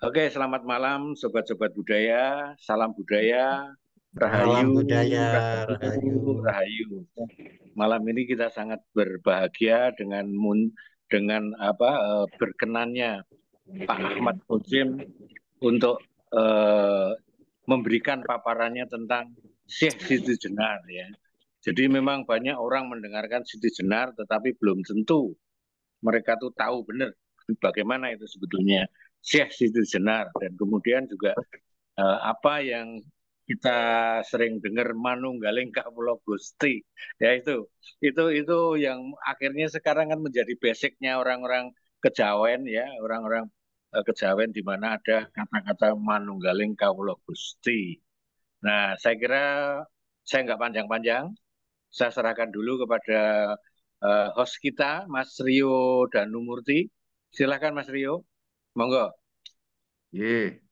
Oke, selamat malam sobat-sobat budaya. Salam budaya. Salam Rahayu, budaya, rahayu, Rahayu. rahayu. Malam ini kita sangat berbahagia dengan berkenannya Pak Ahmad Muhsin untuk eh, memberikan paparannya tentang Syekh Siti Jenar ya. Jadi memang banyak orang mendengarkan Siti Jenar tetapi belum tentu mereka tuh tahu benar bagaimana itu sebetulnya Syekh Siti Jenar, dan kemudian juga apa yang kita sering dengar manunggaling kawula Gusti, ya itu yang akhirnya sekarang kan menjadi basicnya orang-orang kejawen ya, orang-orang kejawen di mana ada kata-kata manunggaling kawula Gusti. Nah, saya kira saya nggak panjang-panjang, saya serahkan dulu kepada host kita, Mas Rio Danumurti. Silakan Mas Rio, monggo. Ye,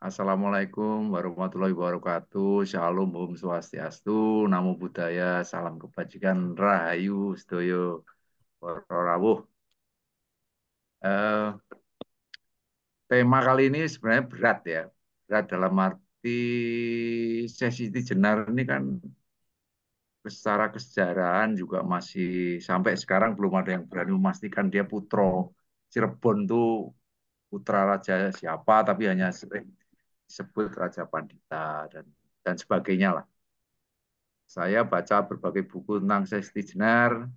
Assalamualaikum warahmatullahi wabarakatuh. Shalom, Om Swastiastu, Namo Buddhaya, salam kebajikan, Rahayu, Sedoyo, Rawuh. Eh, Tema kali ini sebenarnya berat ya. Berat dalam arti sesi Jenar ini kan secara kesejarahan juga masih sampai sekarang belum ada yang berani memastikan dia putra Cirebon tuh putra raja siapa, tapi hanya sering disebut Raja Pandita dan sebagainya lah. Saya baca berbagai buku tentang Sesti Jenar,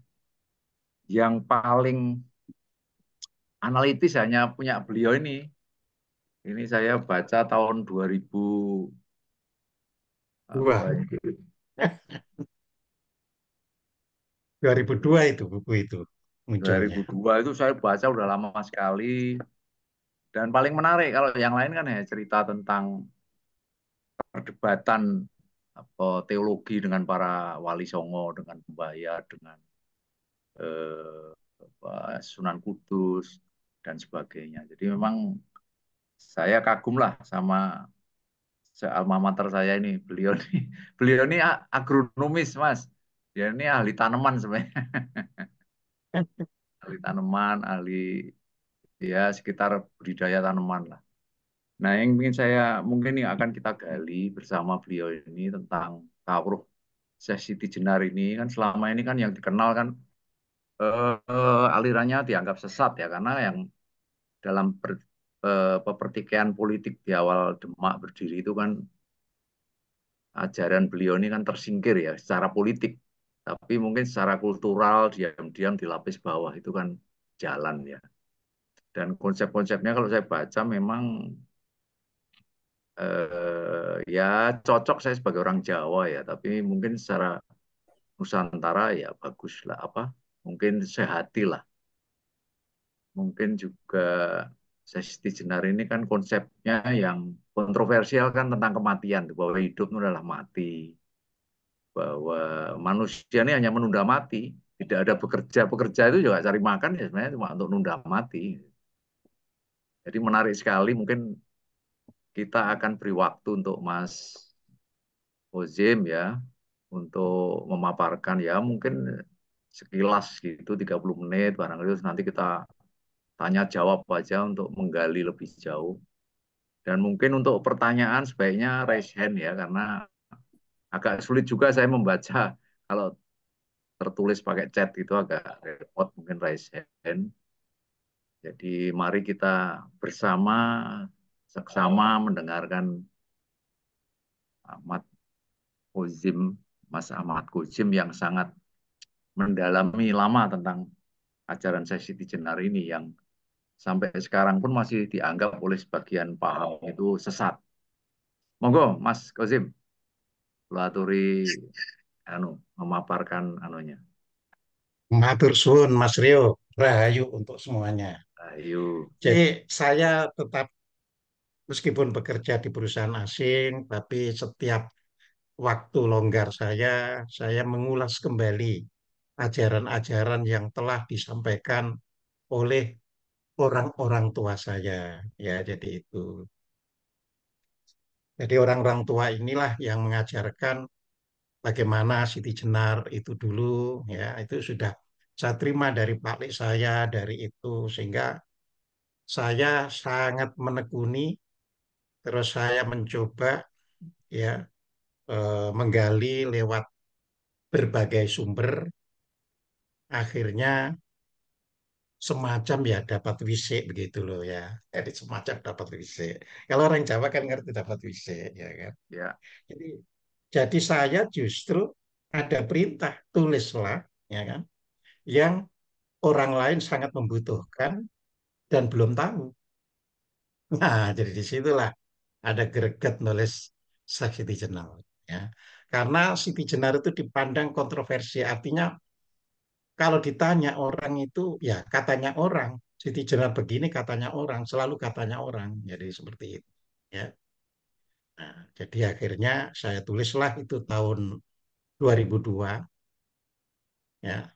yang paling analitis hanya punya beliau ini. Ini saya baca tahun 2000 apa Dua. ini, 2002 itu buku itu munculnya. 2002 itu saya baca udah lama sekali, dan paling menarik kalau yang lain kan ya cerita tentang perdebatan apa teologi dengan para wali songo, dengan Mbaya, dengan Sunan Kudus dan sebagainya. Jadi memang saya kagum lah sama alma mater saya ini. Beliau ini agronomis, Mas. Dia ini ahli tanaman sebenarnya, ahli tanaman, ahli ya sekitar budidaya tanaman lah. Nah, yang ingin saya mungkin yang akan kita gali bersama beliau ini tentang kawruh Syekh Siti Jenar ini, kan selama ini kan yang dikenal kan alirannya dianggap sesat ya, karena yang dalam pepertikaian politik di awal Demak berdiri itu kan ajaran beliau ini kan tersingkir ya secara politik, tapi mungkin secara kultural diam-diam di lapis bawah itu kan jalan ya. Dan konsep-konsepnya kalau saya baca memang ya cocok saya sebagai orang Jawa ya, tapi mungkin secara Nusantara ya bagus lah apa, mungkin sehati lah. Mungkin juga Sesti Jenar ini kan konsepnya yang kontroversial kan tentang kematian, bahwa hidup itu adalah mati, bahwa manusia ini hanya menunda mati, tidak ada bekerja. Bekerja itu juga cari makan ya sebenarnya cuma untuk nunda mati. Jadi menarik sekali, mungkin kita akan beri waktu untuk Mas Ozim ya, untuk memaparkan ya mungkin sekilas gitu 30 menit, barangkali nanti kita tanya jawab aja untuk menggali lebih jauh. Dan mungkin untuk pertanyaan sebaiknya raise hand ya, karena agak sulit juga saya membaca kalau tertulis pakai chat itu agak repot, mungkin raise hand. Jadi mari kita bersama seksama mendengarkan Ahmad Kozim, Mas Ahmad Kozim yang sangat mendalami lama tentang ajaran Syekh Siti Jenar ini, yang sampai sekarang pun masih dianggap oleh sebagian paham itu sesat. Monggo Mas Kozim, laturi anu memaparkan anunya. Matur suwun Mas Rio, Rahayu untuk semuanya. Ayo. Jadi saya tetap meskipun bekerja di perusahaan asing, tapi setiap waktu longgar saya mengulas kembali ajaran-ajaran yang telah disampaikan oleh orang-orang tua saya. Ya, jadi itu. Jadi orang-orang tua inilah yang mengajarkan bagaimana Siti Jenar itu dulu, ya itu sudah saya terima dari Pak Lik saya dari itu, sehingga saya sangat menekuni, terus saya mencoba ya menggali lewat berbagai sumber, akhirnya semacam ya dapat wisik begitu loh ya. Jadi semacam dapat wisik. Kalau orang Jawa kan ngerti dapat wisik ya kan. Ya, Jadi jadi saya justru ada perintah tulislah ya kan yang orang lain sangat membutuhkan dan belum tahu. Nah, jadi disitulah ada greget nulis Sek Siti Jenar. Ya. Karena Siti Jenar itu dipandang kontroversi, artinya kalau ditanya orang itu, ya katanya orang, Siti Jenar begini katanya orang, selalu katanya orang, jadi seperti itu. Ya. Nah, jadi akhirnya saya tulislah itu tahun 2002. Ya.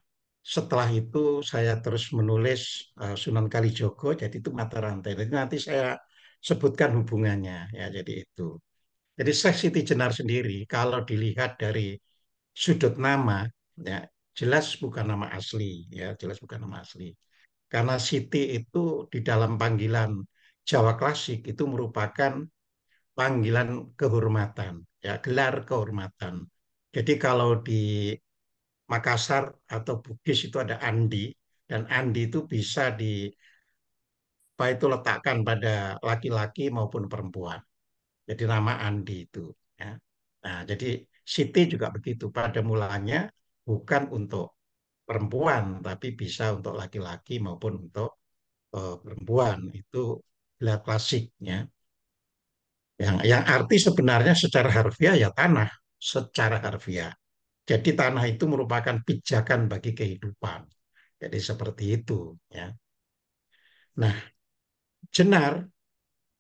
Setelah itu saya terus menulis Sunan Kalijogo, jadi itu mata rantai. Jadi nanti saya sebutkan hubungannya, ya jadi itu. Jadi Syekh Siti Jenar sendiri kalau dilihat dari sudut nama, ya jelas bukan nama asli, ya jelas bukan nama asli. Karena Siti itu di dalam panggilan Jawa klasik itu merupakan panggilan kehormatan, ya gelar kehormatan. Jadi kalau di Makassar atau Bugis itu ada Andi, dan Andi itu bisa di apa itu letakkan pada laki-laki maupun perempuan. Jadi nama Andi itu. Ya. Nah, jadi Siti juga begitu. Pada mulanya bukan untuk perempuan, tapi bisa untuk laki-laki maupun untuk perempuan. Itu gelar klasiknya. Yang arti sebenarnya secara harfiah ya tanah, secara harfiah. Jadi tanah itu merupakan pijakan bagi kehidupan. Jadi seperti itu. Ya. Nah, jenar,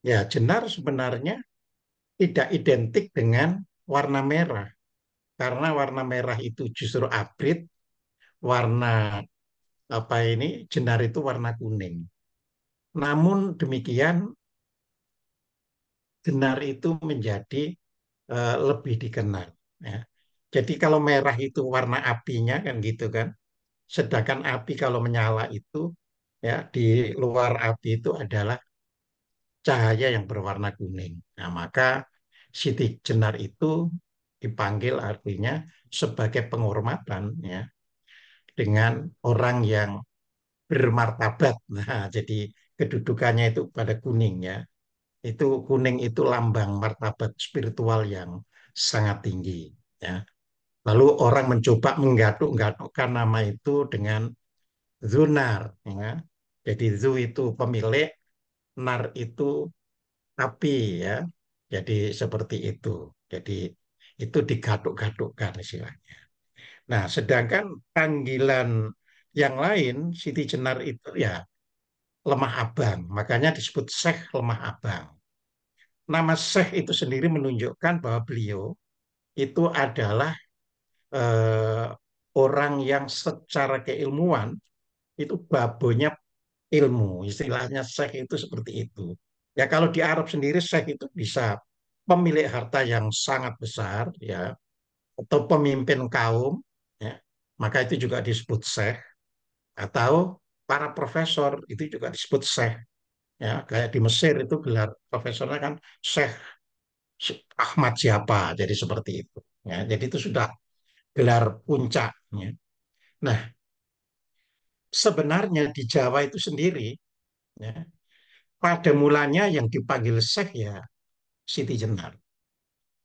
ya jenar sebenarnya tidak identik dengan warna merah. Karena warna merah itu justru abrit, warna apa ini jenar itu warna kuning. Namun demikian jenar itu menjadi lebih dikenal. Ya. Jadi kalau merah itu warna apinya kan gitu kan, sedangkan api kalau menyala itu ya di luar api itu adalah cahaya yang berwarna kuning. Nah, maka Siti Jenar itu dipanggil artinya sebagai penghormatan ya dengan orang yang bermartabat. Nah, jadi kedudukannya itu pada kuning ya. Itu kuning itu lambang martabat spiritual yang sangat tinggi ya. Lalu orang mencoba menggaduk-gadukkan nama itu dengan Zunar ya. Jadi Zu itu pemilik, Nar itu api ya. Jadi seperti itu. Jadi itu digaduk-gadukkan istilahnya. Nah, sedangkan panggilan yang lain Siti Jenar itu ya lemah abang, makanya disebut Syekh lemah abang. Nama Syekh itu sendiri menunjukkan bahwa beliau itu adalah eh, orang yang secara keilmuan itu babonya ilmu, istilahnya Syekh itu seperti itu. Ya kalau di Arab sendiri Syekh itu bisa pemilik harta yang sangat besar, ya, atau pemimpin kaum, ya, maka itu juga disebut Syekh. Atau para profesor itu juga disebut Syekh. Ya, kayak di Mesir itu gelar profesornya kan Syekh Ahmad siapa, jadi seperti itu. Ya, jadi itu sudah gelar puncaknya. Nah, sebenarnya di Jawa itu sendiri, ya, pada mulanya yang dipanggil Syekh ya Siti Jenar.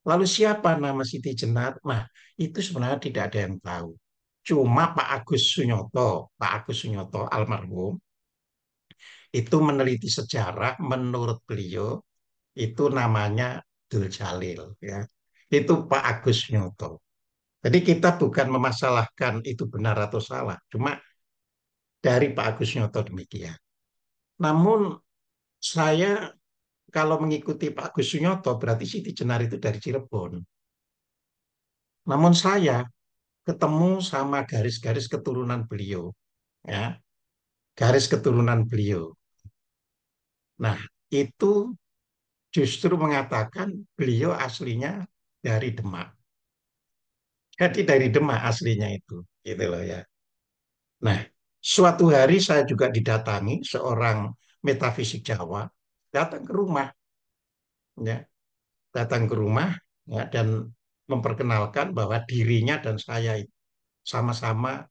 Lalu siapa nama Siti Jenar? Nah, itu sebenarnya tidak ada yang tahu. Cuma Pak Agus Sunyoto almarhum, itu meneliti sejarah, menurut beliau, itu namanya Abdul Jalil. Ya. Itu Pak Agus Sunyoto. Jadi kita bukan memasalahkan itu benar atau salah, cuma dari Pak Agus Sunyoto demikian. Namun saya kalau mengikuti Pak Agus Sunyoto berarti Siti Jenar itu dari Cirebon. Namun saya ketemu sama garis-garis keturunan beliau, ya, garis keturunan beliau. Nah, itu justru mengatakan beliau aslinya dari Demak. Jadi dari Demak aslinya itu, gitu loh ya. Nah, suatu hari saya juga didatangi seorang metafisik Jawa, datang ke rumah, ya, datang ke rumah, ya, dan memperkenalkan bahwa dirinya dan saya itu sama-sama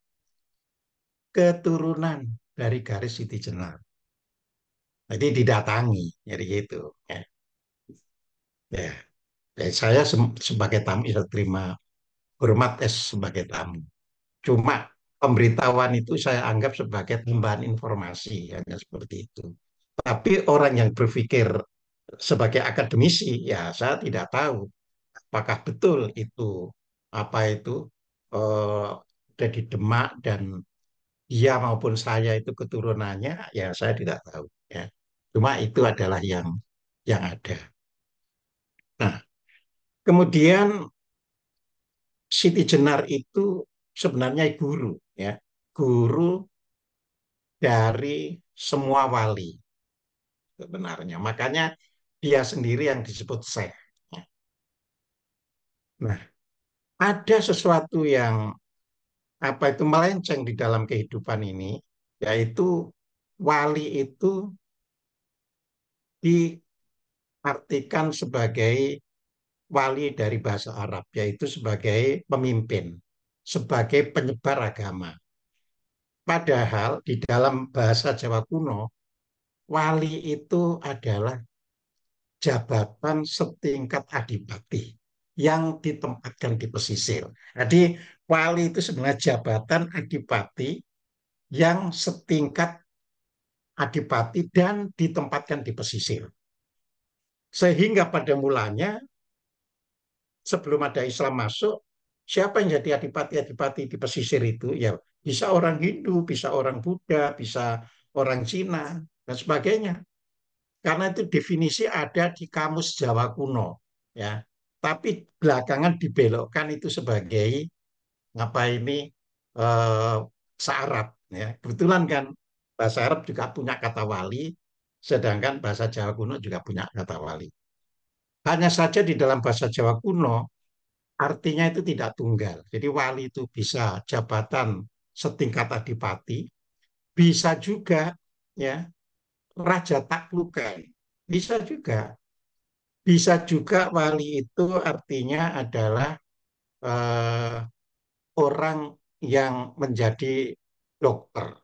keturunan dari garis Siti Jenar. Jadi didatangi, jadi gitu. Ya, ya. Saya sebagai tamu ya terima hormat sebagai tamu. Cuma pemberitahuan itu saya anggap sebagai tambahan informasi, hanya seperti itu. Tapi orang yang berpikir sebagai akademisi, ya saya tidak tahu apakah betul itu apa itu ada di Demak dan dia maupun saya itu keturunannya, ya saya tidak tahu. Ya, cuma itu adalah yang ada. Nah, kemudian Siti Jenar itu sebenarnya guru, ya, guru dari semua wali sebenarnya. Makanya dia sendiri yang disebut Syekh. Nah, ada sesuatu yang apa itu melenceng di dalam kehidupan ini, yaitu wali itu diartikan sebagai wali dari bahasa Arab, yaitu sebagai pemimpin, sebagai penyebar agama. Padahal di dalam bahasa Jawa kuno, wali itu adalah jabatan setingkat adipati yang ditempatkan di pesisir. Jadi wali itu sebenarnya jabatan adipati yang setingkat adipati dan ditempatkan di pesisir. Sehingga pada mulanya sebelum ada Islam masuk, siapa yang jadi adipati-adipati di pesisir itu? Ya bisa orang Hindu, bisa orang Buddha, bisa orang Cina dan sebagainya. Karena itu definisi ada di Kamus Jawa Kuno, ya. Tapi belakangan dibelokkan itu sebagai apa ini eh, searab, ya. Kebetulan kan bahasa Arab juga punya kata wali, sedangkan bahasa Jawa Kuno juga punya kata wali. Hanya saja di dalam bahasa Jawa Kuno artinya itu tidak tunggal. Jadi wali itu bisa jabatan setingkat adipati, bisa juga ya raja taklukan, bisa juga. Bisa juga wali itu artinya adalah eh, orang yang menjadi dokter.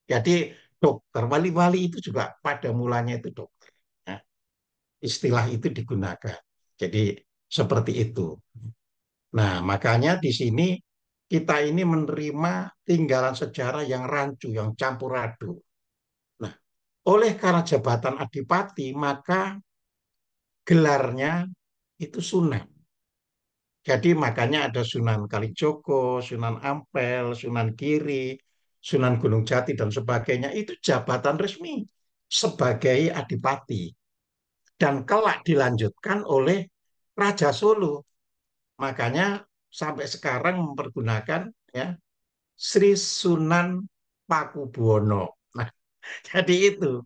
Jadi dokter, wali-wali itu juga pada mulanya itu dokter. Ya. Istilah itu digunakan. Jadi seperti itu. Nah, makanya di sini kita ini menerima tinggalan sejarah yang rancu, yang campur aduk. Nah, oleh karena jabatan adipati, maka gelarnya itu Sunan. Jadi makanya ada Sunan Kalijogo, Sunan Ampel, Sunan Giri, Sunan Gunung Jati, dan sebagainya. Itu jabatan resmi sebagai adipati. Dan kelak dilanjutkan oleh Raja Solo. Makanya sampai sekarang mempergunakan ya Sri Sunan Pakubuwono. Nah, jadi itu.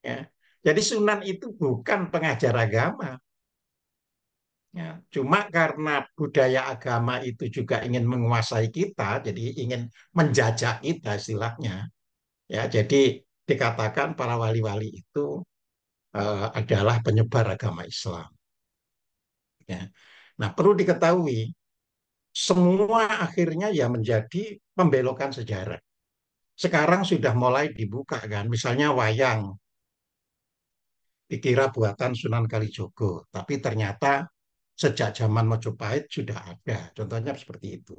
Ya. Jadi Sunan itu bukan pengajar agama. Ya, cuma karena budaya agama itu juga ingin menguasai kita, jadi ingin menjajah kita istilahnya. Ya, jadi dikatakan para wali-wali itu adalah penyebar agama Islam. Ya. Nah, perlu diketahui semua akhirnya ya menjadi pembelokan sejarah. Sekarang sudah mulai dibuka kan, misalnya wayang dikira buatan Sunan Kalijogo, tapi ternyata sejak zaman Majapahit sudah ada. Contohnya seperti itu.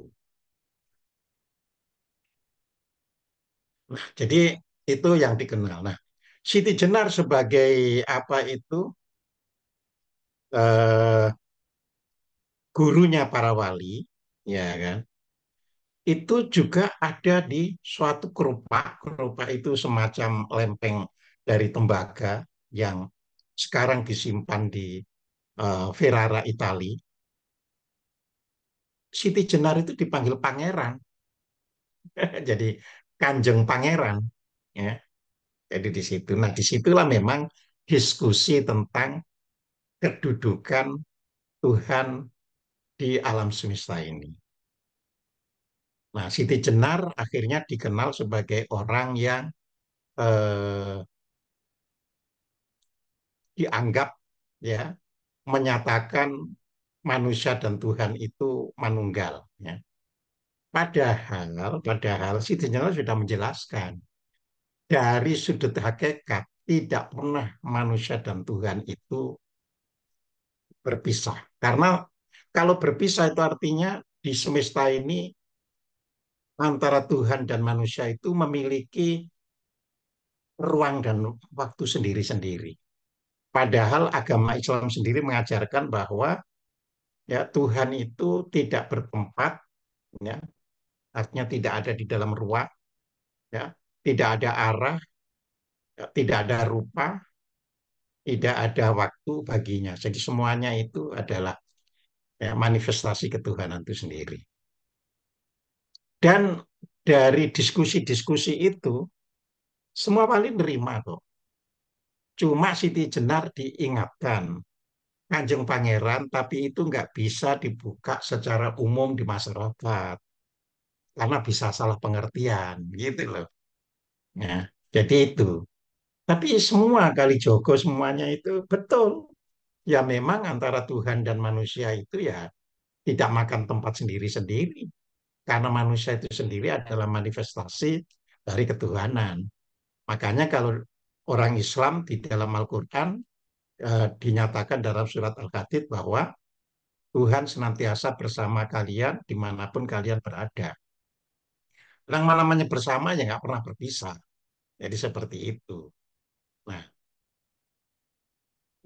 Nah, jadi itu yang dikenal. Nah, Siti Jenar sebagai apa itu eh, gurunya para wali, ya kan? Itu juga ada di suatu kerupak. Kerupak itu semacam lempeng dari tembaga yang sekarang disimpan di Ferrara, Itali. Siti Jenar itu dipanggil pangeran, jadi Kanjeng Pangeran, ya. Jadi di situ. Nah, disitulah memang diskusi tentang kedudukan Tuhan di alam semesta ini. Nah, Siti Jenar akhirnya dikenal sebagai orang yang eh, dianggap ya menyatakan manusia dan Tuhan itu manunggal. Ya. Padahal Siti Jenar sudah menjelaskan dari sudut hakikat tidak pernah manusia dan Tuhan itu berpisah. Karena kalau berpisah itu artinya di semesta ini antara Tuhan dan manusia itu memiliki ruang dan waktu sendiri-sendiri. Padahal agama Islam sendiri mengajarkan bahwa ya Tuhan itu tidak bertempat, ya, artinya tidak ada di dalam ruang, ya, tidak ada arah, ya, tidak ada rupa, tidak ada waktu baginya. Jadi semuanya itu adalah ya, manifestasi ketuhanan itu sendiri. Dan dari diskusi-diskusi itu, semua paling nerima kok. Cuma Siti Jenar diingatkan, Kanjeng Pangeran, tapi itu nggak bisa dibuka secara umum di masyarakat. Karena bisa salah pengertian, gitu loh. Ya, jadi itu. Tapi semua Kalijogo, semuanya itu betul. Ya memang antara Tuhan dan manusia itu ya tidak makan tempat sendiri-sendiri. Karena manusia itu sendiri adalah manifestasi dari ketuhanan. Makanya kalau orang Islam di dalam Al-Quran dinyatakan dalam surat Al-Hadid bahwa Tuhan senantiasa bersama kalian dimanapun kalian berada. Yang namanya bersama ya nggak pernah berpisah. Jadi seperti itu. Nah,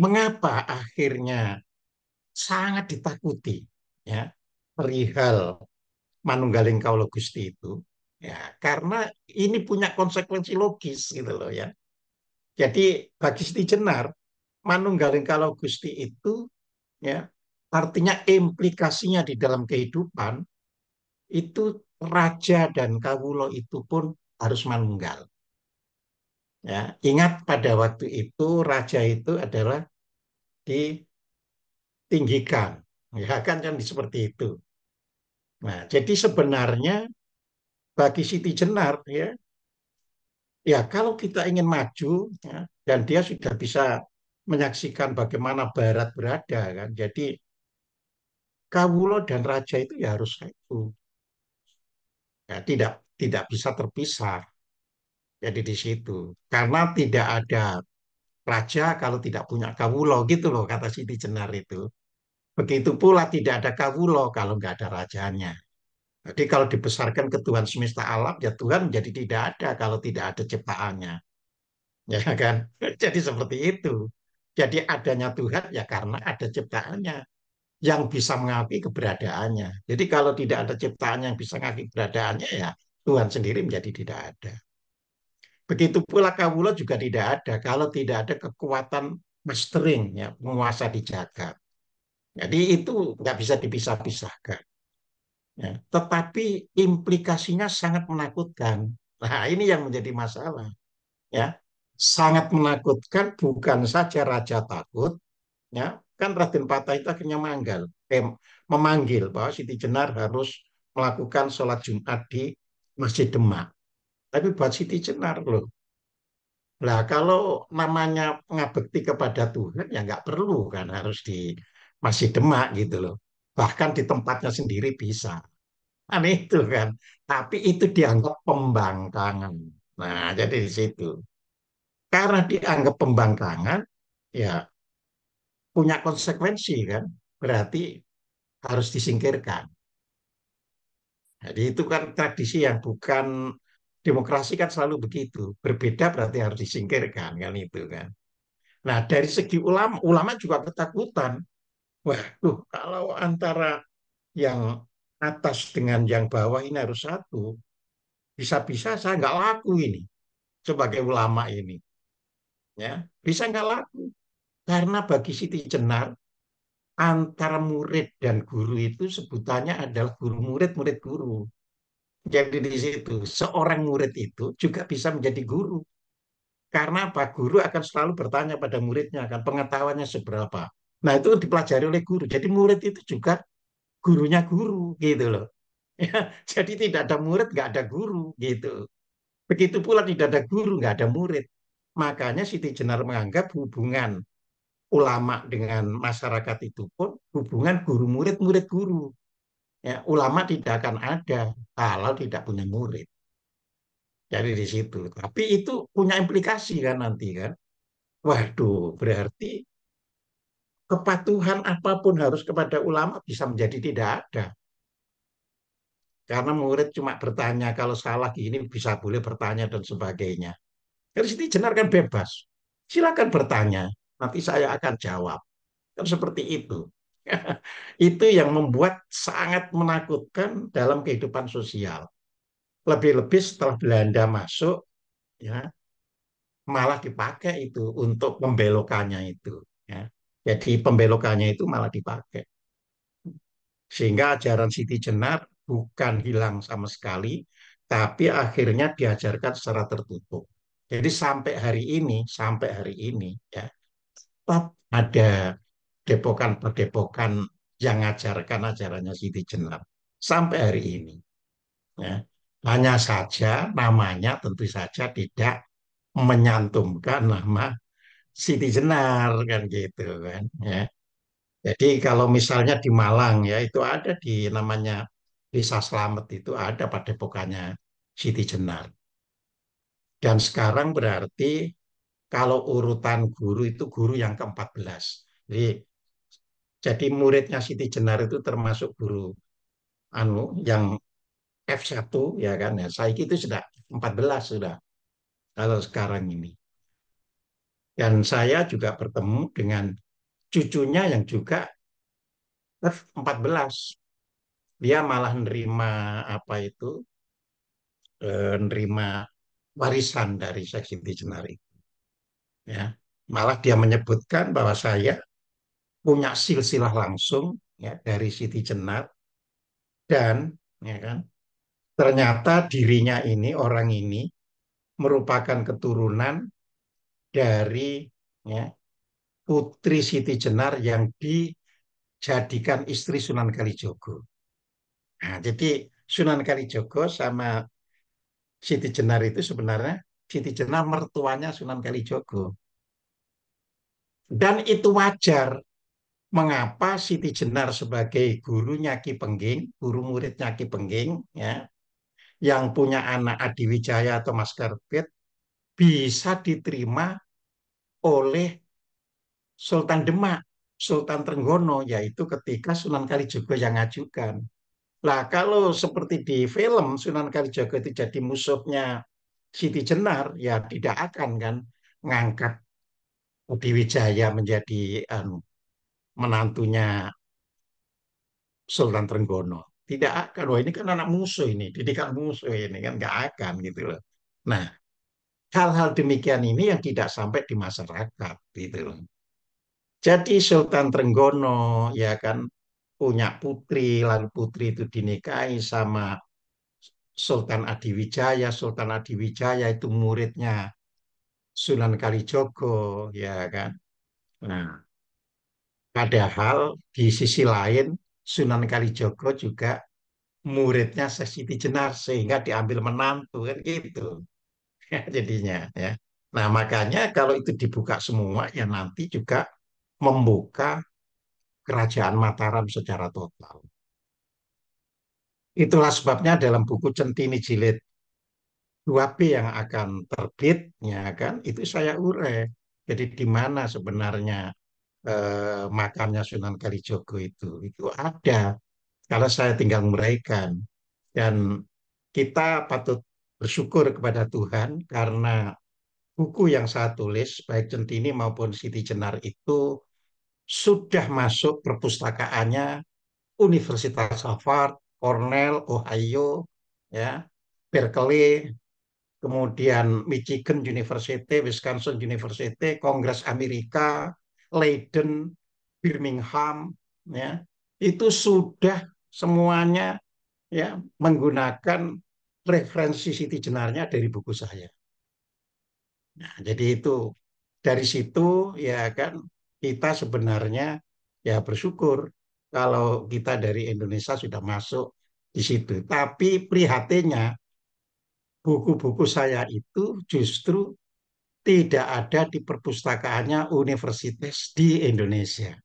mengapa akhirnya sangat ditakuti ya perihal Manunggaling Kaulo Gusti itu? Ya, karena ini punya konsekuensi logis gitu loh ya. Jadi bagi Siti Jenar, Manunggaling Kalau Gusti itu ya artinya implikasinya di dalam kehidupan itu raja dan kawulo itu pun harus manunggal. Ya, ingat pada waktu itu raja itu adalah ditinggikan, ya kan seperti itu. Nah, jadi sebenarnya bagi Siti Jenar ya, ya kalau kita ingin maju ya, dan dia sudah bisa menyaksikan bagaimana Barat berada kan. Jadi Kawulo dan Raja itu ya harus itu. Ya, tidak bisa terpisah. Jadi di situ. Karena tidak ada raja kalau tidak punya Kawulo gitu loh kata Siti Jenar itu. Begitu pula tidak ada Kawulo kalau nggak ada rajanya. Jadi kalau dibesarkan ke Tuhan semesta alam ya Tuhan jadi tidak ada kalau tidak ada ciptaannya. Ya kan? Jadi seperti itu. Jadi adanya Tuhan ya karena ada ciptaannya yang bisa mengakui keberadaannya. Jadi kalau tidak ada ciptaan yang bisa mengakui keberadaannya, ya Tuhan sendiri menjadi tidak ada. Begitu pula kawula juga tidak ada kalau tidak ada kekuatan mastering, ya, penguasa di jagat. Jadi itu nggak bisa dipisah-pisahkan. Ya. Tetapi implikasinya sangat menakutkan. Nah, ini yang menjadi masalah. Ya, sangat menakutkan bukan saja raja takut, ya kan Raden Patah itu akhirnya memanggil bahwa Siti Jenar harus melakukan sholat Jumat di Masjid Demak. Tapi buat Siti Jenar loh, lah kalau namanya ngabekti kepada Tuhan ya nggak perlu kan harus di Masjid Demak gitu loh. Bahkan di tempatnya sendiri bisa. Kan itu kan. Tapi itu dianggap pembangkangan. Nah, jadi di situ. Karena dianggap pembangkangan, ya punya konsekuensi kan. Berarti harus disingkirkan. Jadi itu kan tradisi yang bukan demokrasi kan selalu begitu. Berbeda berarti harus disingkirkan kan itu kan. Nah dari segi ulama, ulama juga ketakutan. Wah, tuh kalau antara yang atas dengan yang bawah ini harus satu, bisa-bisa saya nggak laku ini sebagai ulama ini, ya bisa nggak laku karena bagi Siti Jenar antara murid dan guru itu sebutannya adalah guru murid murid guru. Jadi di situ seorang murid itu juga bisa menjadi guru. Karena apa? Guru akan selalu bertanya pada muridnya kan pengetahuannya seberapa. Nah itu dipelajari oleh guru. Jadi murid itu juga gurunya guru gitu loh. Ya, jadi tidak ada murid nggak ada guru gitu. Begitu pula tidak ada guru nggak ada murid. Makanya Siti Jenar menganggap hubungan ulama dengan masyarakat itu pun hubungan guru murid murid guru. Ya, ulama tidak akan ada kalau tidak punya murid. Jadi di situ. Tapi itu punya implikasi kan nanti kan. Waduh, berarti kepatuhan apapun harus kepada ulama bisa menjadi tidak ada. Karena murid cuma bertanya kalau salah gini bisa boleh bertanya dan sebagainya. Dari sini Jenar kan bebas. Silakan bertanya, nanti saya akan jawab. Kan seperti itu. Itu yang membuat sangat menakutkan dalam kehidupan sosial. Lebih-lebih setelah Belanda masuk, ya malah dipakai itu untuk pembelokannya itu. Ya. Jadi pembelokannya itu malah dipakai. Sehingga ajaran Siti Jenar bukan hilang sama sekali, tapi akhirnya diajarkan secara tertutup. Jadi sampai hari ini, ya, tetap ada depokan-depokan yang mengajarkan ajarannya Siti Jenar sampai hari ini. Ya. Hanya saja namanya tentu saja tidak menyantumkan nama Siti Jenar kan gitu kan. Ya. Jadi kalau misalnya di Malang ya itu ada di namanya Desa Slamet itu ada padepokannya Siti Jenar. Dan sekarang berarti kalau urutan guru itu guru yang ke-14. Jadi muridnya Siti Jenar itu termasuk guru yang F1 ya kan ya. Saya itu sudah 14 sudah kalau sekarang ini. Dan saya juga bertemu dengan cucunya yang juga F14. Dia malah nerima apa itu nerima warisan dari Seksi Dijenari. Ya, malah dia menyebutkan bahwa saya punya silsilah langsung ya dari Siti Jenar dan ya kan ternyata dirinya ini orang ini merupakan keturunan dari ya, putri Siti Jenar yang dijadikan istri Sunan Kalijogo. Nah, jadi Sunan Kalijogo sama Siti Jenar itu sebenarnya Siti Jenar mertuanya Sunan Kalijogo. Dan itu wajar. Mengapa Siti Jenar sebagai gurunya Ki Pengging, guru muridnya Ki Pengging, ya, yang punya anak Adi Wijaya atau Mas Karbit, bisa diterima oleh Sultan Demak, Sultan Trenggono, yaitu ketika Sunan Kalijogo yang ngajukan. Lah kalau seperti di film Sunan Kalijogo itu jadi musuhnya Siti Jenar, ya tidak akan kan ngangkat Adi Wijaya menjadi menantunya Sultan Trenggono. Tidak akan. Wah ini kan anak musuh ini, didikan musuh ini kan nggak akan gitu loh. Nah, hal-hal demikian ini yang tidak sampai di masyarakat gitu loh. Jadi Sultan Trenggono ya kan punya putri, lalu putri itu dinikahi sama Sultan Adiwijaya. Sultan Adiwijaya itu muridnya Sunan Kalijogo, ya kan. Nah, padahal di sisi lain Sunan Kalijogo juga muridnya Siti Jenar sehingga diambil menantu kan gitu jadinya ya. Nah, makanya kalau itu dibuka semua ya nanti juga membuka kerajaan Mataram secara total. Itulah sebabnya dalam buku Centini Jilid 2B yang akan terbit, ya kan, itu saya urai. Jadi di mana sebenarnya makamnya Sunan Kalijogo itu ada. Kalau saya tinggal menguraikan dan kita patut bersyukur kepada Tuhan karena buku yang saya tulis baik Centini maupun Siti Jenar itu sudah masuk perpustakaannya Universitas Harvard, Cornell, Ohio, ya, Berkeley, kemudian Michigan University, Wisconsin University, Kongres Amerika, Leiden, Birmingham, ya, itu sudah semuanya ya menggunakan referensi Siti Jenarnya dari buku saya. Nah, jadi itu dari situ ya kan kita sebenarnya ya bersyukur kalau kita dari Indonesia sudah masuk di situ. Tapi prihatinnya buku-buku saya itu justru tidak ada di perpustakaannya universitas di Indonesia.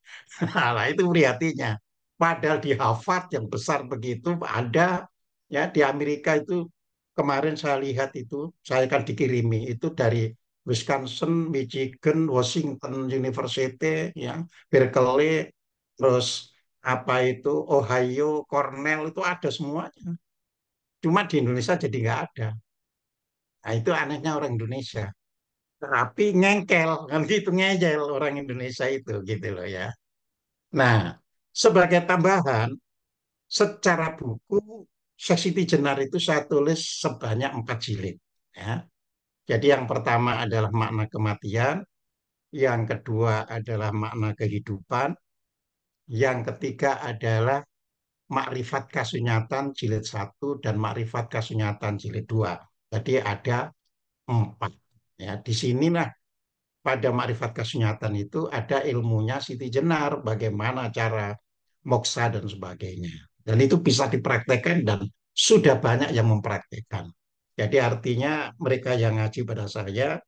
Nah, itu prihatinnya. Padahal di Harvard yang besar begitu ada, ya di Amerika itu kemarin saya lihat itu, saya kan dikirimi itu dari Wisconsin, Michigan, Washington University, ya, Berkeley, terus apa itu Ohio, Cornell itu ada semuanya. Cuma di Indonesia jadi nggak ada. Nah, itu anehnya orang Indonesia. Tapi ngengkel kan gitu, ngejel orang Indonesia itu gitu loh ya. Nah, sebagai tambahan, secara buku Sesiti Jenar itu saya tulis sebanyak 4 jilid. Ya. Jadi yang pertama adalah makna kematian, yang kedua adalah makna kehidupan, yang ketiga adalah makrifat kasunyatan jilid 1 dan makrifat kasunyatan jilid 2. Jadi ada 4. Ya, di sinilah pada makrifat kasunyatan itu ada ilmunya Siti Jenar, bagaimana cara moksa dan sebagainya. Dan itu bisa dipraktekkan dan sudah banyak yang mempraktekkan. Jadi artinya mereka yang ngaji pada saya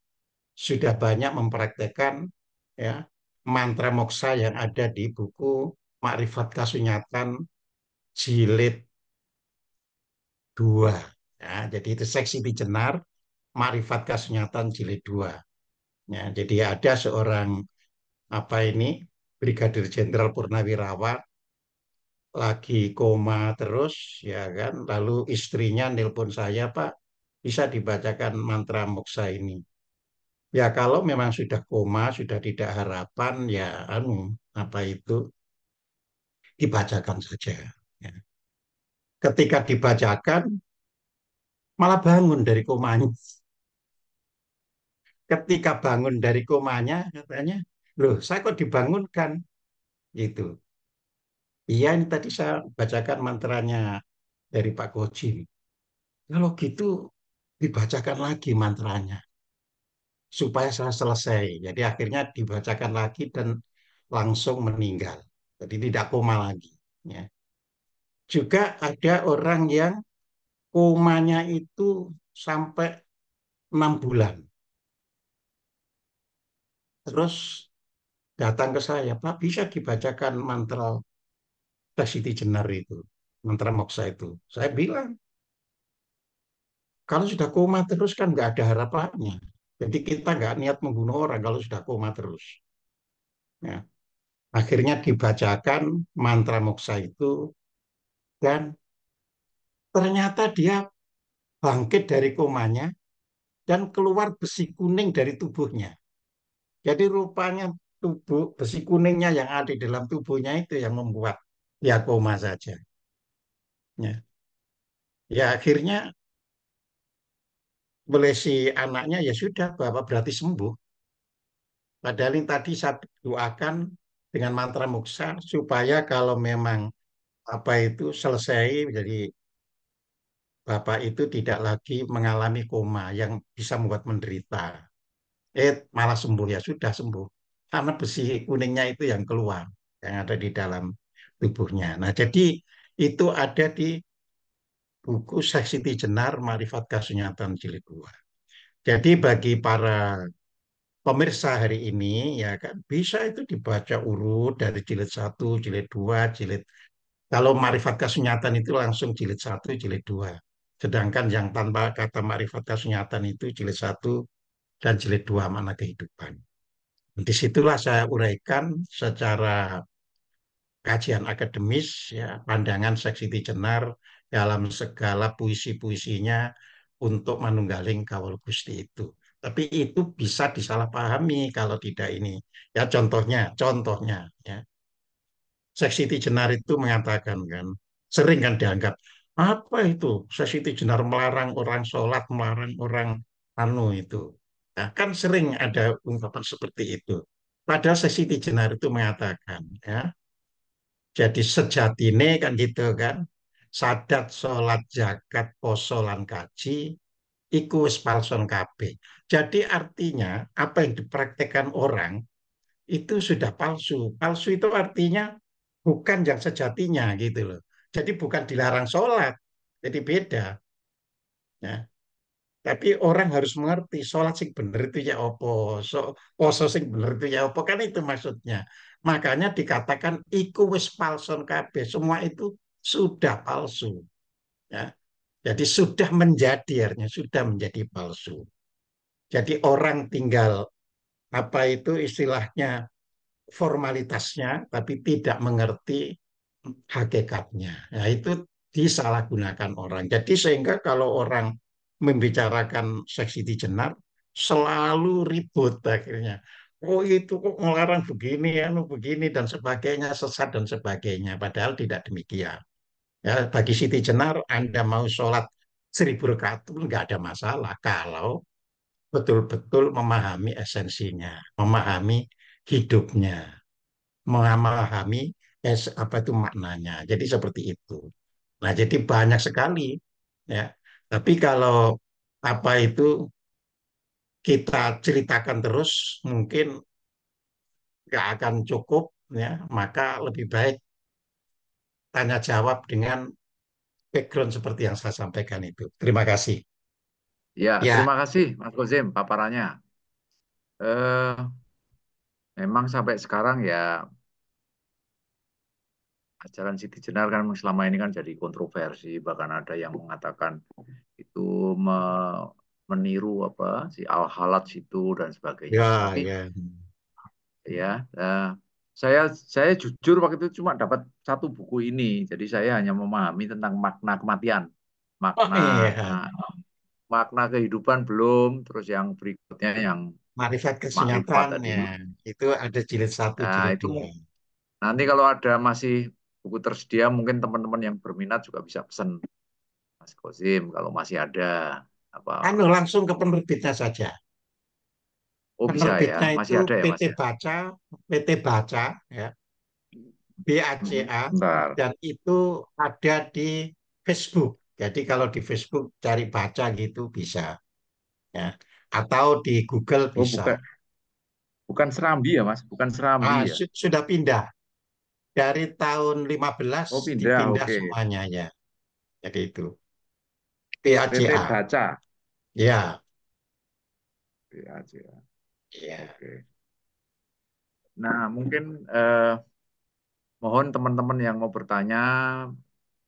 sudah banyak mempraktekkan, ya, mantra moksa yang ada di buku Makrifat Kasunyatan jilid 2. Ya, jadi itu seksi Siti Jenar, Makrifat Kasunyatan jilid 2. Ya, jadi ada seorang apa ini Brigadir Jenderal Purnawirawan lagi koma terus, ya kan, lalu istrinya nelpon saya, Pak, bisa dibacakan mantra moksa ini. Ya kalau memang sudah koma, sudah tidak harapan, ya apa itu dibacakan saja, ya. Ketika dibacakan malah bangun dari komanya. Ketika bangun dari komanya katanya, loh saya kok dibangunkan gitu. Iya, ini tadi saya bacakan mantranya dari Pak Koji. Kalau gitu dibacakan lagi mantranya supaya saya selesai. Jadi akhirnya dibacakan lagi dan langsung meninggal. Jadi tidak koma lagi. Ya. Juga ada orang yang komanya itu sampai 6 bulan. Terus datang ke saya, Pak, bisa dibacakan mantra Siti Jenar itu, mantra moksa itu. Saya bilang, kalau sudah koma terus kan nggak ada harapannya. Jadi kita nggak niat membunuh orang kalau sudah koma terus. Ya. Akhirnya dibacakan mantra moksa itu dan ternyata dia bangkit dari komanya dan keluar besi kuning dari tubuhnya. Jadi rupanya tubuh besi kuningnya yang ada di dalam tubuhnya itu yang membuat dia koma saja. Ya, ya akhirnya boleh si anaknya ya sudah, Bapak berarti sembuh. Padahal yang tadi saya doakan dengan mantra muksa supaya kalau memang apa itu selesai, jadi Bapak itu tidak lagi mengalami koma yang bisa membuat menderita. Malah sembuh, ya sudah sembuh. Karena besi kuningnya itu yang keluar, yang ada di dalam tubuhnya. Nah, jadi itu ada di buku Seksiti Jenar Marifat Kasunyatan jilid 2. Jadi bagi para pemirsa hari ini, ya kan, bisa itu dibaca urut dari jilid 1, jilid 2, jilid, kalau Marifat Kasunyatan itu langsung jilid 1, jilid 2. Sedangkan yang tanpa kata Marifat Kasunyatan itu jilid 1 dan jilid 2 makna kehidupan. Disitulah saya uraikan secara kajian akademis, ya, pandangan Seksiti Jenar dalam segala puisi-puisinya untuk manunggaling Kawul Gusti itu. Tapi itu bisa disalahpahami kalau tidak ini. Ya contohnya, ya. Seksiti Jenar itu mengatakan kan, sering kan dianggap apa itu Seksiti Jenar melarang orang sholat, melarang orang anu itu. Nah, kan sering ada ungkapan seperti itu. Padahal Seksiti Jenar itu mengatakan, ya, jadi sejatine kan gitu kan. Sadat sholat zakat poso lan kaji iku wis palson kabeh. Jadi artinya apa yang dipraktekkan orang itu sudah palsu. Palsu itu artinya bukan yang sejatinya gitu loh. Jadi bukan dilarang sholat. Jadi beda. Ya. Tapi orang harus mengerti sholat sing bener itu ya opo, poso sing bener itu ya opo, kan itu maksudnya. Makanya dikatakan iku wis palson kabeh, semua itu sudah palsu, ya. Jadi sudah menjadi, artinya sudah menjadi palsu. Jadi orang tinggal apa itu istilahnya formalitasnya, tapi tidak mengerti hakikatnya. Nah, itu disalahgunakan orang. Jadi sehingga kalau orang membicarakan seksi di jenar, selalu ribut akhirnya. Oh itu kok ngelarang begini, anu begini dan sebagainya, sesat dan sebagainya. Padahal tidak demikian. Ya, bagi Siti Jenar, Anda mau sholat 1000 rakaat pun nggak ada masalah kalau betul-betul memahami esensinya, memahami hidupnya, memahami apa itu maknanya. Jadi seperti itu. Nah, jadi banyak sekali ya. Tapi kalau apa itu kita ceritakan terus mungkin nggak akan cukup ya. Maka lebih baik tanya jawab dengan background seperti yang saya sampaikan itu. Terima kasih. Ya, Ya, terima kasih Mas Kozim paparannya. Eh, Memang sampai sekarang ya ajaran Siti Jenar kan selama ini kan jadi kontroversi, bahkan ada yang mengatakan itu meniru apa si Al-Halaj itu dan sebagainya. ya, Tapi ya. ya, saya jujur waktu itu cuma dapat satu buku ini, jadi saya hanya memahami tentang makna kematian, Oh makna iya, eh, makna kehidupan belum, terus yang berikutnya yang Marifat makrifat Kesenyataan tadi. ya. Itu ada jilid 1, Nah, jilid itu 2. nanti kalau ada masih buku tersedia, mungkin teman-teman yang berminat juga bisa pesan Mas Kozim kalau masih ada apa. Anu langsung ke penerbitnya saja. Oh bisa ya, Penerbitnya itu masih ada ya Mas ya. PT Baca ya, BACA, Bentar. dan itu ada di Facebook. Jadi kalau di Facebook cari baca gitu bisa ya. Atau di Google Oh bisa. bukan, bukan Serambi ya Mas, bukan Serambi ya. Sudah pindah dari tahun 15 Oh pindah, dipindah oke. semuanya ya. Jadi itu PT BACA. Baca. Ya, BACA. ya. Oke. Nah mungkin mohon teman-teman yang mau bertanya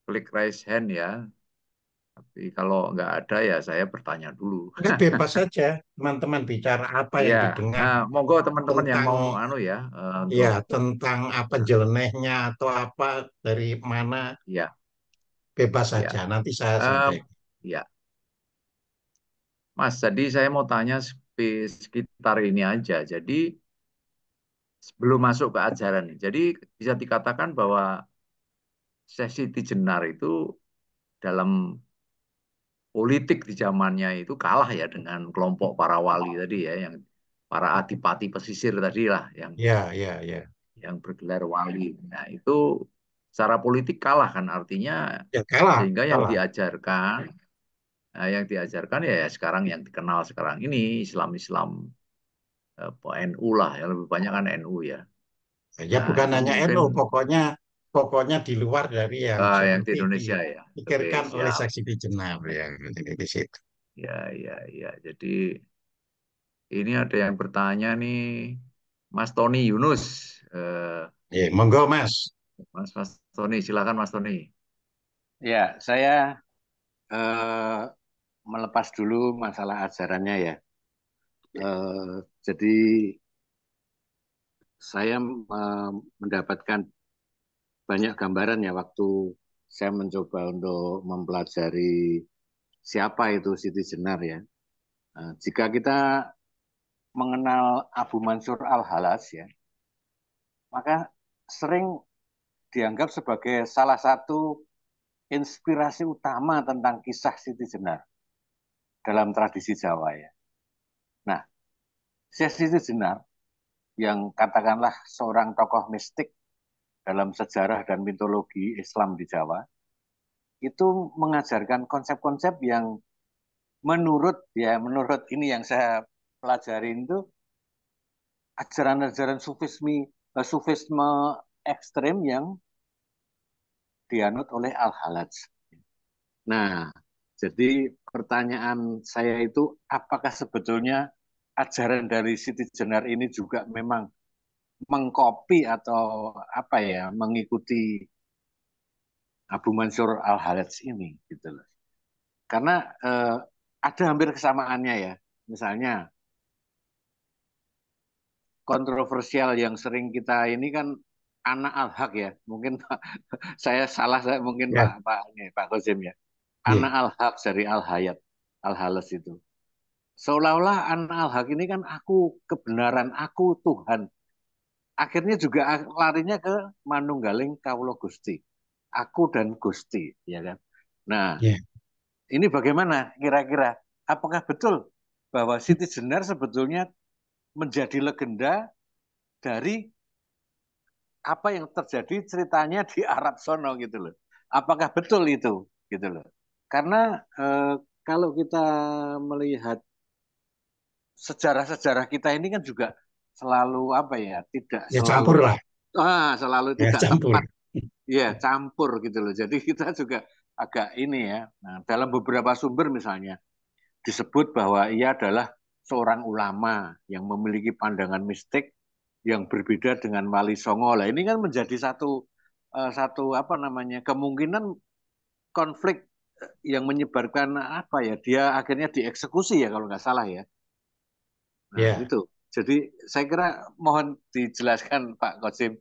klik raise hand ya. Tapi kalau nggak ada ya saya bertanya dulu. Enggak, bebas saja teman-teman bicara apa yang Iya, didengar nah, monggo teman-teman yang tentang mau anu ya untuk ya tentang apa jelenehnya atau apa dari mana, ya, bebas ya, saja. Nanti saya Em, sampaikan. ya, Mas. Jadi saya mau tanya sekitar ini aja. Jadi sebelum masuk ke ajaran nih. Jadi bisa dikatakan bahwa sesi di Jenar itu dalam politik di zamannya itu kalah ya dengan kelompok para wali tadi ya, yang para adipati pesisir tadi lah, Ya, ya, ya. yang bergelar wali. Nah, itu secara politik kalah kan artinya Ya kalah, sehingga kalah. yang diajarkan ya sekarang yang dikenal sekarang ini Islam-Islam NU lah ya lebih banyak kan NU ya. Ya Nah, bukan itu hanya mungkin NU, pokoknya di luar dari yang yang di seperti Indonesia ya. Oke, dipikirkan oleh siap. saksi Jenar ya, jadi di situ. Ya, ya, ya. Jadi ini ada yang bertanya nih, Mas Tony Yunus. Eh, Ya, monggo Mas. Mas Tony, silakan Mas Tony. Ya, saya eh, melepas dulu masalah ajarannya ya. Jadi saya mendapatkan banyak gambaran ya waktu saya mencoba untuk mempelajari siapa itu Siti Jenar ya. Jika kita mengenal Abu Mansur Al-Halas ya, maka sering dianggap sebagai salah satu inspirasi utama tentang kisah Siti Jenar dalam tradisi Jawa ya. Nah, Siti Jenar yang katakanlah seorang tokoh mistik dalam sejarah dan mitologi Islam di Jawa, itu mengajarkan konsep-konsep yang menurut ini yang saya pelajarin itu ajaran-ajaran sufisme ekstrem yang dianut oleh Al-Halaj. Nah, Jadi pertanyaan saya itu, apakah sebetulnya ajaran dari Siti Jenar ini juga memang mengkopi atau apa ya, mengikuti Abu Mansur Al-Hallaj ini gitu loh. Karena ada hampir kesamaannya ya. Misalnya kontroversial yang sering kita ini kan anak Al-Haq ya. Mungkin saya salah, saya mungkin Ya, Pak Kozim ya. iya. Anak Al-Haq dari Al-Hayat, Al-Halas itu. Seolah-olah anak Al-Haq ini kan aku kebenaran, aku Tuhan. Akhirnya juga larinya ke Manunggaling Kawula Gusti. Aku dan Gusti, ya kan. Nah, Ya. ini bagaimana kira-kira? Apakah betul bahwa Siti Jenar sebetulnya menjadi legenda dari apa yang terjadi ceritanya di Arab sono gitu loh. Apakah betul itu gitu loh. Karena kalau kita melihat sejarah-sejarah kita ini kan juga selalu apa ya, tidak Ya campur selalu lah. selalu Ya tidak campur. tepat. Ya, campur gitu loh. Jadi kita juga agak ini ya. Nah, dalam beberapa sumber misalnya disebut bahwa ia adalah seorang ulama yang memiliki pandangan mistik yang berbeda dengan Wali Songo. Lah ini kan menjadi satu apa namanya kemungkinan konflik yang menyebarkan apa ya dia akhirnya dieksekusi ya kalau nggak salah ya. Nah Ya, itu. Jadi saya kira mohon dijelaskan Pak Qasim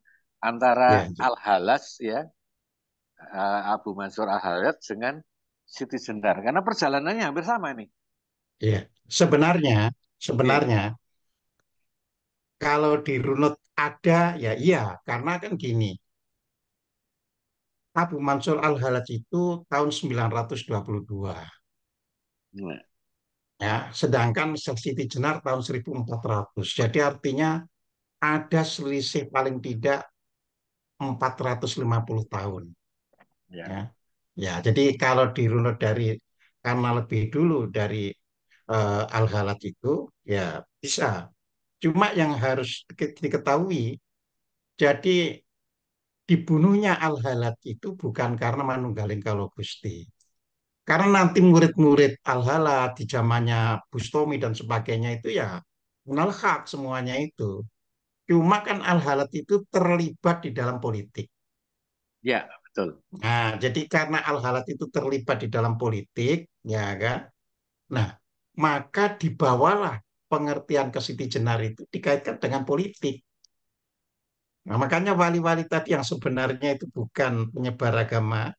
antara ya, Al-Halas ya Abu Mansur Al-Halas dengan Siti Jenar karena perjalanannya hampir sama nih. ya. Sebenarnya, Iya, sebenarnya kalau dirunut ada, ya iya. Karena kan gini, Abu Mansur Al-Hallaj itu tahun 922. nah, Ya, sedangkan Siti Jenar tahun 1400. Jadi artinya ada selisih paling tidak 450 tahun. ya, Ya, ya. Jadi kalau dirunut karena lebih dulu dari Al-Ghalat itu, ya bisa. Cuma yang harus diketahui, jadi dibunuhnya Al-Ghalat itu bukan karena Manunggaling Kalau Gusti. Karena nanti murid-murid Al-Ghalat di zamannya Bustami dan sebagainya itu ya kenal hak semuanya itu. Cuma kan Al-Ghalat itu terlibat di dalam politik. ya betul. Nah, jadi karena Al-Ghalat itu terlibat di dalam politik, ya kan? Nah, maka dibawalah pengertian ke Siti Jenar itu dikaitkan dengan politik. Nah, makanya wali-wali tadi yang sebenarnya itu bukan penyebar agama,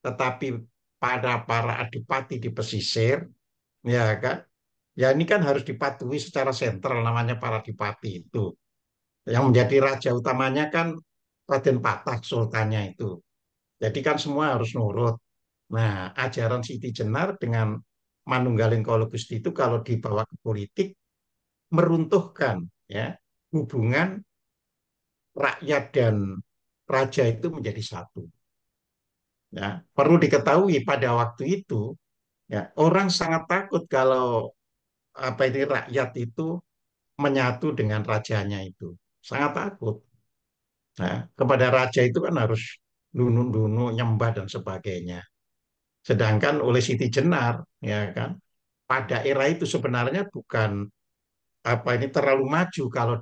tetapi para adipati di pesisir, ya kan? Ya ini kan harus dipatuhi secara sentral namanya para adipati itu. Yang menjadi raja utamanya kan Raden Patah sultannya itu. Jadi kan semua harus nurut. Nah, ajaran Siti Jenar dengan Manunggaling Kala Gusti itu kalau dibawa ke politik meruntuhkan ya hubungan rakyat dan raja itu menjadi satu. Ya, perlu diketahui pada waktu itu ya orang sangat takut kalau apa ini rakyat itu menyatu dengan rajanya itu. Sangat takut. Nah, kepada raja itu kan harus nunduk-nunduk, nyembah dan sebagainya. Sedangkan oleh Siti Jenar, ya kan, pada era itu sebenarnya bukan apa ini terlalu maju kalau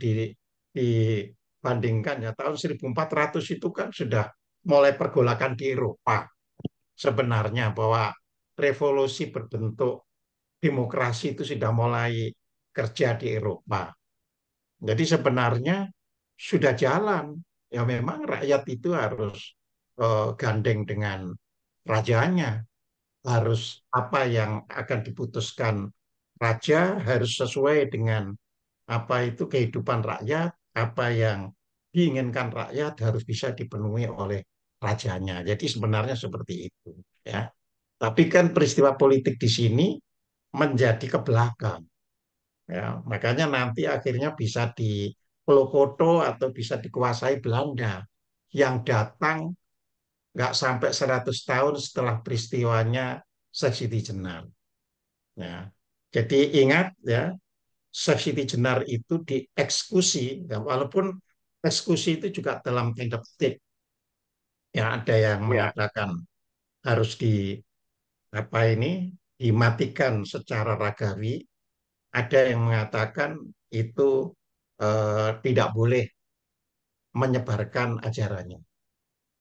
dibandingkan ya tahun 1400 itu kan sudah mulai pergolakan di Eropa sebenarnya bahwa revolusi berbentuk demokrasi itu sudah mulai kerja di Eropa. Jadi sebenarnya sudah jalan. Ya memang rakyat itu harus gandeng dengan rajanya, harus apa yang akan diputuskan raja harus sesuai dengan apa itu kehidupan rakyat, apa yang diinginkan rakyat harus bisa dipenuhi oleh rajanya. Jadi sebenarnya seperti itu, ya. Tapi kan peristiwa politik di sini menjadi ke belakang, ya. Makanya nanti akhirnya bisa di Polokoto atau bisa dikuasai Belanda yang datang nggak sampai 100 tahun setelah peristiwanya Siti Jenar. Ya. Jadi ingat ya, Siti Jenar itu dieksekusi, ya, walaupun eksekusi itu juga dalam tanda petik. Ya, ada yang Ya, mengatakan harus di apa ini dimatikan secara ragawi, ada yang mengatakan itu tidak boleh menyebarkan ajarannya.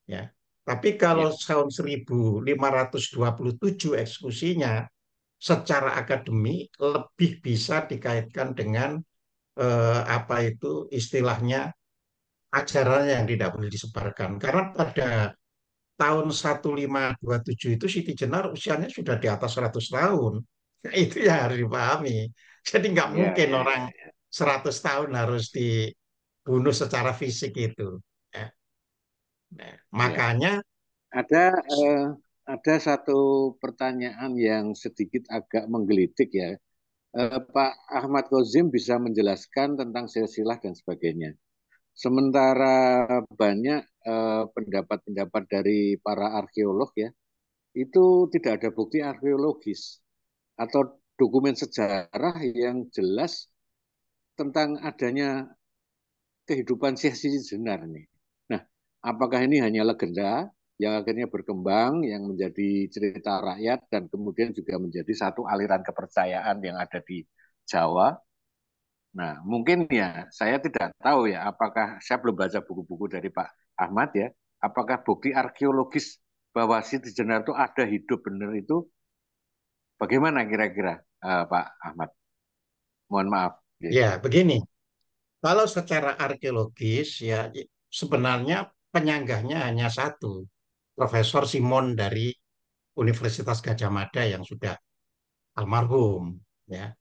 Ya. Tapi kalau Ya, tahun 1527 eksekusinya secara akademik lebih bisa dikaitkan dengan apa itu istilahnya ajaran yang tidak boleh disebarkan. Karena pada tahun 1527 itu Siti Jenar usianya sudah di atas 100 tahun. Nah, itu yang harus dipahami. Jadi nggak ya, mungkin ya, orang ya, ya. 100 tahun harus dibunuh secara fisik itu. Ya. Nah, Ya. makanya Ada eh, ada satu pertanyaan yang sedikit agak menggelitik ya. Pak Ahmad Kozim bisa menjelaskan tentang silsilah dan sebagainya. Sementara banyak pendapat-pendapat dari para arkeolog ya, itu tidak ada bukti arkeologis atau dokumen sejarah yang jelas tentang adanya kehidupan Syekh Siti Jenar nih. Nah, apakah ini hanya legenda yang akhirnya berkembang, yang menjadi cerita rakyat dan kemudian juga menjadi satu aliran kepercayaan yang ada di Jawa? Nah, mungkin ya saya tidak tahu ya apakah saya belum baca buku-buku dari Pak Ahmad ya, apakah bukti arkeologis bahwa Siti Jenar itu ada hidup benar itu bagaimana kira-kira Pak Ahmad? Mohon maaf. Ya. ya begini, kalau secara arkeologis ya sebenarnya penyanggahnya hanya satu, Profesor Simon dari Universitas Gajah Mada yang sudah almarhum, ya,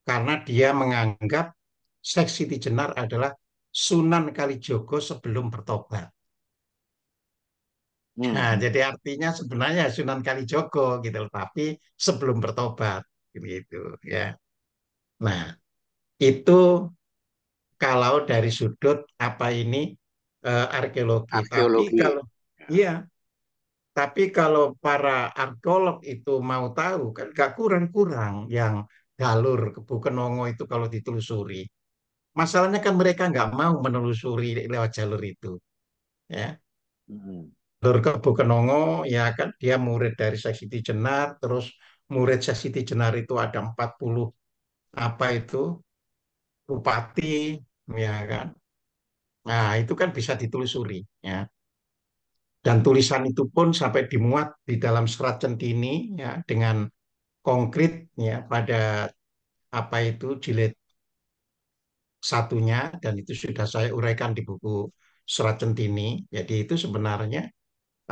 karena dia menganggap Syekh Siti Jenar adalah Sunan Kalijogo sebelum bertobat. Hmm, Nah, hmm. jadi artinya sebenarnya Sunan Kalijogo gitu, loh, tapi sebelum bertobat gitu ya. Nah, itu kalau dari sudut apa ini arkeologi. Tapi Arkeologi. kalau iya, tapi kalau para arkeolog itu mau tahu kan gak kurang-kurang yang galur Kebu Kenongo itu kalau ditelusuri. Masalahnya kan mereka nggak mau menelusuri lewat jalur itu. Ya, Hmm. jalur Kebu Kenongo ya kan dia murid dari Syekh Siti Jenar, terus murid Syekh Siti Jenar itu ada 40 apa itu bupati, ya kan. Nah, itu kan bisa ditelusuri ya. Dan tulisan itu pun sampai dimuat di dalam serat centini ya dengan konkret ya pada apa itu jilid satunya dan itu sudah saya uraikan di buku serat centini. Jadi itu sebenarnya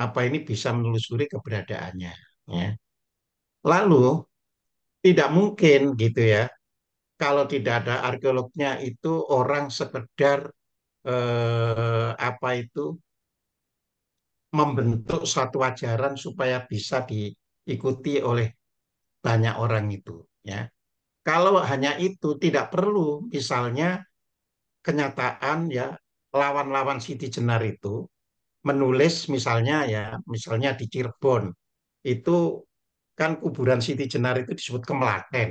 apa ini bisa menelusuri keberadaannya ya. Lalu tidak mungkin gitu ya kalau tidak ada arkeolognya itu orang sekedar apa itu membentuk suatu ajaran supaya bisa diikuti oleh banyak orang itu ya. Kalau hanya itu tidak perlu misalnya kenyataan ya lawan-lawan Siti Jenar itu menulis misalnya ya misalnya di Cirebon itu kan kuburan Siti Jenar itu disebut Kemelaten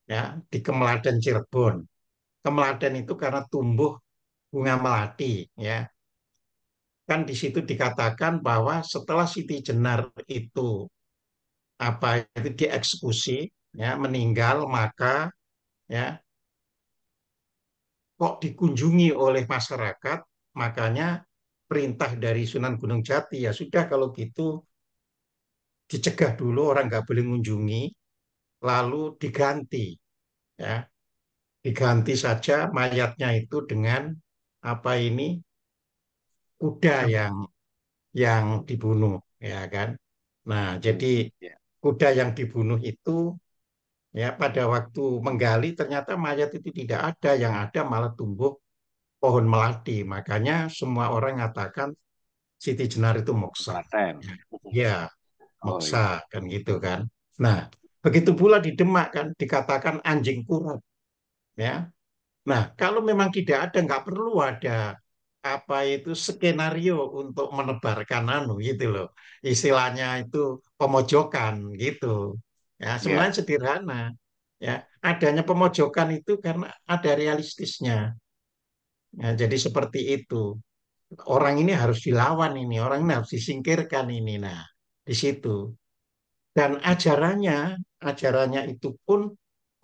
ya di Kemelaten Cirebon. Kemelaten itu karena tumbuh bunga melati ya. Kan di situ dikatakan bahwa setelah Siti Jenar itu apa itu dieksekusi ya meninggal maka ya kok dikunjungi oleh masyarakat makanya perintah dari Sunan Gunung Jati ya sudah kalau gitu dicegah dulu orang nggak boleh mengunjungi lalu diganti ya diganti saja mayatnya itu dengan apa ini kuda yang dibunuh ya kan. Nah, Hmm. jadi Ya. kuda yang dibunuh itu ya pada waktu menggali ternyata mayat itu tidak ada, yang ada malah tumbuh pohon melati. Makanya semua orang mengatakan Siti Jenar itu moksa. Klaten. Ya, ya, Oh moksa iya. kan gitu kan. Nah, begitu pula di Demak kan dikatakan anjing kurap ya. Nah, kalau memang tidak ada, nggak perlu ada apa itu skenario untuk menebarkan anu gitu loh. Istilahnya itu pemojokan gitu. Ya, sebenarnya Ya. sederhana. Ya, adanya pemojokan itu karena ada realistisnya. Ya, jadi seperti itu. Orang ini harus dilawan ini, orang ini harus disingkirkan ini. Nah, di situ. Dan ajarannya itu pun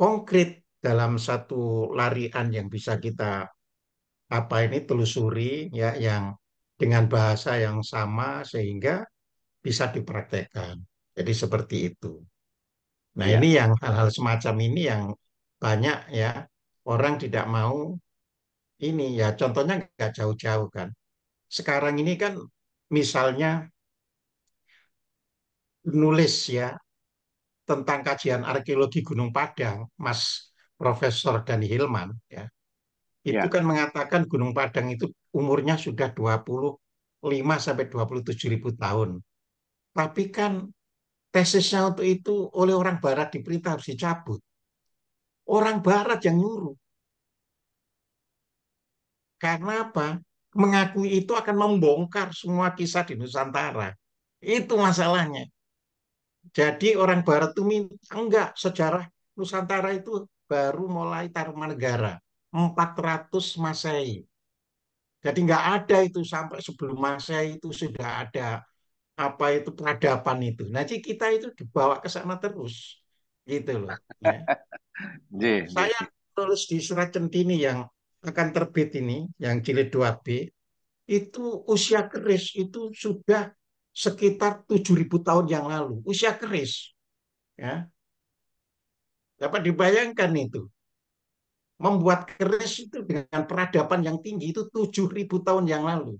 konkret dalam satu larian yang bisa kita apa ini telusuri ya, yang dengan bahasa yang sama sehingga bisa dipraktekkan. Jadi seperti itu. Nah, ini Ya, yang hal-hal semacam ini yang banyak ya orang tidak mau ini ya, contohnya nggak jauh-jauh kan. Sekarang ini kan misalnya nulis ya tentang kajian arkeologi Gunung Padang, Mas Profesor Dani Hilman ya, itu ya. kan mengatakan Gunung Padang itu umurnya sudah 25 sampai 27 ribu tahun. Tapi kan tesisnya untuk itu oleh orang Barat diperintah harus dicabut. Orang Barat yang nyuruh. Karena apa? Mengakui itu akan membongkar semua kisah di Nusantara. Itu masalahnya. Jadi orang Barat itu minta, enggak, sejarah Nusantara itu baru mulai Tarumanegara, 400 Masehi. Jadi enggak ada itu sampai sebelum Masehi itu sudah ada apa itu peradaban itu. Nanti kita itu dibawa ke sana terus. Gitu loh. Ya. J, J. Saya tulis di surat Centini yang akan terbit ini, yang jilid 2B, itu usia keris itu sudah sekitar 7.000 tahun yang lalu. Usia keris. Ya. Dapat dibayangkan itu. Membuat keris itu dengan peradaban yang tinggi itu 7.000 tahun yang lalu.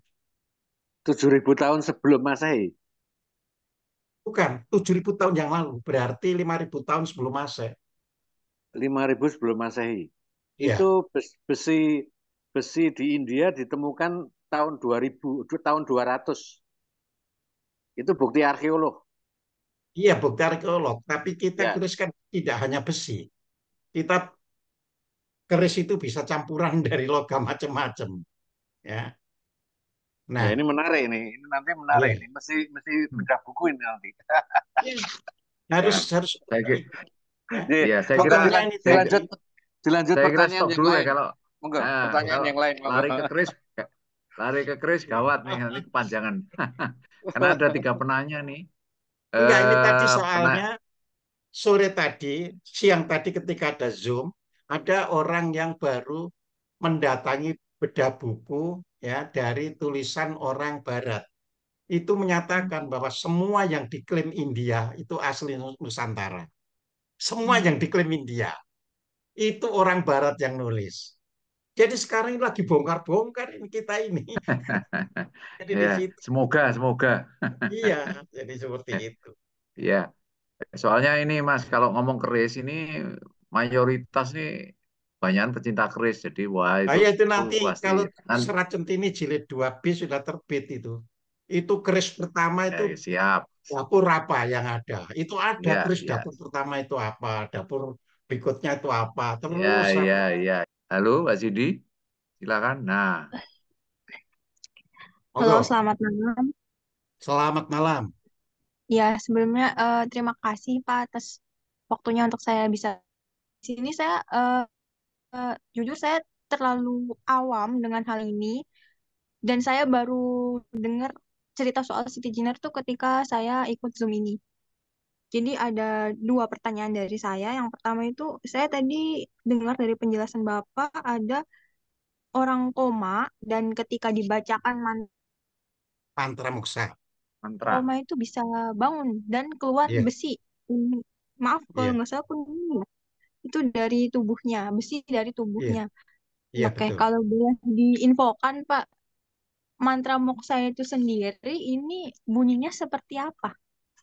7.000 tahun sebelum Masehi. Bukan, 7.000 tahun yang lalu. Berarti 5.000 tahun sebelum Masehi. 5.000 sebelum Masehi. Iya, Itu besi besi di India ditemukan tahun 2000, tahun 200. Itu bukti arkeolog. iya bukti arkeolog. Tapi kita Ya. keris kan tidak hanya besi. Kita keris itu bisa campuran dari logam macam-macam. Ya, Ya, nah, ini menarik ini. Ini nanti menarik iya, ini. Mesti mesti bedah buku ini nanti. iya. harus Ya, harus saya seperti kira, itu. Ya. J, ya monggo saya, Selain itu, saya, dilanjut dilanjut saya kira pertanyaan stop yang dulu ya lain. kalau Monggo, pertanyaan kalau yang lain, monggo. lari ke Kris, gawat nih nanti kepanjangan. Karena ada tiga penanya nih. enggak ini tadi Eh, pena, soalnya sore tadi, siang tadi ketika ada Zoom, ada orang yang baru mendatangi bedah buku ya dari tulisan orang Barat. Itu menyatakan bahwa semua yang diklaim India itu asli Nusantara. Semua yang diklaim India itu orang Barat yang nulis. Jadi sekarang ini lagi bongkar-bongkar ini kita ini. Jadi di ya, situ. semoga. Iya, jadi seperti itu. Ya, soalnya ini Mas, kalau ngomong keris ini mayoritas nih banyak pecinta keris. Jadi wah Nah, itu ya itu nanti pasti kalau kan Serat Centini jilid 2B sudah terbit itu. Itu keris pertama itu ya, siap. dapur apa yang ada. Itu ada Ya, keris ya, dapur pertama itu apa, dapur berikutnya itu apa. Terus ya, sampai ya. Halo, Mbak Sidi, silakan. Nah, Halo, Oke, selamat malam. selamat malam. Ya, sebelumnya terima kasih Pak atas waktunya untuk saya bisa di sini. Saya jujur saya terlalu awam dengan hal ini dan saya baru dengar cerita soal City Jeaner tuh ketika saya ikut Zoom ini. Jadi ada dua pertanyaan dari saya. Yang pertama itu saya tadi dengar dari penjelasan Bapak ada orang koma dan ketika dibacakan Mantra Muksa. mantra. koma itu bisa bangun dan keluar Iya, besi. Hmm, Maaf kalau iya, nggak salah itu dari tubuhnya, besi dari iya, tubuhnya. iya Oke, betul. kalau boleh diinfokan Pak, mantra moksa itu sendiri ini bunyinya seperti apa?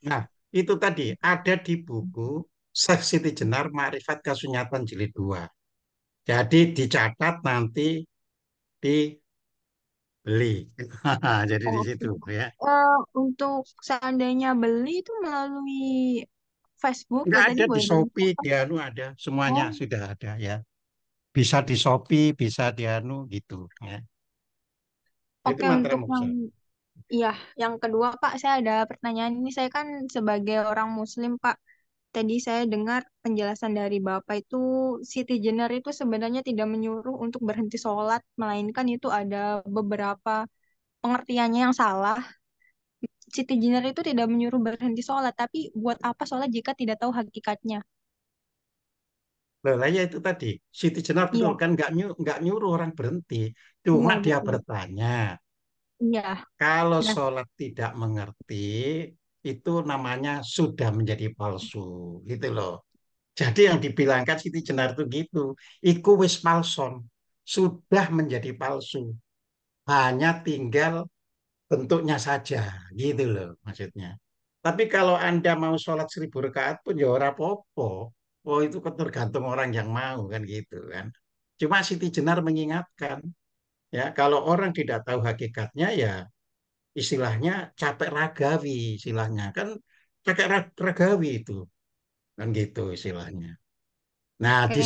Nah, itu tadi ada di buku Syekh Siti Jenar Ma'rifat Kasunyatan Jilid 2. Jadi dicatat nanti dibeli. Jadi di Oke. situ ya. Untuk seandainya beli itu melalui Facebook ya Enggak tadi ada di boleh Shopee, diinfokan. di Anu ada, semuanya Oh, sudah ada ya. Bisa di Shopee, bisa di Anu gitu ya. Itu oke mantra untuk muksa. yang iya, yang kedua Pak, saya ada pertanyaan ini. Saya kan sebagai orang Muslim Pak, tadi saya dengar penjelasan dari Bapak itu Siti Jenar itu sebenarnya tidak menyuruh untuk berhenti sholat, melainkan itu ada beberapa pengertiannya yang salah. Siti Jenar itu tidak menyuruh berhenti sholat, tapi buat apa sholat jika tidak tahu hakikatnya? Loh, lah ya itu tadi, Siti Jenar betul Iya, kan nggak nyuruh orang berhenti, cuma iya dia betul. bertanya. Iya. Kalau Nah, sholat tidak mengerti, itu namanya sudah menjadi palsu, gitu loh. Jadi yang dibilangkan Siti Jenar itu gitu, iku wis palson, sudah menjadi palsu, hanya tinggal bentuknya saja, gitu loh maksudnya. Tapi kalau Anda mau sholat 1.000 rakaat pun ya ora apa-apa. Oh itu kan tergantung orang yang mau kan gitu kan. Cuma Siti Jenar mengingatkan, ya kalau orang tidak tahu hakikatnya ya istilahnya capek ragawi istilahnya kan capek ragawi itu kan gitu istilahnya. Nah, oke.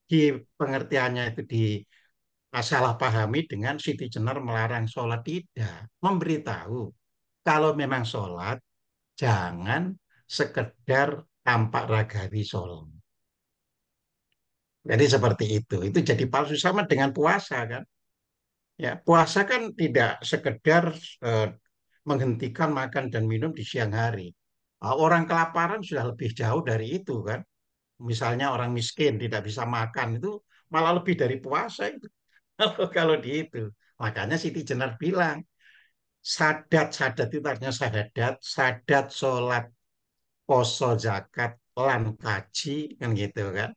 di pengertiannya itu salah pahami dengan Siti Jenar melarang sholat tidak, memberitahu kalau memang sholat jangan sekedar tampak ragawi sholat. Jadi seperti itu. Itu jadi palsu sama dengan puasa kan. Ya, puasa kan tidak sekedar eh, menghentikan makan dan minum di siang hari. Orang kelaparan sudah lebih jauh dari itu kan. Misalnya orang miskin tidak bisa makan itu malah lebih dari puasa itu. Kalau di itu. Makanya Siti Jenar bilang, sadat itu artinya sahadat, sadat sholat, poso zakat, lan kaji, kan gitu kan.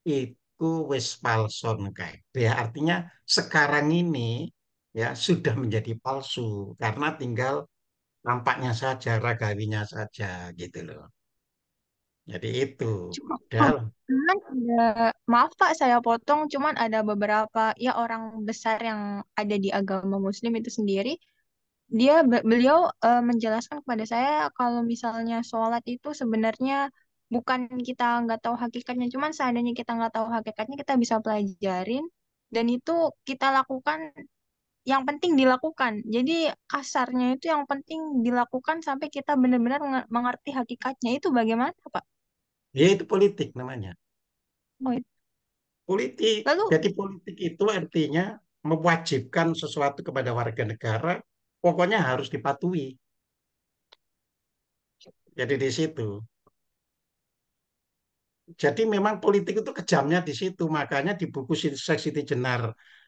Itu wis palson kabeh. Artinya sekarang ini ya sudah menjadi palsu karena tinggal nampaknya saja, ragawinya saja gitu loh. Jadi itu. Cuma, Padahal cuman maaf Pak, saya potong. Cuman ada beberapa ya orang besar yang ada di agama Muslim itu sendiri. Beliau menjelaskan kepada saya kalau misalnya sholat itu sebenarnya bukan kita nggak tahu hakikatnya, cuman seandainya kita nggak tahu hakikatnya kita bisa pelajarin dan itu kita lakukan yang penting dilakukan. Jadi kasarnya itu yang penting dilakukan sampai kita benar-benar mengerti hakikatnya itu bagaimana Pak? ya itu politik namanya. Oh, itu. Politik. Lalu Jadi politik itu artinya mewajibkan sesuatu kepada warga negara, pokoknya harus dipatuhi. Jadi di situ. Jadi memang politik itu kejamnya di situ. Makanya di buku Siti Jenar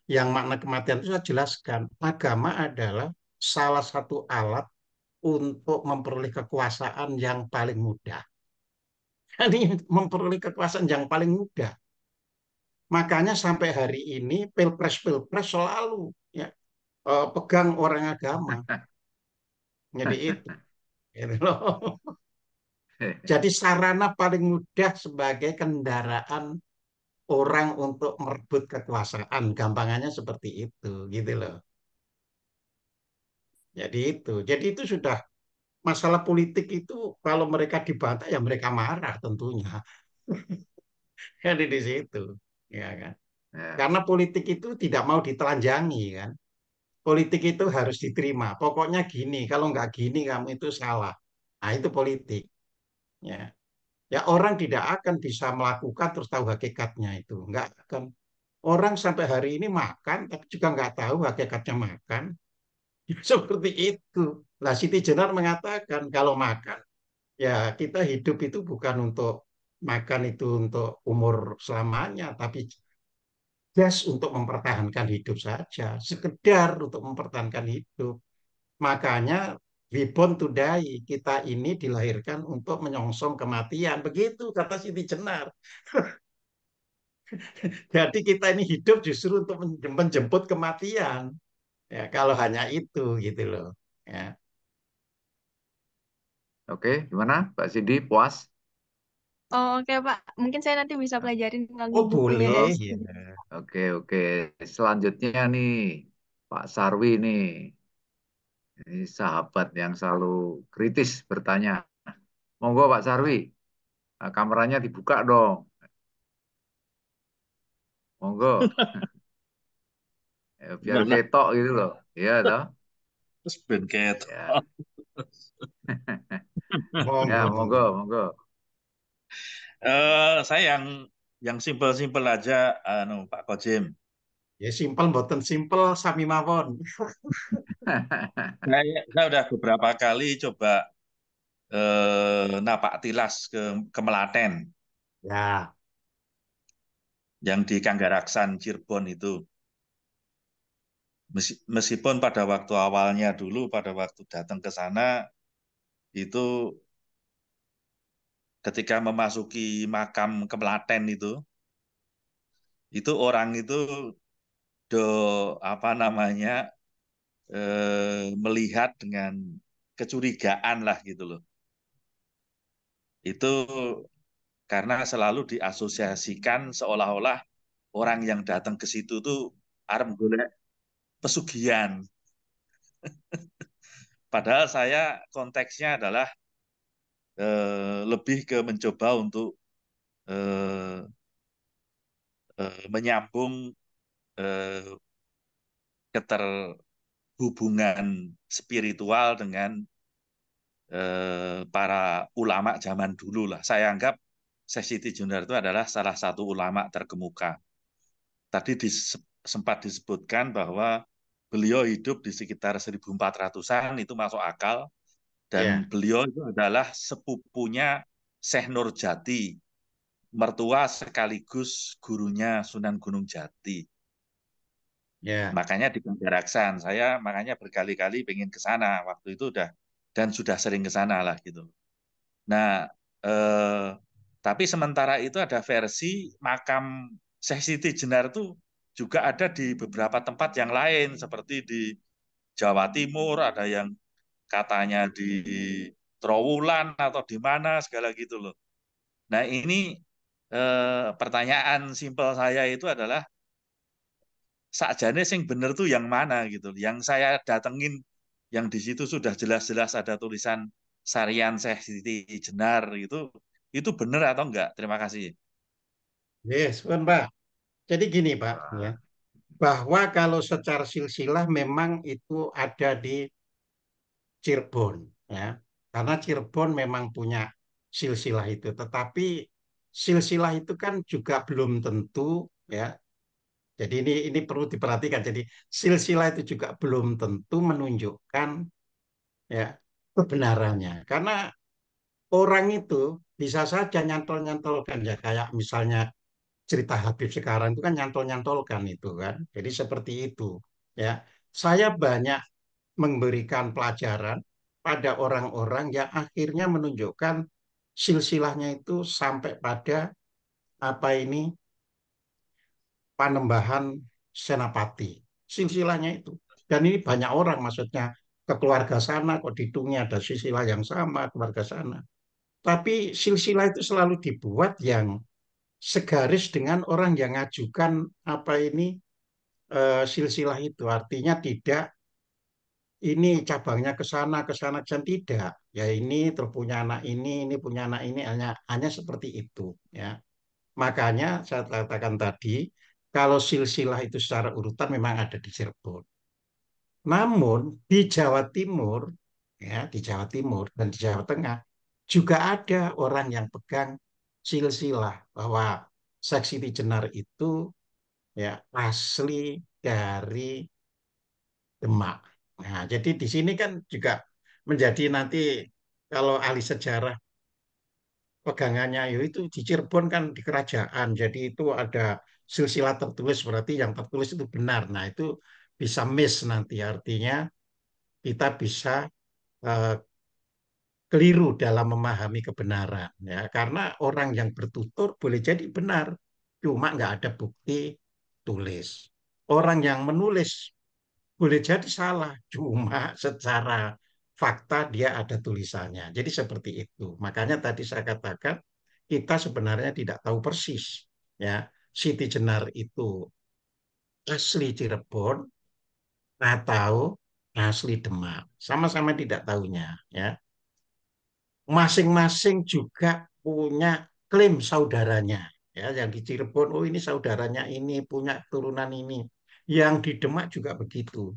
yang makna kematian itu saya jelaskan. Agama adalah salah satu alat untuk memperoleh kekuasaan yang paling mudah. Jadi memperoleh kekuasaan yang paling mudah. Makanya sampai hari ini pilpres-pilpres selalu ya, pegang orang agama. Jadi itu. Gitu loh. Jadi sarana paling mudah sebagai kendaraan orang untuk merebut kekuasaan. Gampangannya seperti itu, gitu loh. Jadi itu. Jadi itu sudah masalah politik itu kalau mereka dibantah ya mereka marah tentunya. Jadi di situ, ya kan. Ya, Karena politik itu tidak mau ditelanjangi kan. Politik itu harus diterima. Pokoknya gini, kalau nggak gini kamu itu salah. Nah itu politik. Ya, ya orang tidak akan bisa melakukan terus tahu hakikatnya itu. Nggak akan. Orang sampai hari ini makan, tapi juga nggak tahu hakikatnya makan. Seperti itu. Nah, Siti Jenar mengatakan kalau makan, ya kita hidup itu bukan untuk makan itu untuk umur selamanya, tapi just untuk mempertahankan hidup saja. Sekedar untuk mempertahankan hidup. Makanya we born to die. Kita ini dilahirkan untuk menyongsong kematian. Begitu kata Siti Jenar. Jadi kita ini hidup justru untuk menjemput kematian. Ya, kalau hanya itu gitu loh. Ya. oke, gimana, Mbak Cindy? Puas? oh, oke Pak, mungkin saya nanti bisa pelajarin lagi Oh bukunya boleh. dari Ya. Siti. Oke, oke. Selanjutnya nih, Pak Sarwi nih. Ini sahabat yang selalu kritis bertanya. Monggo Pak Sarwi, kameranya dibuka dong. Monggo, biar Mana ketok gitu loh. Iya toh? terus bengket. Ya, ya, Monggo, monggo, monggo. monggo. Saya yang simpel-simpel aja, Pak Kojim. Ya simpel mboten simpel sami mawon. Saya udah beberapa kali coba napak tilas ke Melaten Ya, yang di Kanggaraksan Cirebon itu. Meskipun pada waktu awalnya dulu, pada waktu datang ke sana, itu ketika memasuki makam Kemelaten itu orang itu do apa namanya melihat dengan kecurigaan lah gitu loh. Itu karena selalu diasosiasikan seolah-olah orang yang datang ke situ tuh arep golek pesugihan. Padahal saya konteksnya adalah lebih ke mencoba untuk eh, menyambung eh, keterhubungan spiritual dengan para ulama zaman dulu lah. Saya anggap Syekh Siti Jenar itu adalah salah satu ulama terkemuka. Tadi sempat disebutkan bahwa beliau hidup di sekitar 1400-an, itu masuk akal. Dan ya, beliau itu adalah sepupunya Syekh Nurjati, mertua sekaligus gurunya Sunan Gunung Jati. ya, Makanya di Kanggaraksan, saya makanya berkali-kali pengen ke sana. Waktu itu dan sudah sering ke sana lah gitu. Nah, eh, tapi sementara itu ada versi makam Syekh Siti Jenar itu juga ada di beberapa tempat yang lain, seperti di Jawa Timur, ada yang katanya di Trowulan atau di mana segala gitu loh. Nah, ini pertanyaan simpel saya itu adalah sakjane sing bener tuh yang mana gitu. Yang saya datengin yang di situ sudah jelas-jelas ada tulisan Sarian Syekh Siti Jenar itu bener atau enggak? Terima kasih. yes, pun Pak. Jadi gini Pak, ya, bahwa kalau secara silsilah memang itu ada di Cirebon, ya, karena Cirebon memang punya silsilah itu. Tetapi silsilah itu kan juga belum tentu, ya. Jadi ini perlu diperhatikan. Jadi silsilah itu juga belum tentu menunjukkan ya kebenarannya. Karena orang itu bisa saja nyantol-nyantolkan ya kayak misalnya cerita Habib sekarang itu kan nyantol-nyantolkan itu kan. Jadi seperti itu ya. Saya banyak memberikan pelajaran pada orang-orang yang akhirnya menunjukkan silsilahnya itu sampai pada apa ini Panembahan Senapati. Silsilahnya itu. Dan ini banyak orang maksudnya ke keluarga sana kok dihitungnya ada silsilah yang sama keluarga sana. Tapi silsilah itu selalu dibuat yang segaris dengan orang yang ngajukan apa ini silsilah itu. Artinya tidak ini cabangnya ke sana dan tidak. Ya ini terpunya anak ini punya anak ini hanya seperti itu ya. Makanya saya katakan tadi kalau silsilah itu secara urutan memang ada di Cirebon. Namun di Jawa Timur ya di Jawa Timur dan di Jawa Tengah juga ada orang yang pegang silsilah bahwa Seksi Jenar itu ya asli dari Demak. Nah, jadi di sini kan juga menjadi nanti kalau ahli sejarah pegangannya itu di Cirebon kan di kerajaan. Jadi itu ada silsilah tertulis berarti yang tertulis itu benar. Nah, itu bisa miss nanti artinya kita bisa eh, keliru dalam memahami kebenaran ya karena orang yang bertutur boleh jadi benar cuma nggak ada bukti tulis. Orang yang menulis boleh jadi salah, cuma secara fakta dia ada tulisannya. Jadi seperti itu. Makanya tadi saya katakan kita sebenarnya tidak tahu persis ya Siti Jenar itu asli Cirebon atau asli Demak. Sama-sama tidak tahunya ya. Masing-masing juga punya klaim saudaranya ya yang di Cirebon oh ini saudaranya ini punya turunan ini. Yang di Demak juga begitu.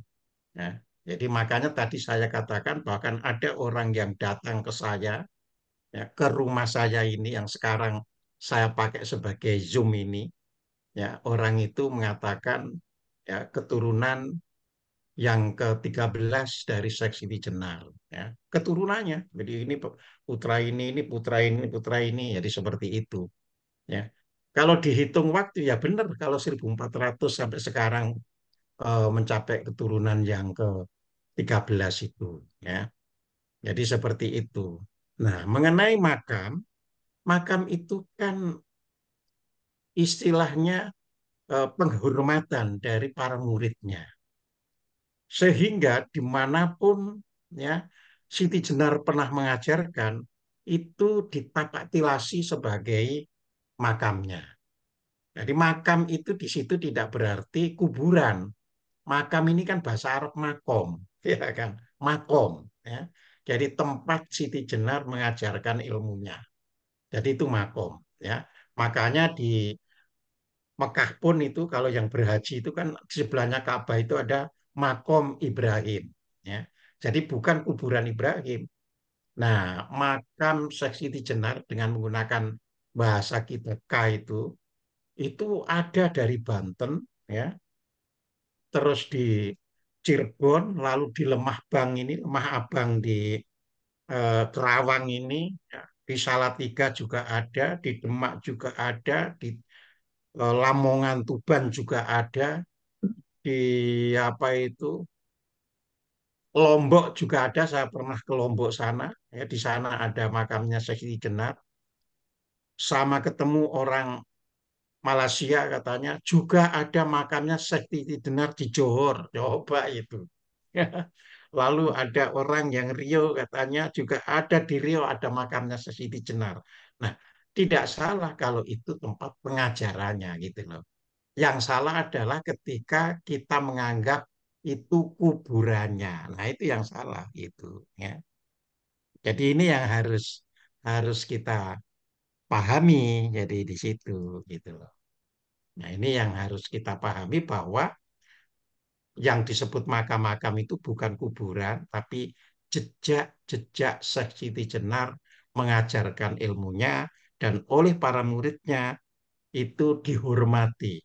Ya. Jadi makanya tadi saya katakan bahkan ada orang yang datang ke saya, ya, ke rumah saya ini yang sekarang saya pakai sebagai Zoom ini, ya orang itu mengatakan ya, keturunan yang ke-13 dari Siti Jenar, ya. Keturunannya. Jadi ini putra ini putra ini, putra ini. Jadi seperti itu, ya. Kalau dihitung waktu ya benar kalau 1400 sampai sekarang mencapai keturunan yang ke-13 itu, ya. Jadi seperti itu. Nah, mengenai makam, makam itu kan istilahnya penghormatan dari para muridnya. Sehingga dimanapun, ya, Siti Jenar pernah mengajarkan, itu ditapak-tilasi sebagai makamnya. Jadi makam itu di situ tidak berarti kuburan. Makam ini kan bahasa Arab makom, ya kan? Makom, ya. Jadi tempat Siti Jenar mengajarkan ilmunya. Jadi itu makom, ya. Makanya di Mekah pun itu kalau yang berhaji itu kan di sebelahnya Ka'bah itu ada makom Ibrahim, ya. Jadi bukan kuburan Ibrahim. Nah, makam Syekh Siti Jenar dengan menggunakan bahasa kita K itu ada dari Banten, ya. Terus di Cirebon, lalu di Lemah Bang ini, Lemah Abang di Kerawang ini, ya. Di Salatiga juga ada, di Demak juga ada, di Lamongan Tuban juga ada, di apa itu Lombok juga ada. Saya pernah ke Lombok sana, ya, di sana ada makamnya Siti Jenar. Sama ketemu orang Malaysia katanya juga ada makamnya Siti Jenar di Johor, coba itu. Lalu ada orang yang Rio katanya juga ada di Rio ada makamnya Siti Jenar. Nah, tidak salah kalau itu tempat pengajarannya gitu loh. Yang salah adalah ketika kita menganggap itu kuburannya. Nah, itu yang salah gitu, ya. Jadi ini yang harus harus kita pahami jadi di situ gitu loh. Nah, ini yang harus kita pahami bahwa yang disebut makam-makam itu bukan kuburan, tapi jejak-jejak Syekh Siti Jenar mengajarkan ilmunya dan oleh para muridnya itu dihormati,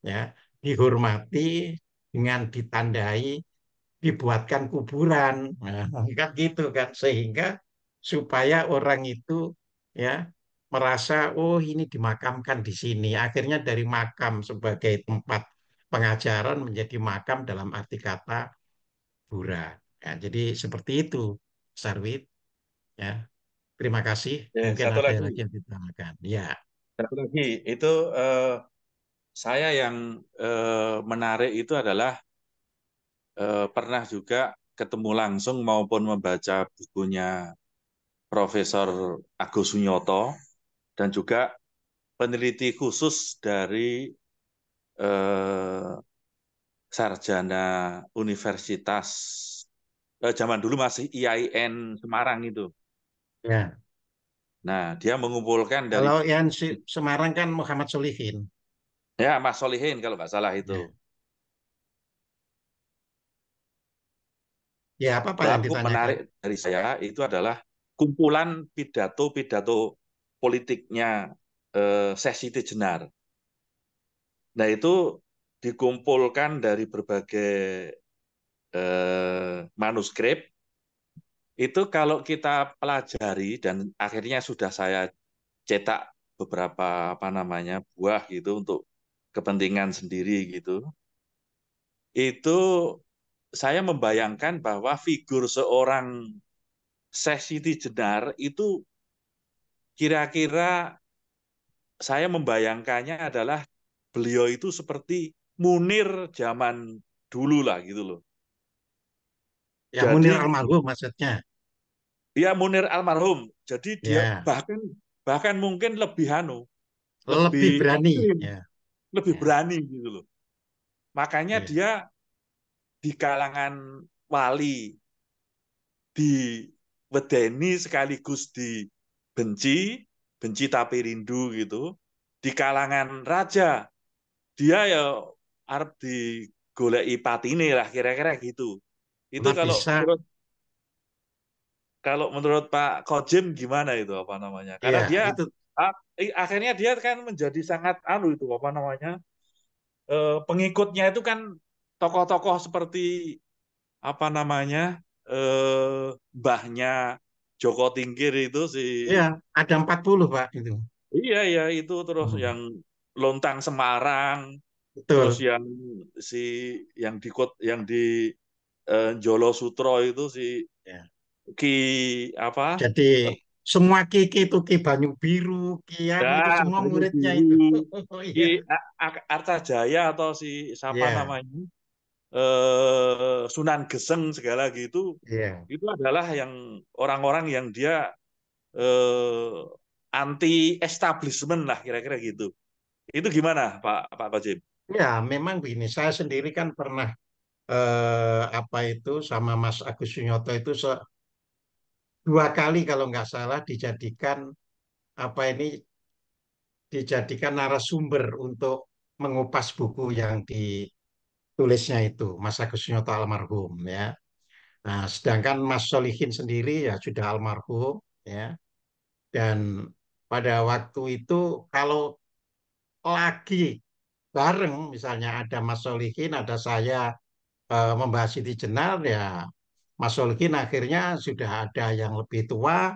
ya, dihormati dengan ditandai dibuatkan kuburan, nah, kan gitu kan, sehingga supaya orang itu, ya, merasa oh ini dimakamkan di sini, akhirnya dari makam sebagai tempat pengajaran menjadi makam dalam arti kata kuburan, ya. Jadi seperti itu, Sarwit, ya. Terima kasih. Mungkin Satu ada lagi, lagi yang ditambahkan, ya. satu lagi itu saya yang menarik itu adalah pernah juga ketemu langsung maupun membaca bukunya Profesor Agus Sunyoto dan juga peneliti khusus dari eh, sarjana universitas zaman dulu masih IAIN Semarang itu. Ya. Nah, dia mengumpulkan dari Kalau yang Semarang kan Muhammad Solihin, ya Mas Solihin kalau nggak salah itu. ya. Ya, apa yang Yang cukup ditanyakan? menarik dari saya itu adalah kumpulan pidato-pidato politiknya Syekh Siti Jenar. Nah, itu dikumpulkan dari berbagai manuskrip. Itu kalau kita pelajari dan akhirnya sudah saya cetak beberapa apa namanya buah gitu untuk kepentingan sendiri gitu. Itu saya membayangkan bahwa figur seorang Syekh Siti Jenar itu kira-kira saya membayangkannya adalah beliau itu seperti Munir zaman dulu lah gitu loh. Ya, Munir Jadi almarhum maksudnya. dia Munir almarhum. Jadi dia Ya, bahkan bahkan mungkin lebih lebih lebih berani. ekstrim, Ya, lebih ya, berani gitu loh. Makanya ya. dia di kalangan wali diwedeni sekaligus dibenci, benci tapi rindu gitu. Di kalangan raja dia ya arep digoleki patine lah kira-kira gitu. Itu Karena bisa, kalau menurut Pak Kojim gimana itu apa namanya? Karena ya dia itu akhirnya dia kan menjadi sangat anu itu apa namanya? pengikutnya itu kan tokoh-tokoh seperti apa namanya mbahnya Joko Tingkir itu si Iya, ada 40 Pak itu. iya ya itu terus Hmm, yang Lontang Semarang terus betul. yang si yang di Jolo Sutro itu si Ya. Ki apa Jadi semua Ki itu Ki Banyu Biru, Kian ya itu semua Banyu muridnya Biru itu. Oh Ki iya. Artajaya atau si siapa Iya, namanya Sunan Geseng segala gitu iya. itu adalah yang orang-orang yang dia anti establishment lah kira-kira gitu. Itu gimana Pak Kojim? Ya, memang begini. Saya sendiri kan pernah apa itu sama Mas Agus Sunyoto itu dua kali kalau nggak salah dijadikan apa ini dijadikan narasumber untuk mengupas buku yang ditulisnya itu Mas Agus Sunyoto almarhum ya. Nah, sedangkan Mas Solihin sendiri ya sudah almarhum ya. Dan pada waktu itu kalau lagi bareng misalnya ada Mas Solihin, ada saya membahas Siti Jenar ya Mas Solihin akhirnya sudah ada yang lebih tua,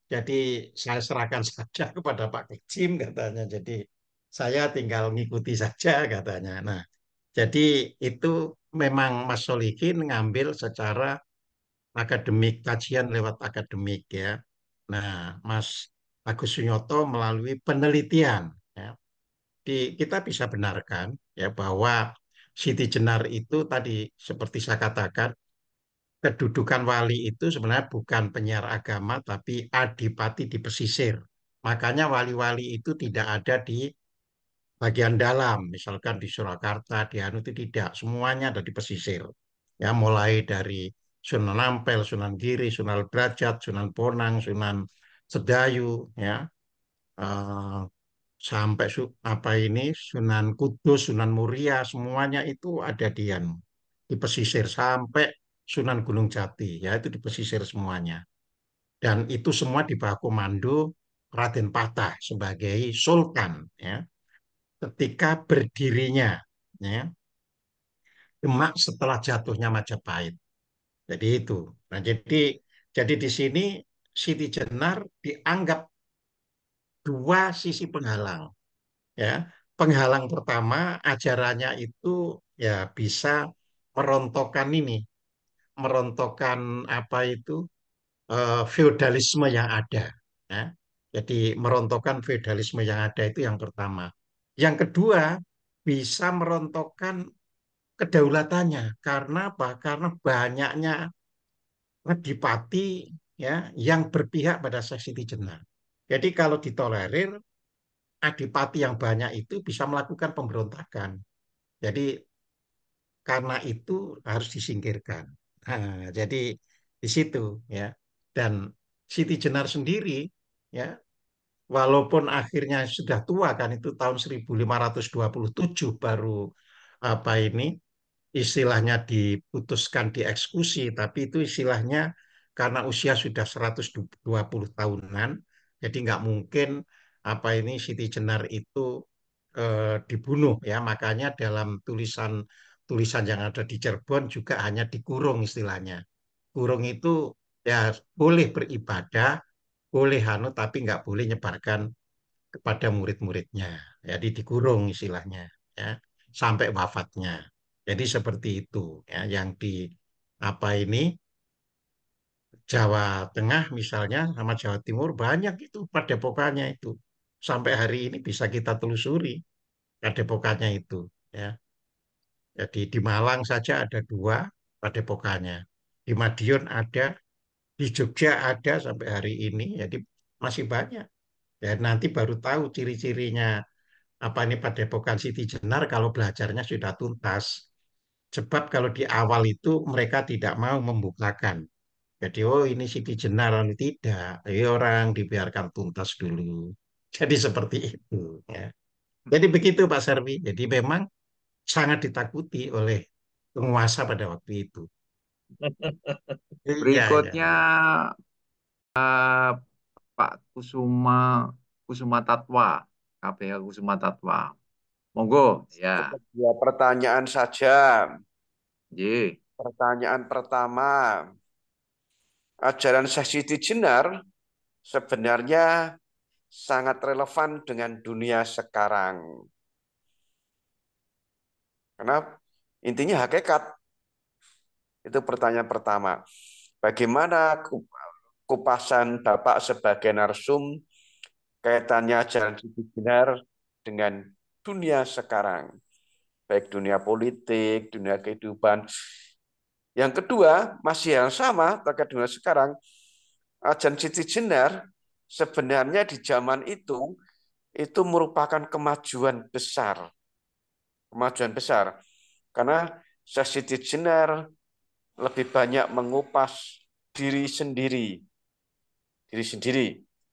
jadi saya serahkan saja kepada Pak Kecim katanya. Jadi saya tinggal ngikuti saja katanya. Nah, jadi itu memang Mas Solihin ngambil secara akademik, kajian lewat akademik ya. Nah, Mas Agus Sunyoto melalui penelitian ya. Kita bisa benarkan ya bahwa Siti Jenar itu tadi seperti saya katakan kedudukan wali itu sebenarnya bukan penyiar agama tapi adipati di pesisir. Makanya wali-wali itu tidak ada di bagian dalam, misalkan di Surakarta, di Anu itu tidak, semuanya ada di pesisir. Ya, mulai dari Sunan Ampel, Sunan Giri, Sunan Derajat, Sunan Bonang, Sunan Sedayu, ya, eh, sampai apa ini Sunan Kudus, Sunan Muria, semuanya itu ada di pesisir sampai Sunan Gunung Jati, ya itu di pesisir semuanya. Dan itu semua di bawah komando Raden Patah sebagai sultan, ya ketika berdirinya ya Demak setelah jatuhnya Majapahit. Jadi itu. Nah, jadi di sini Siti Jenar dianggap dua sisi penghalang ya. Penghalang pertama ajarannya itu ya bisa merontokkan ini, merontokkan apa itu feodalisme yang ada ya. Jadi merontokkan feodalisme yang ada itu yang pertama. Yang kedua bisa merontokkan kedaulatannya. Karena apa? Karena banyaknya adipati ya yang berpihak pada Siti Jenar. Jadi kalau ditolerir, adipati yang banyak itu bisa melakukan pemberontakan. Jadi karena itu harus disingkirkan. Nah, jadi di situ ya. Dan Siti Jenar sendiri ya, walaupun akhirnya sudah tua kan itu tahun 1527 baru apa ini istilahnya diputuskan dieksekusi, tapi itu istilahnya karena usia sudah 120 tahunan, jadi nggak mungkin apa ini Siti Jenar itu dibunuh ya, makanya dalam tulisan yang ada di Cirebon juga hanya dikurung istilahnya. Kurung itu ya boleh beribadah, boleh hanu, tapi nggak boleh nyebarkan kepada murid-muridnya. Jadi dikurung istilahnya ya sampai wafatnya. Jadi seperti itu ya yang di apa ini Jawa Tengah misalnya sama Jawa Timur banyak itu padepokannya itu. Sampai hari ini bisa kita telusuri padepokannya itu ya. Jadi di Malang saja ada dua padepokannya. Di Madiun ada, di Jogja ada sampai hari ini. Jadi masih banyak. Dan nanti baru tahu ciri-cirinya apa ini Padepokan Siti Jenar kalau belajarnya sudah tuntas. Sebab kalau di awal itu mereka tidak mau membukakan. Jadi oh ini Siti Jenar, ini tidak. Ini orang dibiarkan tuntas dulu. Jadi seperti itu. Ya. Jadi begitu Pak Servi. Jadi memang sangat ditakuti oleh penguasa pada waktu itu. Iya, iya, Berikutnya iya. Pak Kusuma Kusuma Tatwa, KPH Kusuma Tatwa. Monggo, ya. Dua pertanyaan saja. Ye. Pertanyaan pertama, ajaran Syekh Siti Jenar sebenarnya sangat relevan dengan dunia sekarang. Karena intinya hakikat. Itu pertanyaan pertama. Bagaimana kupasan Bapak sebagai narsum kaitannya ajaran Siti Jenar dengan dunia sekarang, baik dunia politik, dunia kehidupan. Yang kedua, masih yang sama terkait dunia sekarang, ajaran Siti Jenar sebenarnya di zaman itu merupakan kemajuan besar. Kemajuan besar. Karena Syekh Siti Jenar lebih banyak mengupas diri sendiri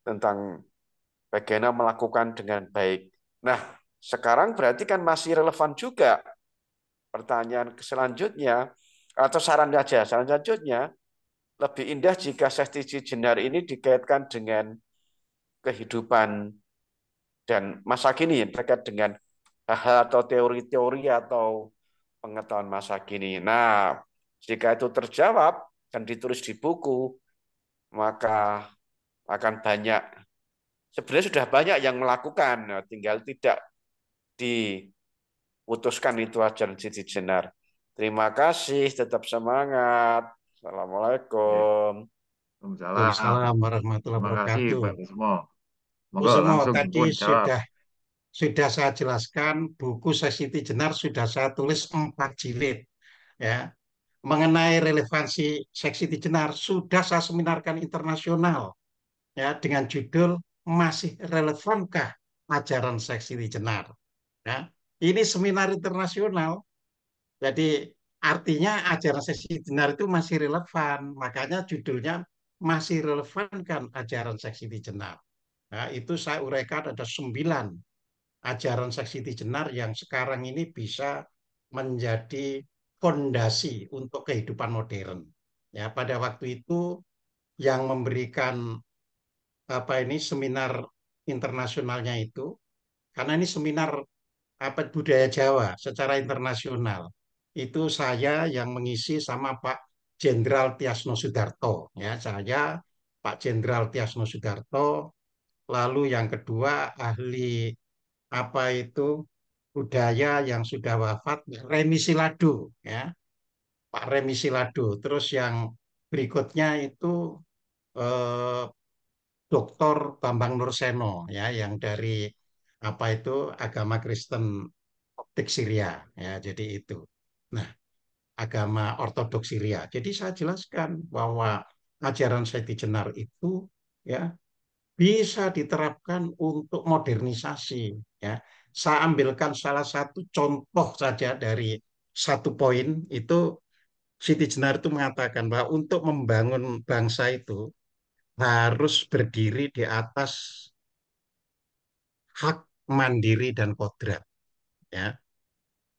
tentang bagaimana melakukan dengan baik. Nah, sekarang berarti kan masih relevan juga pertanyaan selanjutnya, atau saran saja, saran selanjutnya, lebih indah jika Syekh Siti Jenar ini dikaitkan dengan kehidupan dan masa kini terkait dengan hal atau teori-teori atau pengetahuan masa kini. Nah, jika itu terjawab dan ditulis di buku, maka akan banyak, sebenarnya sudah banyak yang melakukan, tinggal tidak diputuskan itu ajaran Siti Jenar. Terima kasih, tetap semangat. Assalamualaikum. Waalaikumsalam. Waalaikumsalam warahmatullahi Terima kasih wabarakatuh. Pak Kusmo. Monggo Kusumo, langsung tadi pun jawab. sudah saya jelaskan, buku Syekh Siti Jenar sudah saya tulis 4 jilid. Ya, mengenai relevansi Syekh Siti Jenar sudah saya seminarkan internasional, ya, dengan judul Masih Relevankah Ajaran Syekh Siti Jenar? Ya, ini seminar internasional, jadi artinya ajaran Syekh Siti Jenar itu masih relevan, makanya judulnya Masih Relevankah Ajaran Syekh Siti Jenar? Nah, itu saya uraikan ada 9 ajaran Syekh Siti Jenar yang sekarang ini bisa menjadi fondasi untuk kehidupan modern. Ya, pada waktu itu yang memberikan seminar internasionalnya itu, karena ini seminar budaya Jawa secara internasional. Itu saya yang mengisi sama Pak Jenderal Tiasno Sudarto. Ya, saya, Pak Jenderal Tiasno Sudarto, lalu yang kedua ahli budaya yang sudah wafat, Remi Silado, ya, Pak Remi Silado. Terus yang berikutnya itu eh, Dr. Bambang Nurseno, ya, yang dari agama Kristen Koptik Syria, ya, jadi itu. Nah, agama Ortodoks Syria. Jadi saya jelaskan bahwa ajaran Siti Jenar itu, ya, bisa diterapkan untuk modernisasi, ya. Saya ambilkan salah satu contoh saja dari satu poin itu, Siti Jenar itu mengatakan bahwa untuk membangun bangsa itu harus berdiri di atas hak, mandiri, dan kodrat, ya.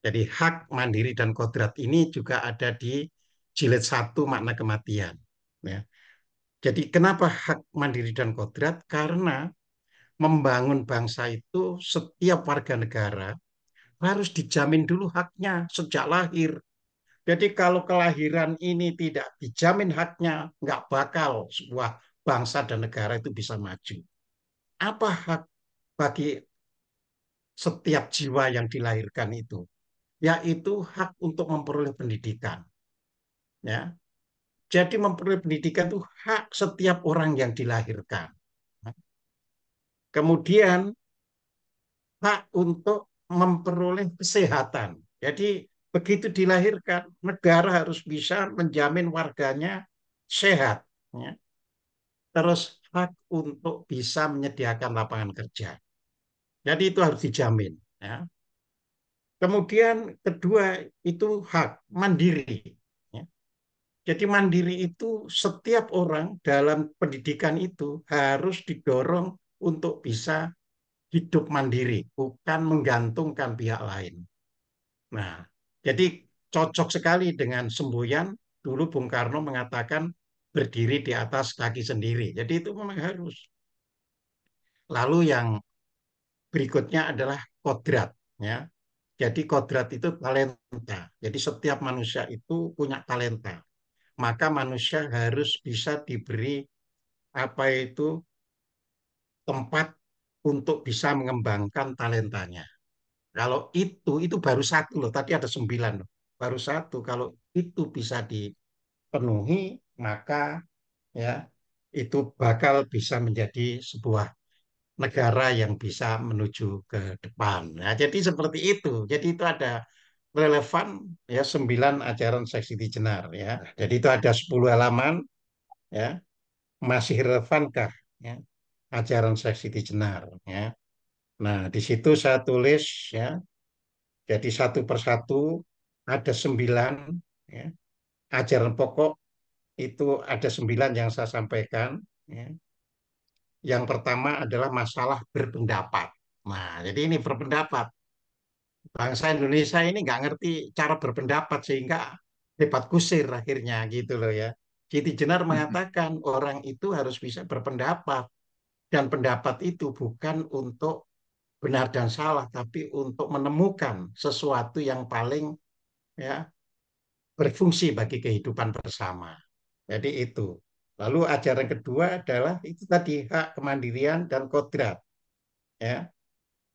Jadi hak, mandiri, dan kodrat ini juga ada di jilid 1 makna kematian, ya. Jadi kenapa hak, mandiri, dan kodrat? Karena membangun bangsa itu setiap warga negara harus dijamin dulu haknya sejak lahir. Jadi kalau kelahiran ini tidak dijamin haknya, nggak bakal sebuah bangsa dan negara itu bisa maju. Apa hak bagi setiap jiwa yang dilahirkan itu? Yaitu hak untuk memperoleh pendidikan. Ya, jadi memperoleh pendidikan itu hak setiap orang yang dilahirkan. Kemudian hak untuk memperoleh kesehatan. Jadi begitu dilahirkan, negara harus bisa menjamin warganya sehat. Ya. Terus hak untuk bisa menyediakan lapangan kerja. Jadi itu harus dijamin. Ya. Kemudian kedua itu hak mandiri. Ya. Jadi mandiri itu setiap orang dalam pendidikan itu harus didorong untuk bisa hidup mandiri, bukan menggantungkan pihak lain. Nah, jadi cocok sekali dengan semboyan. Dulu Bung Karno mengatakan berdiri di atas kaki sendiri. Jadi itu memang harus. Lalu yang berikutnya adalah kodrat. Ya. Jadi kodrat itu talenta. Jadi setiap manusia itu punya talenta. Maka manusia harus bisa diberi apa itu tempat untuk bisa mengembangkan talentanya. Kalau itu baru satu loh. Tadi ada 9 loh. Baru satu. Kalau itu bisa dipenuhi, maka ya itu bakal bisa menjadi sebuah negara yang bisa menuju ke depan. Nah, jadi seperti itu. Jadi itu ada relevan ya 9 ajaran seksi di Jenar ya. Jadi itu ada 10 halaman ya. Masih relevankah ya ajaran seksi di Jenar ya. Nah, di situ saya tulis ya. Jadi satu persatu ada 9 ya. Ajaran pokok itu ada 9 yang saya sampaikan ya. Yang pertama adalah masalah berpendapat. Nah, jadi ini berpendapat. Bangsa Indonesia ini nggak ngerti cara berpendapat sehingga debat kusir akhirnya gitu loh ya. Kiti Jenar mengatakan orang itu harus bisa berpendapat dan pendapat itu bukan untuk benar dan salah tapi untuk menemukan sesuatu yang paling ya berfungsi bagi kehidupan bersama. Jadi itu. Lalu ajaran kedua adalah itu tadi hak kemandirian dan kodrat ya.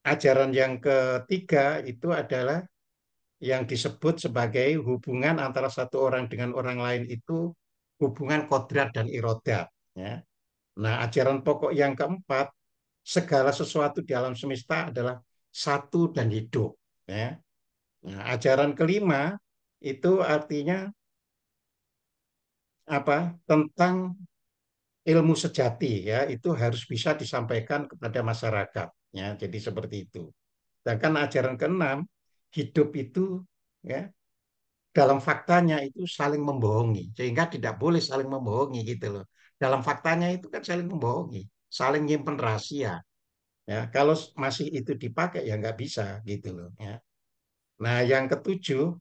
Ajaran yang ketiga itu adalah yang disebut sebagai hubungan antara satu orang dengan orang lain itu hubungan kodrat dan irodat. Ya. Nah, ajaran pokok yang keempat, segala sesuatu di alam semesta adalah satu dan hidup. Ya. Nah, ajaran kelima itu artinya apa? Tentang ilmu sejati ya, itu harus bisa disampaikan kepada masyarakat. Ya, jadi seperti itu. Sedangkan ajaran keenam, hidup itu ya dalam faktanya itu saling membohongi sehingga tidak boleh saling membohongi gitu loh dalam faktanya itu kan saling membohongi saling nyimpen rahasia ya kalau masih itu dipakai ya nggak bisa gitu loh ya. Nah yang ketujuh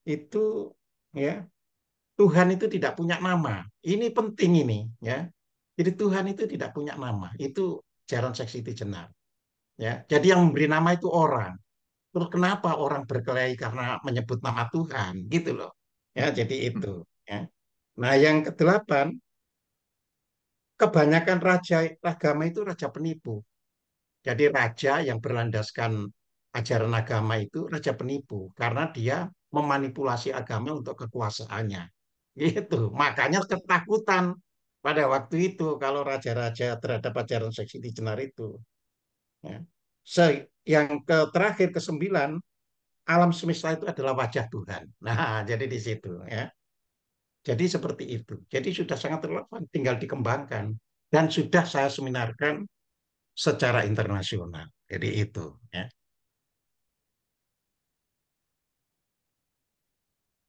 itu ya Tuhan itu tidak punya nama ini penting ini ya jadi Tuhan itu tidak punya nama itu ajaran seksi Jenar ya jadi yang memberi nama itu orang. Terus kenapa orang berkelahi karena menyebut nama Tuhan gitu loh. Ya, jadi itu ya. Nah, yang kedelapan, kebanyakan raja agama itu raja penipu. Jadi raja yang berlandaskan ajaran agama itu raja penipu karena dia memanipulasi agama untuk kekuasaannya. Gitu. Makanya ketakutan pada waktu itu kalau raja-raja terhadap ajaran seksi Jenar itu. Ya. Yang terakhir kesembilan alam semesta itu adalah wajah Tuhan. Nah, jadi di situ ya. Jadi seperti itu. Jadi sudah sangat relevan, tinggal dikembangkan dan sudah saya seminarkan secara internasional. Jadi itu ya.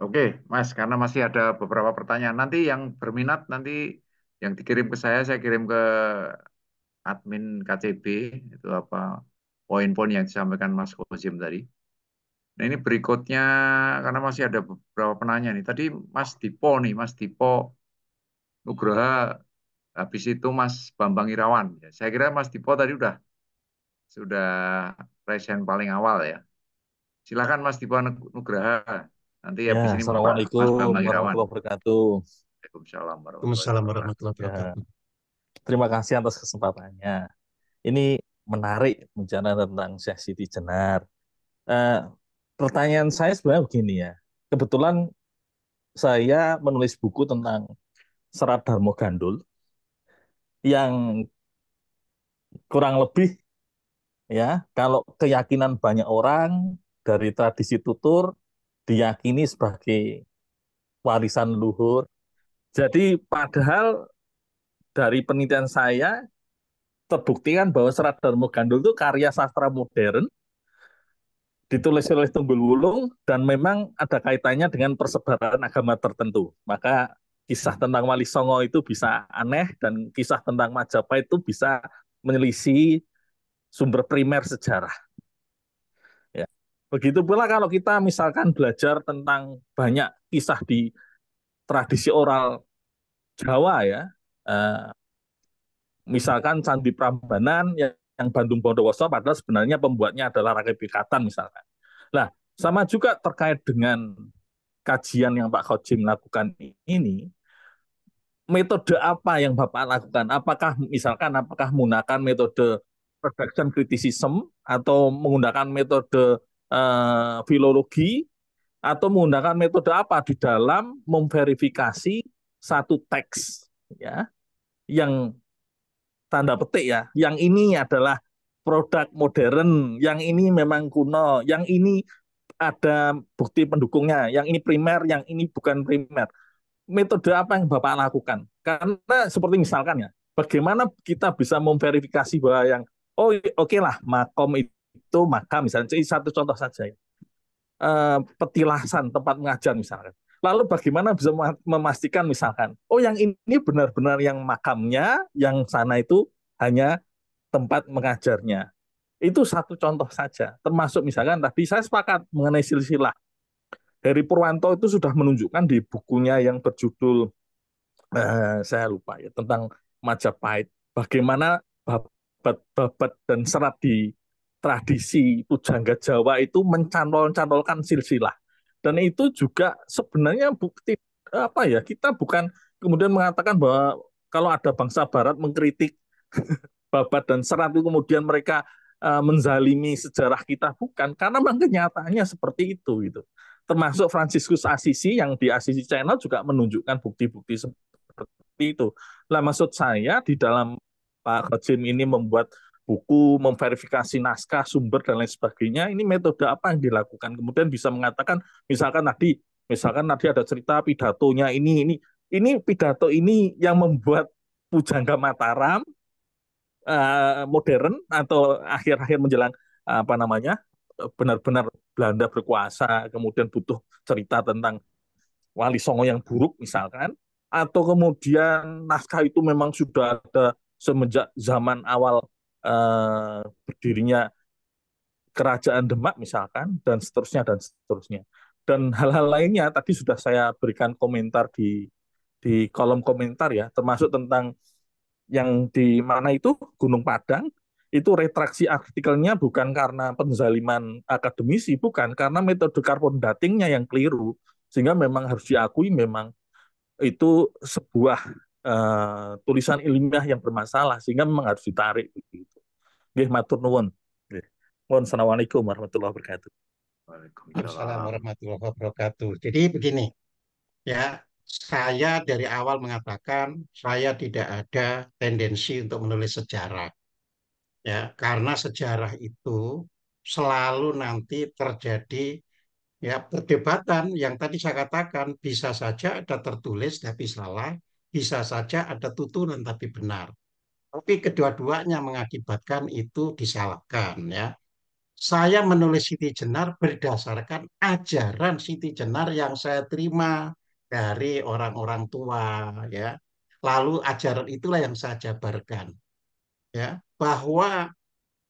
Oke, Mas, karena masih ada beberapa pertanyaan. Nanti yang berminat nanti yang dikirim ke saya kirim ke admin KCB itu apa poin-poin yang disampaikan Mas Kozim tadi. Nah ini berikutnya karena masih ada beberapa penanya nih. Tadi Mas Dipo Nugroha, habis itu Mas Bambang Irawan. Ya, saya kira Mas Dipo tadi sudah present paling awal ya. Silakan Mas Dipo Nugroha. Nanti Ya, habis ini Mas Assalamualaikum Bambang Irawan. warahmatullahi wabarakatuh. Waalaikumsalam warahmatullahi Waalaikumsalam wabarakatuh. warahmatullahi Ya, wabarakatuh. terima kasih atas kesempatannya. Ini menarik bicara tentang Syekh Siti Jenar. Eh, Pertanyaan saya sebenarnya begini ya. Kebetulan saya menulis buku tentang Serat Darmo Gandul yang kurang lebih ya, kalau keyakinan banyak orang dari tradisi tutur diyakini sebagai warisan luhur. Jadi padahal dari penelitian saya terbuktikan bahwa Serat Darmo Gandul itu karya sastra modern ditulis oleh Tunggul Wulung dan memang ada kaitannya dengan persebaran agama tertentu. Maka kisah tentang Wali Songo itu bisa aneh dan kisah tentang Majapahit itu bisa menyelisih sumber primer sejarah. Ya. Begitu pula kalau kita misalkan belajar tentang banyak kisah di tradisi oral Jawa ya, misalkan Candi Prambanan yang Bandung Bondowoso padahal sebenarnya pembuatnya adalah Rakyat Pikatan misalkan. Nah, sama juga terkait dengan kajian yang Pak Khodim lakukan ini, metode apa yang Bapak lakukan? Apakah misalkan menggunakan metode production criticism atau menggunakan metode filologi atau menggunakan metode apa di dalam memverifikasi satu teks ya yang tanda petik ya, yang ini adalah produk modern, yang ini memang kuno, yang ini ada bukti pendukungnya, yang ini primer, yang ini bukan primer. Metode apa yang Bapak lakukan? Karena seperti misalkan ya, bagaimana kita bisa memverifikasi bahwa yang oh oke lah makom itu makam misalnya, ini satu contoh saja ya. Petilasan tempat mengajar misalkan. Lalu bagaimana bisa memastikan misalkan, oh yang ini benar-benar yang makamnya, yang sana itu hanya tempat mengajarnya. Itu satu contoh saja. Termasuk misalkan tadi saya sepakat mengenai silsilah. Heri Purwanto itu sudah menunjukkan di bukunya yang berjudul saya lupa ya tentang Majapahit bagaimana babat dan serat di tradisi pujangga Jawa itu mencantol-cantolkan silsilah dan itu juga sebenarnya bukti apa ya kita bukan kemudian mengatakan bahwa kalau ada bangsa Barat mengkritik babat dan serat itu kemudian mereka menzalimi sejarah kita bukan karena memang kenyataannya seperti itu gitu termasuk Franciscus Assisi yang di Assisi Channel juga menunjukkan bukti-bukti seperti itu. Nah, maksud saya di dalam Pak Khodim ini membuat buku, memverifikasi naskah, sumber dan lain sebagainya, ini metode apa yang dilakukan? Kemudian bisa mengatakan, misalkan tadi ada cerita pidatonya ini pidato ini yang membuat Pujangga Mataram modern atau akhir-akhir menjelang apa namanya benar-benar Belanda berkuasa, kemudian butuh cerita tentang Wali Songo yang buruk misalkan, atau kemudian naskah itu memang sudah ada semenjak zaman awal berdirinya Kerajaan Demak misalkan, dan seterusnya dan seterusnya. Dan hal-hal lainnya tadi sudah saya berikan komentar di kolom komentar ya, termasuk tentang yang di mana itu Gunung Padang itu retraksi artikelnya bukan karena penzaliman akademisi, bukan karena metode carbon datingnya yang keliru, sehingga memang harus diakui memang itu sebuah tulisan ilmiah yang bermasalah, sehingga memang harus ditarik. Begitu. Nggih, matur nuwun. Assalamualaikum warahmatullahi wabarakatuh. Waalaikumsalam warahmatullahi wabarakatuh. Jadi begini, ya saya dari awal mengatakan saya tidak ada tendensi untuk menulis sejarah. Ya, karena sejarah itu selalu nanti terjadi ya perdebatan yang tadi saya katakan bisa saja ada tertulis tapi salah, bisa saja ada tuturan tapi benar. Tapi kedua-duanya mengakibatkan itu disalahkan ya. Saya menulis Siti Jenar berdasarkan ajaran Siti Jenar yang saya terima dari orang-orang tua ya. Lalu ajaran itulah yang saya jabarkan ya bahwa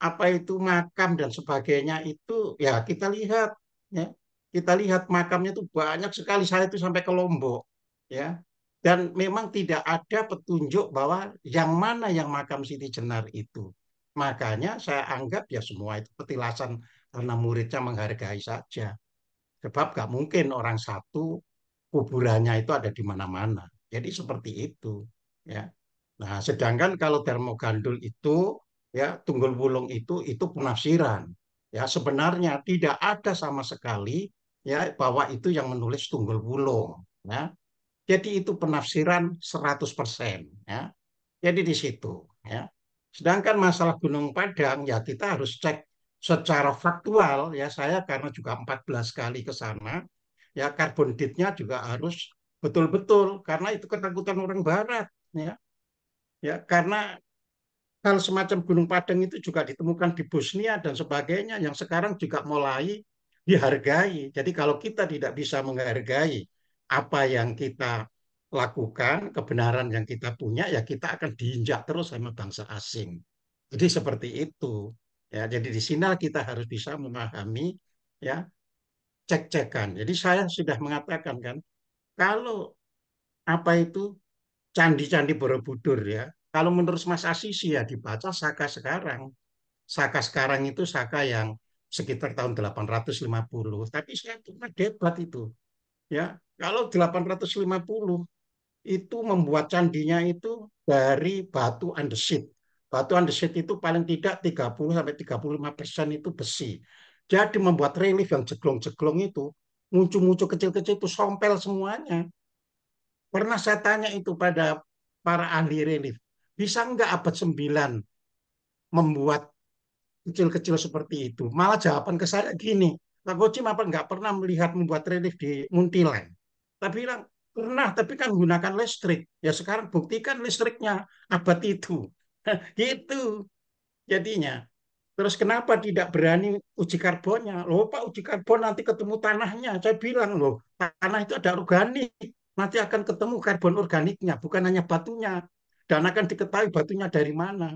apa itu makam dan sebagainya itu ya kita lihat ya kita lihat makamnya itu banyak sekali saya itu sampai ke Lombok ya dan memang tidak ada petunjuk bahwa yang mana yang makam Siti Jenar itu makanya saya anggap ya semua itu petilasan karena muridnya menghargai saja sebab gak mungkin orang satu kuburannya itu ada di mana-mana jadi seperti itu ya. Nah, sedangkan kalau Darmo Gandul itu ya Tunggul Wulung itu penafsiran. Ya, sebenarnya tidak ada sama sekali ya bahwa itu yang menulis Tunggul Wulung ya. Jadi itu penafsiran 100% ya. Jadi di situ ya. Sedangkan masalah Gunung Padang ya kita harus cek secara faktual ya saya karena juga 14 kali ke sana ya karbon date-nya juga harus betul-betul karena itu ketakutan orang barat ya. Ya, karena hal semacam Gunung Padang itu juga ditemukan di Bosnia dan sebagainya yang sekarang juga mulai dihargai. Jadi kalau kita tidak bisa menghargai apa yang kita lakukan, kebenaran yang kita punya, ya kita akan diinjak terus sama bangsa asing. Jadi seperti itu. Ya, jadi di sini kita harus bisa memahami ya cek-cekan. Jadi saya sudah mengatakan kan, kalau apa itu candi-candi Borobudur ya. Kalau menurut Mas Asisi ya dibaca Saka sekarang. Saka sekarang itu Saka yang sekitar tahun 850. Tapi saya pernah debat itu. Ya, kalau 850 itu membuat candinya itu dari batu andesit. Batu andesit itu paling tidak 30-35% itu besi. Jadi membuat relief yang jeglong-jeglong itu, muncul-muncul kecil-kecil itu sompel semuanya. Pernah saya tanya itu pada para ahli relief, bisa nggak abad 9 membuat kecil-kecil seperti itu? Malah jawaban ke saya gini, Pak Koji apa nggak pernah melihat membuat relief di Muntilan? Tapi bilang, pernah, tapi kan menggunakan listrik. Ya sekarang buktikan listriknya abad itu. Gitu jadinya. Terus kenapa tidak berani uji karbonnya? Loh Pak, uji karbon nanti ketemu tanahnya. Saya bilang loh, tanah itu ada organik. Nanti akan ketemu karbon organiknya, bukan hanya batunya. Dan akan diketahui batunya dari mana.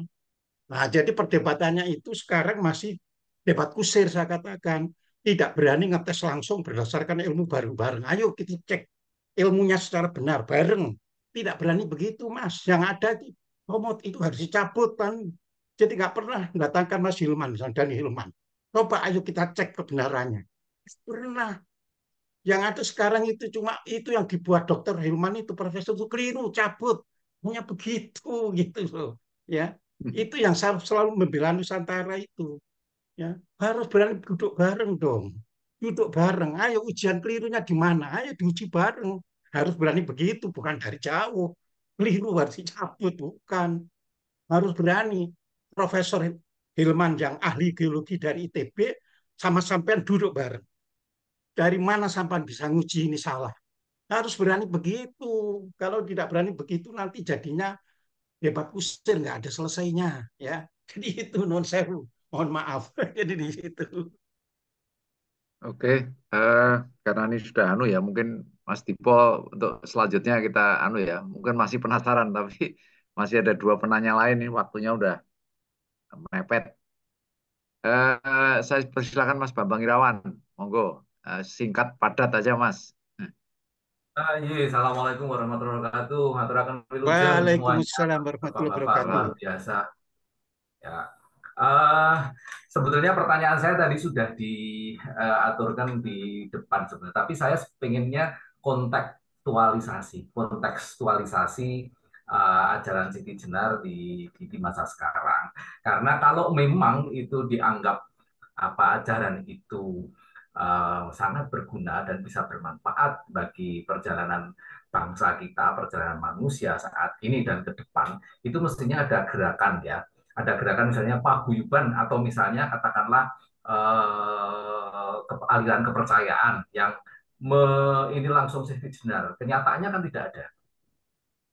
Nah, jadi perdebatannya itu sekarang masih debat kusir, saya katakan. Tidak berani ngetes langsung berdasarkan ilmu bareng-bareng. Ayo kita cek ilmunya secara benar, bareng. Tidak berani begitu, Mas. Yang ada di komod itu harus dicabut, kan. Jadi nggak pernah mendatangkan Mas Hilman, dan Hilman. Coba ayo kita cek kebenarannya. Pernah. Yang ada sekarang itu cuma itu yang dibuat Dokter Hilman itu, profesor itu keliru, cabut. Hanya begitu, gitu loh. Ya, itu yang saya selalu membela Nusantara itu. Ya, harus berani duduk bareng dong. Duduk bareng. Ayo ujian kelirunya di mana? Ayo diuji bareng. Harus berani begitu, bukan dari jauh. Keliru harus dicabut, bukan. Harus berani. Profesor Hilman yang ahli geologi dari ITB sama sampean duduk bareng. Dari mana sampean bisa nguji ini salah? Harus berani begitu. Kalau tidak berani begitu nanti jadinya debat kusir nggak ada selesainya, ya. Jadi itu non sewu. Mohon maaf. Jadi di situ. Oke, eh, karena ini sudah anu ya, mungkin Mas Dipo untuk selanjutnya kita anu ya, mungkin masih penasaran tapi masih ada dua penanya lain nih, waktunya udah mepet. Saya persilakan Mas Bambang Irawan, monggo. Singkat padat aja Mas. Iya, Assalamualaikum warahmatullahi wabarakatuh. Aturaken wilujeng semuanya. Waalaikumsalam warahmatullahi Bapak-bapak wabarakatuh. luar biasa. Ya. Eh, Sebetulnya pertanyaan saya tadi sudah diaturkan di depan sebenarnya, tapi saya pengennya kontekstualisasi ajaran Siti Jenar di masa sekarang. Karena kalau memang itu dianggap ajaran itu sangat berguna dan bisa bermanfaat bagi perjalanan bangsa kita, perjalanan manusia saat ini dan ke depan, itu mestinya ada gerakan ya. Ada gerakan misalnya paguyuban atau misalnya katakanlah aliran kepercayaan yang ini langsung Siti Jenar. Kenyataannya kan tidak ada.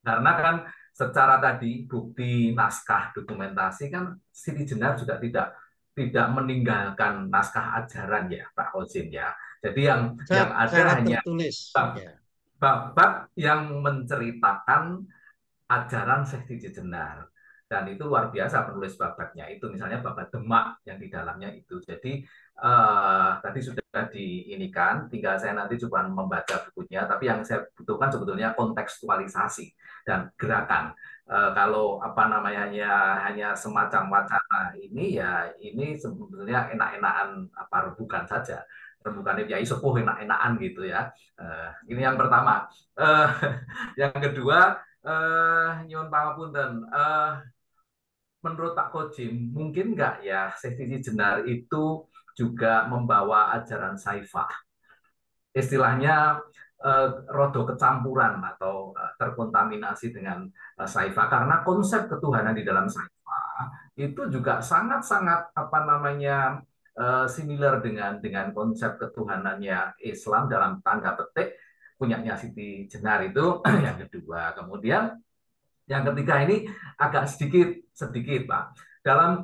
Karena kan secara tadi bukti naskah dokumentasi kan Siti Jenar juga tidak meninggalkan naskah ajaran ya Pak Ozin ya. Jadi yang ada Secara hanya tertulis. Ya. bab-bab yang menceritakan ajaran Siti Jenar. Dan itu luar biasa penulis babaknya itu, misalnya babak Demak yang di dalamnya itu. Jadi tadi sudah diinikan, tinggal saya nanti coba membaca bukunya. Tapi yang saya butuhkan sebetulnya kontekstualisasi dan gerakan. Kalau hanya semacam wacana ini ya ini sebetulnya enak-enakan rebukan saja. Rebukannya Kiai Sepuh enak-enakan gitu ya. Ini yang pertama. Yang kedua, nyuwun pangapunten. Menurut Pak Kojim, mungkin nggak ya Siti Jenar itu juga membawa ajaran saifah? Istilahnya rodo kecampuran atau terkontaminasi dengan saifah, karena konsep ketuhanan di dalam saifah itu juga sangat-sangat similar dengan konsep ketuhanannya Islam dalam tanda petik punyanya Siti Jenar itu. Yang kedua, kemudian yang ketiga ini agak sedikit Pak. Dalam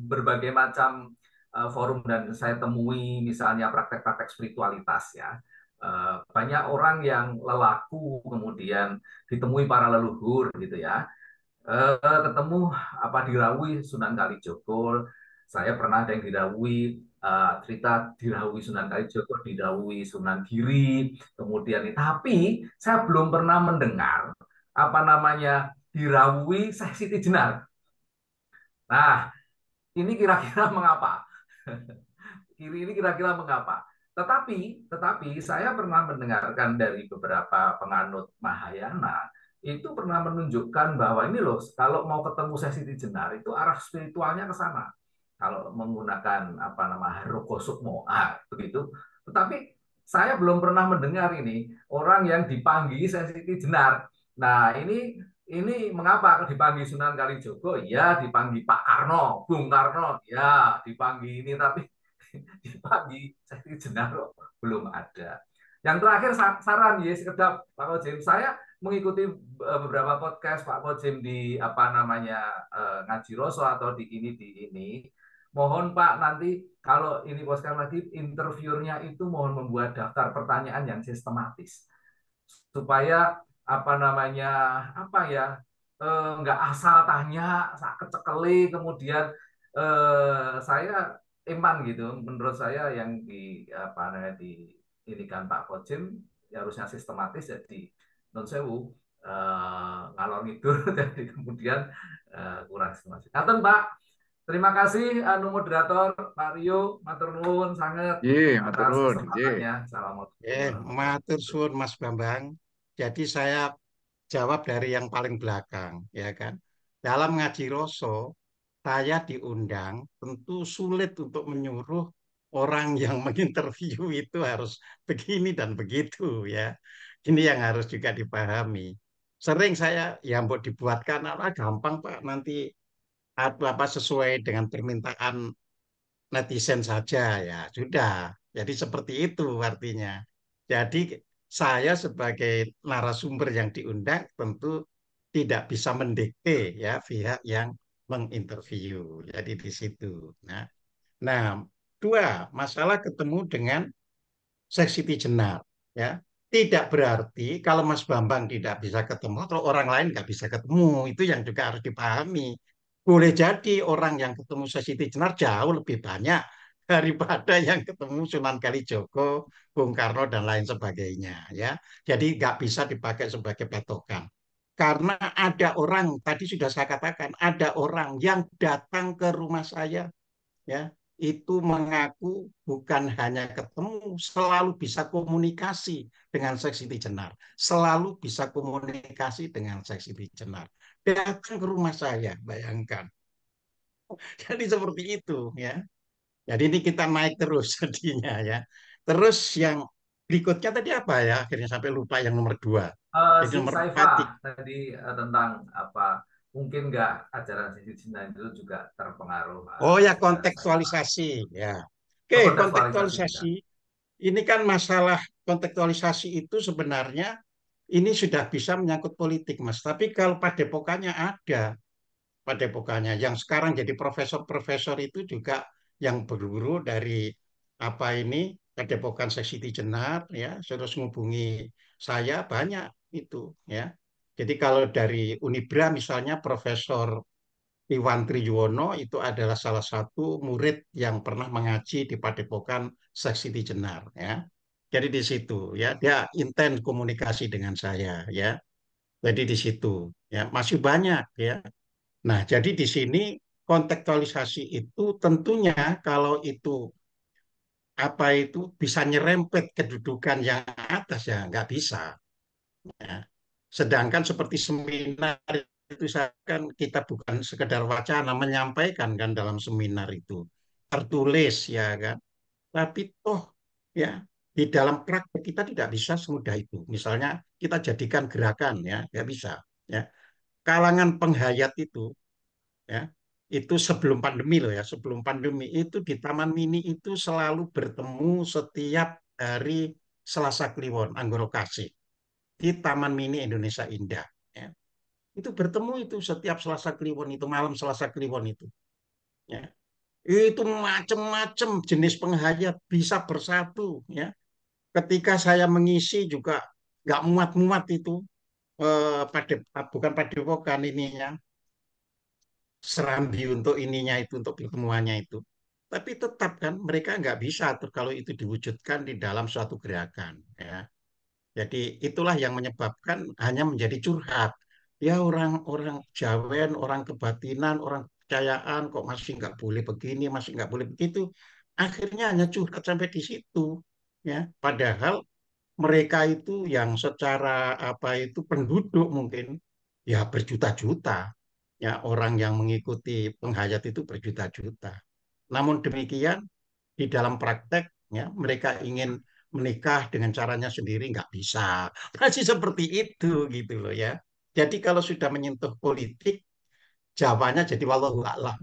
berbagai macam forum dan saya temui misalnya praktek-praktek spiritualitas ya. Banyak orang yang lelaku kemudian ditemui para leluhur gitu ya. Ketemu dirawi Sunan Kalijogo. Saya pernah ada yang dirawui cerita dirawui Sunan Kalijogo, dirawui Sunan Giri, kemudian tapi saya belum pernah mendengar dirawui Syekh Siti Jenar. Nah, ini kira-kira mengapa? Ini kira-kira mengapa? Tetapi saya pernah mendengarkan dari beberapa penganut Mahayana itu pernah menunjukkan bahwa ini loh, kalau mau ketemu Sesiti Jenar itu arah spiritualnya ke sana. Kalau menggunakan apa nama Haroko Sukmo, begitu. Tetapi saya belum pernah mendengar ini orang yang dipanggi Sesiti Jenar. Nah, ini mengapa dipanggil Sunan Kalijogo? Ya, dipanggil Pak Karno, Bung Karno, ya, dipanggil ini, tapi dipanggil Sesiti Jenar belum ada. Yang terakhir saran ya sekedap Pak Kojem, saya mengikuti beberapa podcast Pak Kojem di apa namanya Ngaji Roso atau di ini. Mohon Pak nanti kalau ini podcast lagi interviewernya itu mohon membuat daftar pertanyaan yang sistematis supaya apa namanya nggak asal tanya kecekeli kemudian saya iman gitu. Menurut saya yang di apa namanya di ini kan Pak Kojem ya harusnya sistematis, jadi non sewu ngalor ngidul jadi kemudian kurang sistematis. Datang Pak. Terima kasih anu moderator Pak Rio, matur nuwun sangat atas kesempatannya. Assalamualaikum. Matur suwun Mas Bambang. Jadi saya jawab dari yang paling belakang, ya kan. Dalam Ngaji Roso, saya diundang, tentu sulit untuk menyuruh orang yang menginterview itu harus begini dan begitu, ya. Ini yang harus juga dipahami. Sering saya ya mbok dibuatkan gampang Pak, nanti apa sesuai dengan permintaan netizen saja, ya sudah. Jadi seperti itu artinya. Jadi saya sebagai narasumber yang diundang tentu tidak bisa mendikte ya pihak yang menginterview. Jadi di situ. Nah, dua, masalah ketemu dengan Sesiti Jenar, ya. Tidak berarti kalau Mas Bambang tidak bisa ketemu atau orang lain nggak bisa ketemu. Itu yang juga harus dipahami. Boleh jadi orang yang ketemu Sesiti Jenar jauh lebih banyak daripada yang ketemu Sunan Kalijogo, Bung Karno dan lain sebagainya, ya. Jadi nggak bisa dipakai sebagai patokan. Karena ada orang, tadi sudah saya katakan, ada orang yang datang ke rumah saya, ya, itu mengaku bukan hanya ketemu, selalu bisa komunikasi dengan Sesiti Jenar, selalu bisa komunikasi dengan Sesiti Jenar. Datang ke rumah saya, bayangkan. Jadi seperti itu, ya. Jadi ini kita naik terus jadinya, ya. Terus yang berikutnya tadi apa ya? Akhirnya sampai lupa yang nomor 2. Jadi Si nomor 4 Saifa tadi tentang apa mungkin nggak ajaran Sesiti Jenar itu juga terpengaruh oh ya, ajaran Saifa. kontekstualisasi, ya. Oke, Kontekstualisasi. kontekstualisasi. Ini kan masalah kontekstualisasi itu sebenarnya ini sudah bisa menyangkut politik, Mas. Tapi kalau padepokannya ada, padepokannya yang sekarang jadi profesor-profesor itu juga yang berguru dari apa ini padepokan Sesiti Jenar, ya, terus menghubungi saya banyak itu, ya. Jadi kalau dari Unibra misalnya Profesor Iwan Trijuwono itu adalah salah satu murid yang pernah mengaji di Padepokan Sesiti Jenar, ya. Jadi di situ ya dia intens komunikasi dengan saya, ya. Jadi di situ ya masih banyak, ya. Nah, jadi di sini kontekstualisasi itu tentunya kalau itu apa itu bisa nyerempet kedudukan yang atas ya nggak bisa, ya. Sedangkan seperti seminar itu kan kita bukan sekedar wacana menyampaikan kan dalam seminar itu tertulis ya kan, tapi toh ya di dalam praktek kita tidak bisa semudah itu. Misalnya kita jadikan gerakan ya nggak bisa, ya. Kalangan penghayat ya itu sebelum pandemi loh, ya, sebelum pandemi itu di Taman Mini itu selalu bertemu setiap hari Selasa Kliwon Anggoro Kasih di Taman Mini Indonesia Indah, ya. Itu bertemu itu setiap Selasa Kliwon, itu malam Selasa Kliwon itu, ya. Itu macam-macam jenis penghayat bisa bersatu, ya. Ketika saya mengisi juga nggak muat-muat itu bukan padepokan ininya Serambi untuk ininya itu untuk pertemuannya itu, tapi tetap kan mereka nggak bisa tuh kalau itu diwujudkan di dalam suatu gerakan, ya. Jadi itulah yang menyebabkan hanya menjadi curhat. Ya orang-orang Jawen, orang kebatinan, orang kepercayaan, kok masih nggak boleh begini, masih nggak boleh begitu. Akhirnya hanya curhat sampai di situ, ya. Padahal mereka itu yang secara apa itu penduduk mungkin ya berjuta-juta, ya orang yang mengikuti penghayat itu berjuta-juta. Namun demikian di dalam praktek ya mereka ingin menikah dengan caranya sendiri nggak bisa. Masih seperti itu gitu loh ya. Jadi kalau sudah menyentuh politik, jawabannya jadi wallahu a'lam.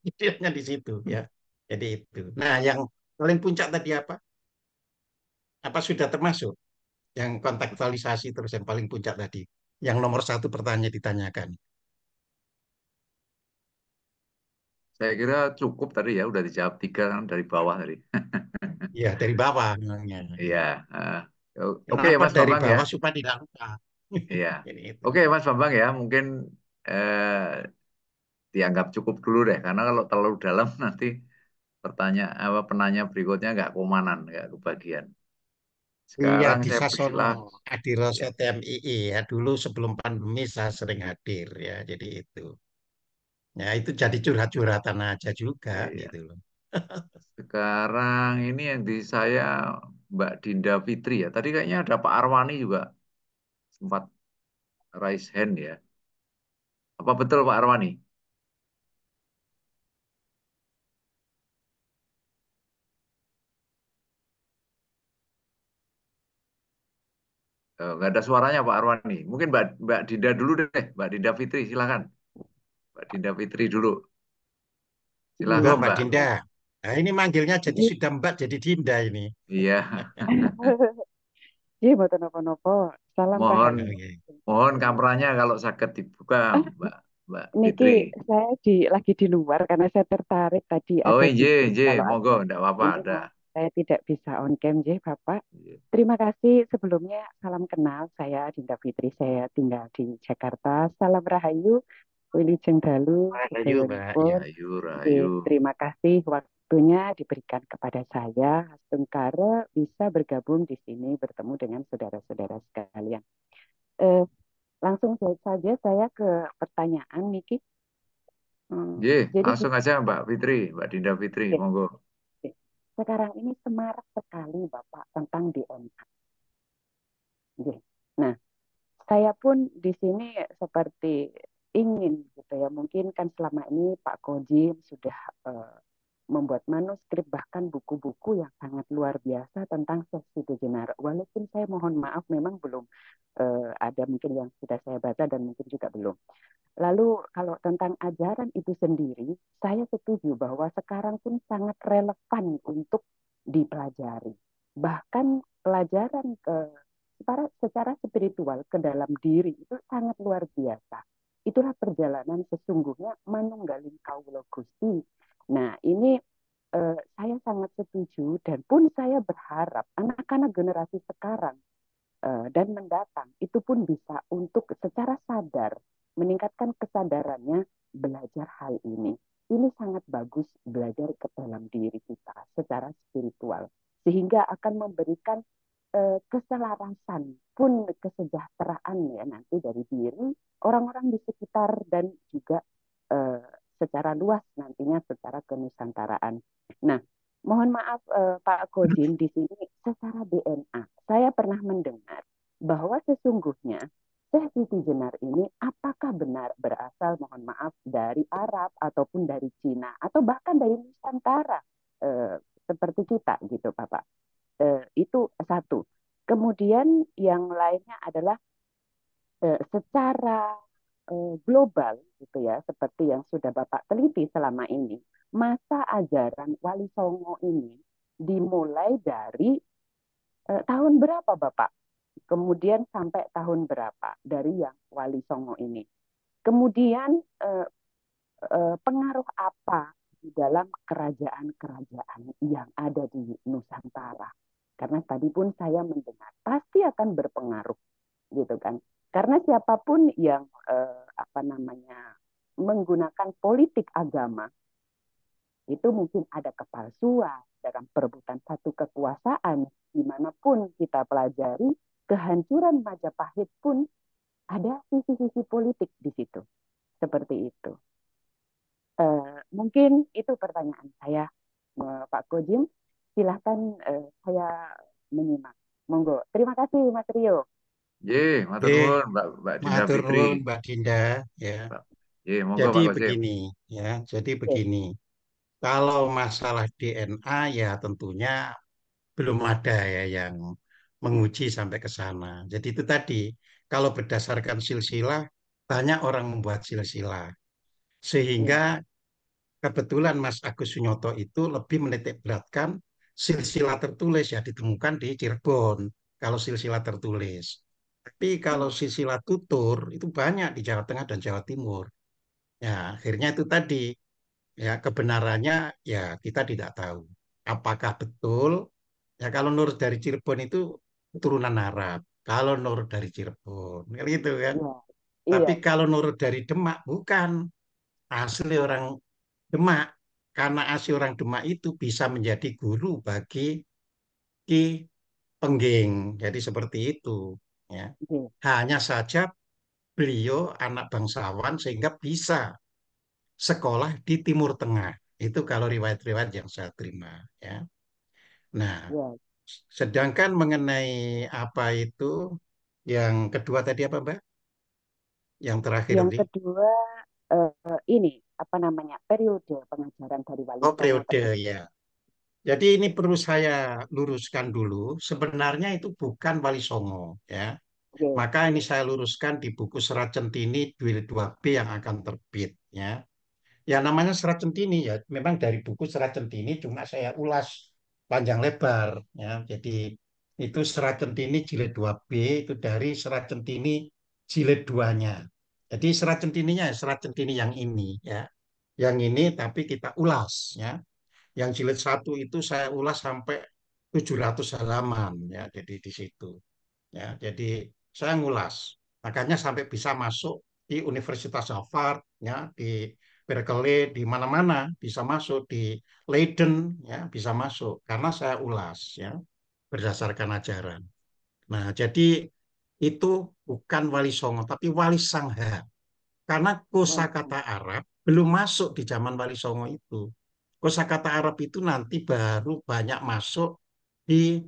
Idealnya di situ ya. Jadi itu. Nah, yang paling puncak tadi apa? Apa sudah termasuk yang kontekstualisasi terus yang paling puncak tadi? Yang nomor satu pertanyaan ditanyakan. Saya kira cukup tadi ya, udah dijawab tiga kan dari bawah tadi. Ya, dari bawah memangnya. Iya. Oke Kenapa Mas dari Bambang ya. bawah supaya tidak lupa? Iya. Jadi itu. Oke Mas Bambang ya, mungkin dianggap cukup dulu deh, karena kalau terlalu dalam nanti penanya berikutnya nggak komanan, nggak kebagian. Iya, Sekarang di saya Sasono persilah. Adiroso Ya, TMII ya. Dulu sebelum pandemi saya sering hadir ya. Jadi itu. Ya, itu jadi curhat-curhatan aja juga iya. gitu loh. Sekarang ini yang di saya Mbak Dinda Fitri ya. Tadi kayaknya ada Pak Arwani juga sempat raise hand ya. Apa betul Pak Arwani? Nggak ada suaranya Pak Arwani. Mungkin Mbak Dinda dulu deh. Mbak Dinda Fitri silakan. Mbak Dinda Fitri dulu. Loh, Silakan Mbak Mbak. Dinda. Nah, ini manggilnya jadi Nggih, sudah Mbak jadi Dinda ini. Iya. nggih mboten napa-napa. Salam Mohon Rahayu. Oke. mohon kameranya kalau sakit dibuka Ah, Mbak Mbak niki Fitri. saya lagi di luar karena saya tertarik tadi Oh ada iya, bisnis. iya, Kalau monggo, ada enggak apa-apa, ini ada. mau saya tidak bisa on cam, nggih Bapak. Iya. Terima kasih sebelumnya. Salam kenal. Saya Dinda Fitri. Saya tinggal di Jakarta. Salam Rahayu. Wilujeng dalu Rahayu, Mbak. Ya. sedaya. Rahayu, Oke, rahayu. terima kasih waktunya diberikan kepada saya. Astungkara bisa bergabung di sini bertemu dengan saudara-saudara sekalian. Eh, Langsung saja saya ke pertanyaan, Miki. Iya, Jadi langsung aja Mbak Fitri, Mbak Dinda Fitri, oke, monggo. oke. Sekarang ini semarak sekali Bapak tentang DNA. Oke. Nah, saya pun di sini seperti ingin gitu ya. Mungkin kan selama ini Pak Koji sudah eh, membuat manuskrip bahkan buku-buku yang sangat luar biasa tentang sesi degener. Walaupun saya mohon maaf memang belum ada mungkin yang sudah saya baca dan mungkin juga belum. Lalu kalau tentang ajaran itu sendiri, saya setuju bahwa sekarang pun sangat relevan untuk dipelajari. Bahkan pelajaran secara spiritual ke dalam diri itu sangat luar biasa. Itulah perjalanan sesungguhnya manunggaling kawula Gusti. Nah, ini saya sangat setuju dan pun saya berharap anak-anak generasi sekarang dan mendatang itu pun bisa untuk secara sadar meningkatkan kesadarannya belajar hal ini. Ini sangat bagus belajar ke dalam diri kita secara spiritual sehingga akan memberikan keselarasan pun kesejahteraan ya nanti dari diri orang-orang di sekitar dan juga eh, secara luas nantinya secara kenusantaraan. Nah, mohon maaf Pak Godin di sini secara DNA saya pernah mendengar bahwa sesungguhnya Syekh Siti Jenar ini apakah benar berasal mohon maaf dari Arab ataupun dari Cina atau bahkan dari Nusantara seperti kita gitu Bapak. Itu satu. Kemudian yang lainnya adalah secara global gitu ya seperti yang sudah Bapak teliti selama ini masa ajaran Wali Songo ini dimulai dari tahun berapa Bapak? Kemudian sampai tahun berapa dari yang Wali Songo ini? Kemudian pengaruh apa di dalam kerajaan-kerajaan yang ada di Nusantara? Karena tadi pun saya mendengar pasti akan berpengaruh gitu kan. Karena siapapun yang apa namanya menggunakan politik agama itu mungkin ada kepalsuan dalam perebutan satu kekuasaan dimanapun kita pelajari kehancuran Majapahit pun ada sisi-sisi politik di situ seperti itu. Mungkin itu pertanyaan saya, Pak Gojim. Silahkan saya menyimak. Monggo. Terima kasih, Mas Rio. Ye, matur Oke, nuwun Mbak Dinda matur Fitri. nuwun Mbak Dinda. Ya, Mbak. Ye, monggo jadi Pak Kosim. begini, ya, jadi Oke. begini. Kalau masalah DNA ya tentunya belum ada ya yang menguji sampai ke sana. Jadi itu tadi, kalau berdasarkan silsilah, banyak orang membuat silsilah. Ya, Sehingga kebetulan Mas Agus Sunyoto itu lebih menitik beratkan silsilah tertulis ya ditemukan di Cirebon. Kalau silsilah tertulis. Tapi kalau ya, silsilah tutur itu banyak di Jawa Tengah dan Jawa Timur. Ya, akhirnya itu tadi ya kebenarannya ya kita tidak tahu. Apakah betul? Ya kalau Nur dari Cirebon itu keturunan Arab. Kalau Nur dari Cirebon, kan gitu kan. ya, Tapi iya, kalau Nur dari Demak bukan asli orang Demak. Karena asli orang Demak itu bisa menjadi guru bagi Ki Pengging. Jadi seperti itu. Ya. oke, Hanya saja beliau anak bangsawan sehingga bisa sekolah di Timur Tengah. Itu kalau riwayat-riwayat yang saya terima. Ya. Nah, ya. sedangkan mengenai apa itu yang kedua tadi apa Mbak? Yang terakhir Yang tadi? kedua, ini apa namanya, periode pengajaran dari Wali Oh Songo periode tersebut. ya. Jadi ini perlu saya luruskan dulu. Sebenarnya itu bukan Wali Songo ya. Oke, Maka ini saya luruskan di buku Serat Centini Jilid 2B yang akan terbit ya. Ya namanya Serat Centini ya memang dari buku Serat Centini cuma saya ulas panjang lebar ya. Jadi itu Serat Centini Jilid 2B itu dari Serat Centini Jilid 2-nya. Jadi Serat Centininya Serat Centini yang ini ya. Yang ini tapi kita ulas ya. Yang jilid 1 itu saya ulas sampai 700 halaman ya. Jadi di situ ya. Jadi saya ngulas. Makanya sampai bisa masuk di Universitas Harvard ya, di Berkeley, di mana-mana bisa masuk di Leiden ya, bisa masuk karena saya ulas ya berdasarkan ajaran. Nah, jadi itu bukan Wali Songo tapi Wali Sangha. Karena Wali kosakata Songo. Arab belum masuk di zaman Wali Songo itu. Kosakata Arab itu nanti baru banyak masuk di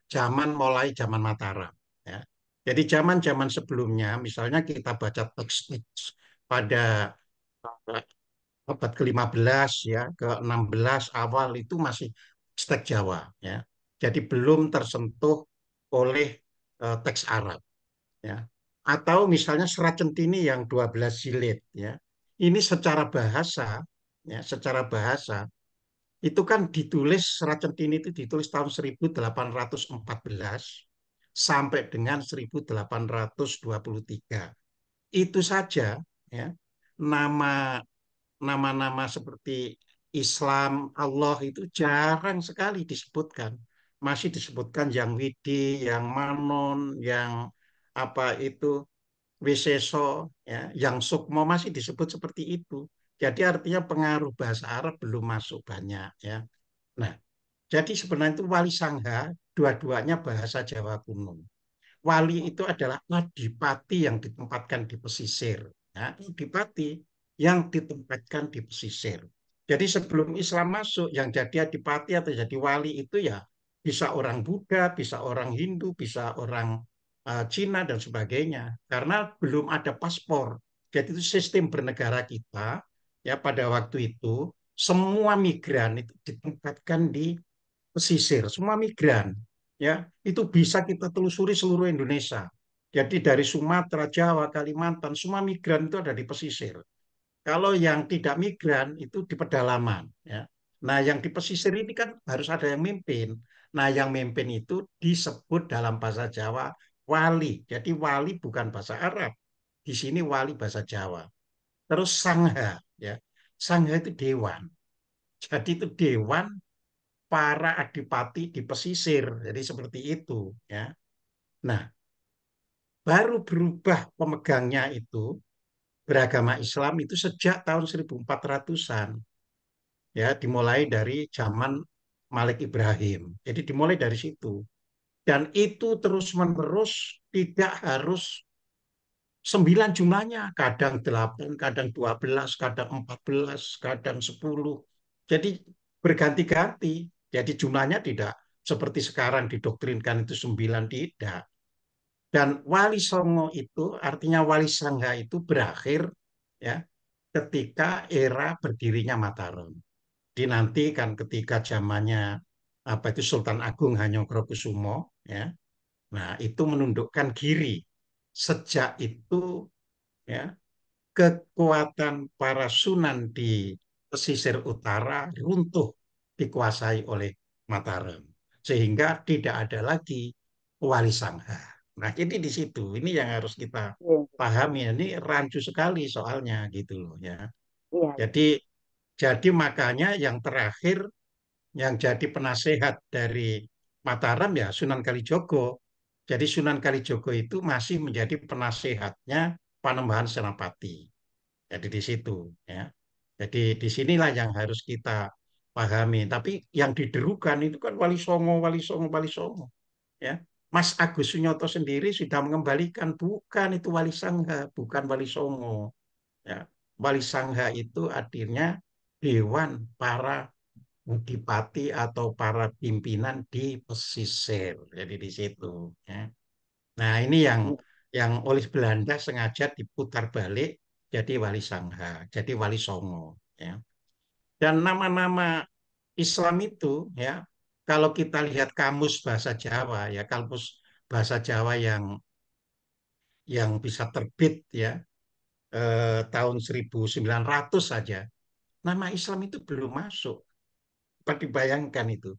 zaman Mataram. Ya. Jadi zaman-zaman sebelumnya, misalnya kita baca teks-teks pada abad ke-15 ya, ke-16 awal itu masih teks Jawa ya. Jadi belum tersentuh oleh teks Arab ya. Atau misalnya Serat Centini yang 12 jilid ya. Ini secara bahasa ya, secara bahasa itu kan ditulis Serat Centini itu ditulis tahun 1814 sampai dengan 1823. Itu saja ya. Nama nama-nama seperti Islam, Allah itu jarang sekali disebutkan. Masih disebutkan yang Widi, yang Manon, yang apa itu Wiseso, ya, yang Sukmo masih disebut seperti itu. Jadi artinya pengaruh bahasa Arab belum masuk banyak ya. Nah, jadi sebenarnya itu Wali Sangha dua-duanya bahasa Jawa kuno. Wali itu adalah adipati yang ditempatkan di pesisir. Ya, adipati yang ditempatkan di pesisir. Jadi sebelum Islam masuk, yang jadi adipati atau jadi wali itu ya bisa orang Buddha, bisa orang Hindu, bisa orang Cina dan sebagainya. Karena belum ada paspor. Jadi itu sistem bernegara kita ya pada waktu itu semua migran itu ditempatkan di pesisir, semua migran ya itu bisa kita telusuri seluruh Indonesia. Jadi dari Sumatera, Jawa, Kalimantan, semua migran itu ada di pesisir. Kalau yang tidak migran itu di pedalaman ya. Nah, yang di pesisir ini kan harus ada yang mimpin. Nah, yang mimpin itu disebut dalam bahasa Jawa wali. Jadi wali bukan bahasa Arab. Di sini wali bahasa Jawa. Terus sangha ya. Sangha itu dewan. Jadi itu dewan para adipati di pesisir. Jadi seperti itu ya. Nah, baru berubah pemegangnya itu beragama Islam itu sejak tahun 1400-an. Ya, dimulai dari zaman Malik Ibrahim. Jadi dimulai dari situ. Dan itu terus-menerus tidak harus 9 jumlahnya, kadang 8, kadang 12, kadang 14, kadang 10. Jadi berganti-ganti. Jadi jumlahnya tidak seperti sekarang didoktrinkan itu 9, tidak. Dan Wali Songo itu artinya Wali Sangha itu berakhir ya ketika era berdirinya Mataram. Nanti kan ketika zamannya apa itu Sultan Agung Hanyokrokusumo ya. Nah, itu menundukkan Giri. Sejak itu ya kekuatan para Sunan di pesisir utara runtuh dikuasai oleh Mataram. Sehingga tidak ada lagi Wali Sangha. Nah, jadi di situ ini yang harus kita Iya, pahami. Ini rancu sekali soalnya gitu loh ya. iya, iya. Jadi makanya yang terakhir yang jadi penasehat dari Mataram ya Sunan Kalijogo. Jadi Sunan Kalijogo itu masih menjadi penasehatnya Panembahan Senapati. Jadi di situ ya. Jadi disinilah yang harus kita pahami. Tapi yang diderukan itu kan Wali Songo, Wali Songo, Wali Songo. Ya, Mas Agus Sunyoto sendiri sudah mengembalikan bukan itu Wali Sangha, bukan Wali Songo. Ya, Wali Sangha itu artinya dewan para bupati atau para pimpinan di pesisir. Jadi di situ. Ya. Nah ini Iya, yang oleh Belanda sengaja diputar balik jadi Wali Sangha, jadi Wali Songo. Ya. Dan nama-nama Islam itu ya kalau kita lihat kamus bahasa Jawa ya kamus bahasa Jawa yang bisa terbit ya tahun 1900 saja nama Islam itu belum masuk. Dibayangkan itu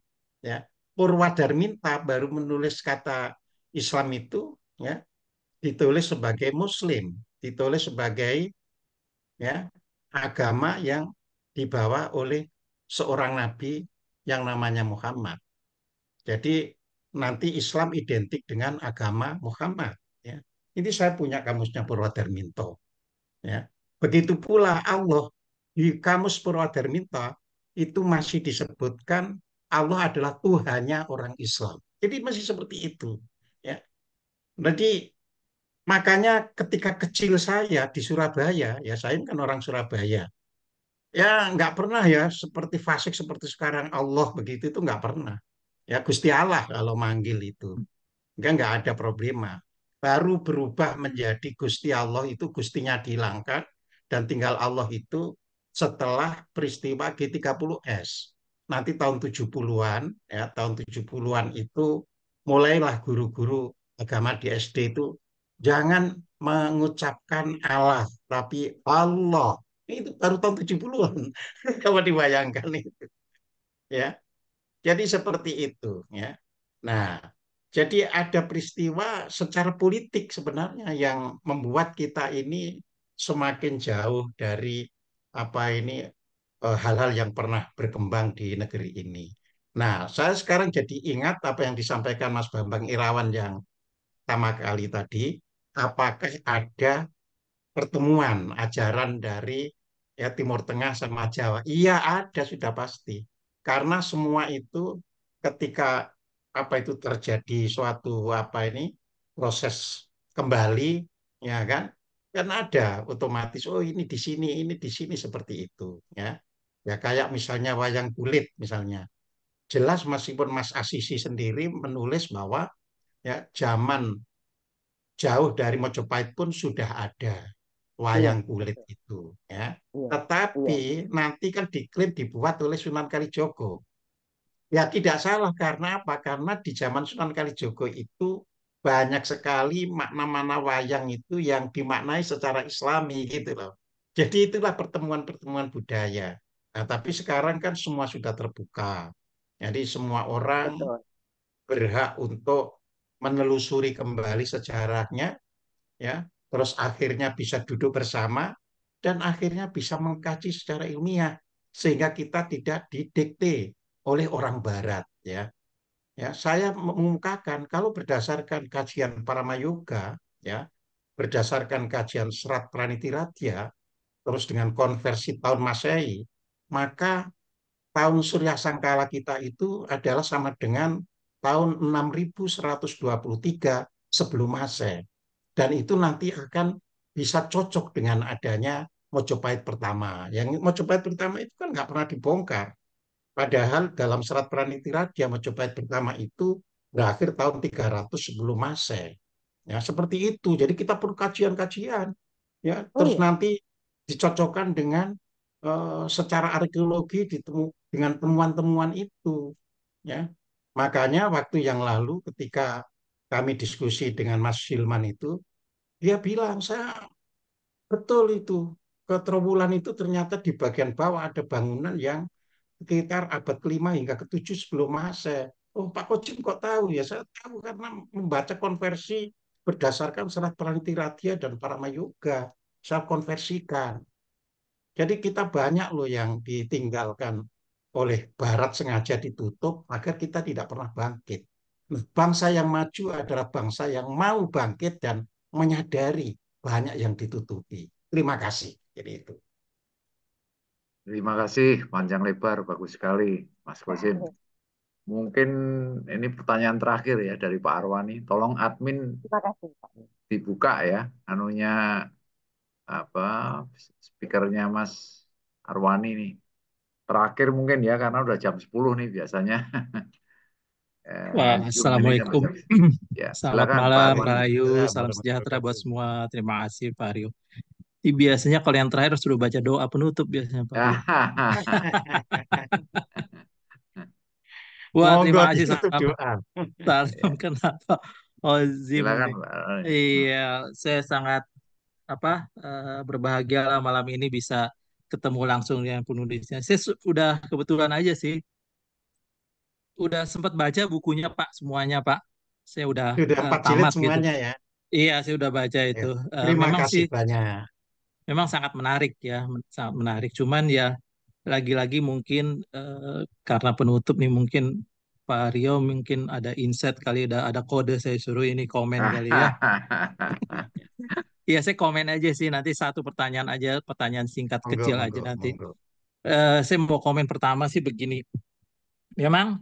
ya Purwadarminta baru menulis kata Islam itu ya ditulis sebagai Muslim, ditulis sebagai ya agama yang dibawa oleh seorang nabi yang namanya Muhammad. Jadi nanti Islam identik dengan agama Muhammad. Ya. Ini saya punya kamusnya Purwadarminto. Ya. Begitu pula Allah di kamus Purwadarminta itu masih disebutkan Allah adalah Tuhannya orang Islam. Jadi masih seperti itu. Ya. Jadi makanya ketika kecil saya di Surabaya, ya saya kan orang Surabaya, ya nggak pernah ya seperti fasik seperti sekarang Allah begitu itu nggak pernah. Ya Gusti Allah kalau manggil itu. Nggak ada problema. Baru berubah menjadi Gusti Allah itu Gustinya dihilangkan dan tinggal Allah itu setelah peristiwa G30S. Nanti tahun 70-an, ya tahun 70-an itu mulailah guru-guru agama di SD itu jangan mengucapkan Allah, tapi Allah. Itu baru tahun 70-an. Coba dibayangkan itu. Ya, jadi seperti itu ya. Nah, jadi ada peristiwa secara politik sebenarnya yang membuat kita ini semakin jauh dari apa ini hal-hal yang pernah berkembang di negeri ini. Nah, saya sekarang jadi ingat apa yang disampaikan Mas Bambang Irawan yang pertama kali tadi, apakah ada pertemuan ajaran dari ya Timur Tengah sama Jawa. Iya ada sudah pasti. Karena semua itu ketika apa itu terjadi suatu apa ini proses kembali ya kan ada otomatis oh ini di sini seperti itu ya. Ya kayak misalnya wayang kulit misalnya. Jelas meskipun Mas Asisi sendiri menulis bahwa ya zaman jauh dari Mojopahit pun sudah ada iya, wayang kulit itu ya. iya, iya, Tetapi nanti kan diklaim dibuat oleh Sunan Kalijogo. Ya tidak salah karena apa? Karena di zaman Sunan Kalijogo itu banyak sekali makna-makna wayang itu yang dimaknai secara Islami gitu loh. Jadi itulah pertemuan-pertemuan budaya. Nah, tapi sekarang kan semua sudah terbuka. Jadi semua orang betul. berhak untuk menelusuri kembali sejarahnya ya terus akhirnya bisa duduk bersama dan akhirnya bisa mengkaji secara ilmiah sehingga kita tidak didikte oleh orang barat ya saya mengumumkakan kalau berdasarkan kajian Paramayoga ya berdasarkan kajian Serat Pranitiradya terus dengan konversi tahun Masehi maka tahun Surya Sangkala kita itu adalah sama dengan tahun 6123 sebelum Masehi dan itu nanti akan bisa cocok dengan adanya Mojopahit pertama. Yang Mojopahit pertama itu kan nggak pernah dibongkar. Padahal dalam serat Pranitiraja Mojopahit pertama itu berakhir tahun 300 sebelum Masehi. Ya, seperti itu. Jadi kita perlu kajian-kajian. Ya, Oh terus iya, nanti dicocokkan dengan secara arkeologi dengan temuan-temuan itu. Ya, makanya waktu yang lalu ketika kami diskusi dengan Mas Silman itu, dia bilang, saya betul itu. Ke Trowulan itu ternyata di bagian bawah ada bangunan yang sekitar abad ke-5 hingga ke-7 sebelum Masehi. Oh, Pak Kocim kok tahu ya? Saya tahu karena membaca konversi berdasarkan serat Pranitiraja dan Paramayoga. Saya konversikan. Jadi kita banyak loh yang ditinggalkan oleh Barat sengaja ditutup agar kita tidak pernah bangkit. Nah, bangsa yang maju adalah bangsa yang mau bangkit dan menyadari banyak yang ditutupi. Terima kasih. Jadi itu. Terima kasih, panjang lebar, bagus sekali, Mas Kosim. Mungkin ini pertanyaan terakhir ya dari Pak Arwani. Tolong admin terima kasih Pak. dibuka ya, anunya apa speakernya Mas Arwani nih. Terakhir mungkin ya, karena udah jam 10 nih biasanya. Wah, Zoom ini kan Assalamualaikum. masih. Ya, Selamat silakan Pak malam, Arwani. Rahayu. Ya, Salam sejahtera buat wabarakatuh. semua. Terima kasih, Pak Aryo. Biasanya kalau yang terakhir suruh baca doa penutup biasanya, Pak Aryo. Wah, terima Monggo kasih. ditutup Salam, doa. salam kenapa? Ozim Silakan nih. Pak Arwani. Iya, saya sangat berbahagia lah malam ini bisa ketemu langsung dengan penulisnya. Saya udah kebetulan aja sih, udah sempat baca bukunya Pak, semuanya Pak. Saya udah Sudah 4 jilid tamat gitu. semuanya ya. Iya, saya udah baca Ya. itu. Terima Memang kasih sih, banyak. memang sangat menarik ya, sangat menarik. Cuman ya lagi-lagi mungkin karena penutup nih mungkin Pak Rio mungkin ada insight kali, ada kode saya suruh ini komen kali ya. Iya, saya komen aja sih nanti satu pertanyaan aja, pertanyaan singkat Monggo, kecil aja monggo, nanti. monggo. Saya mau komen pertama sih begini. Memang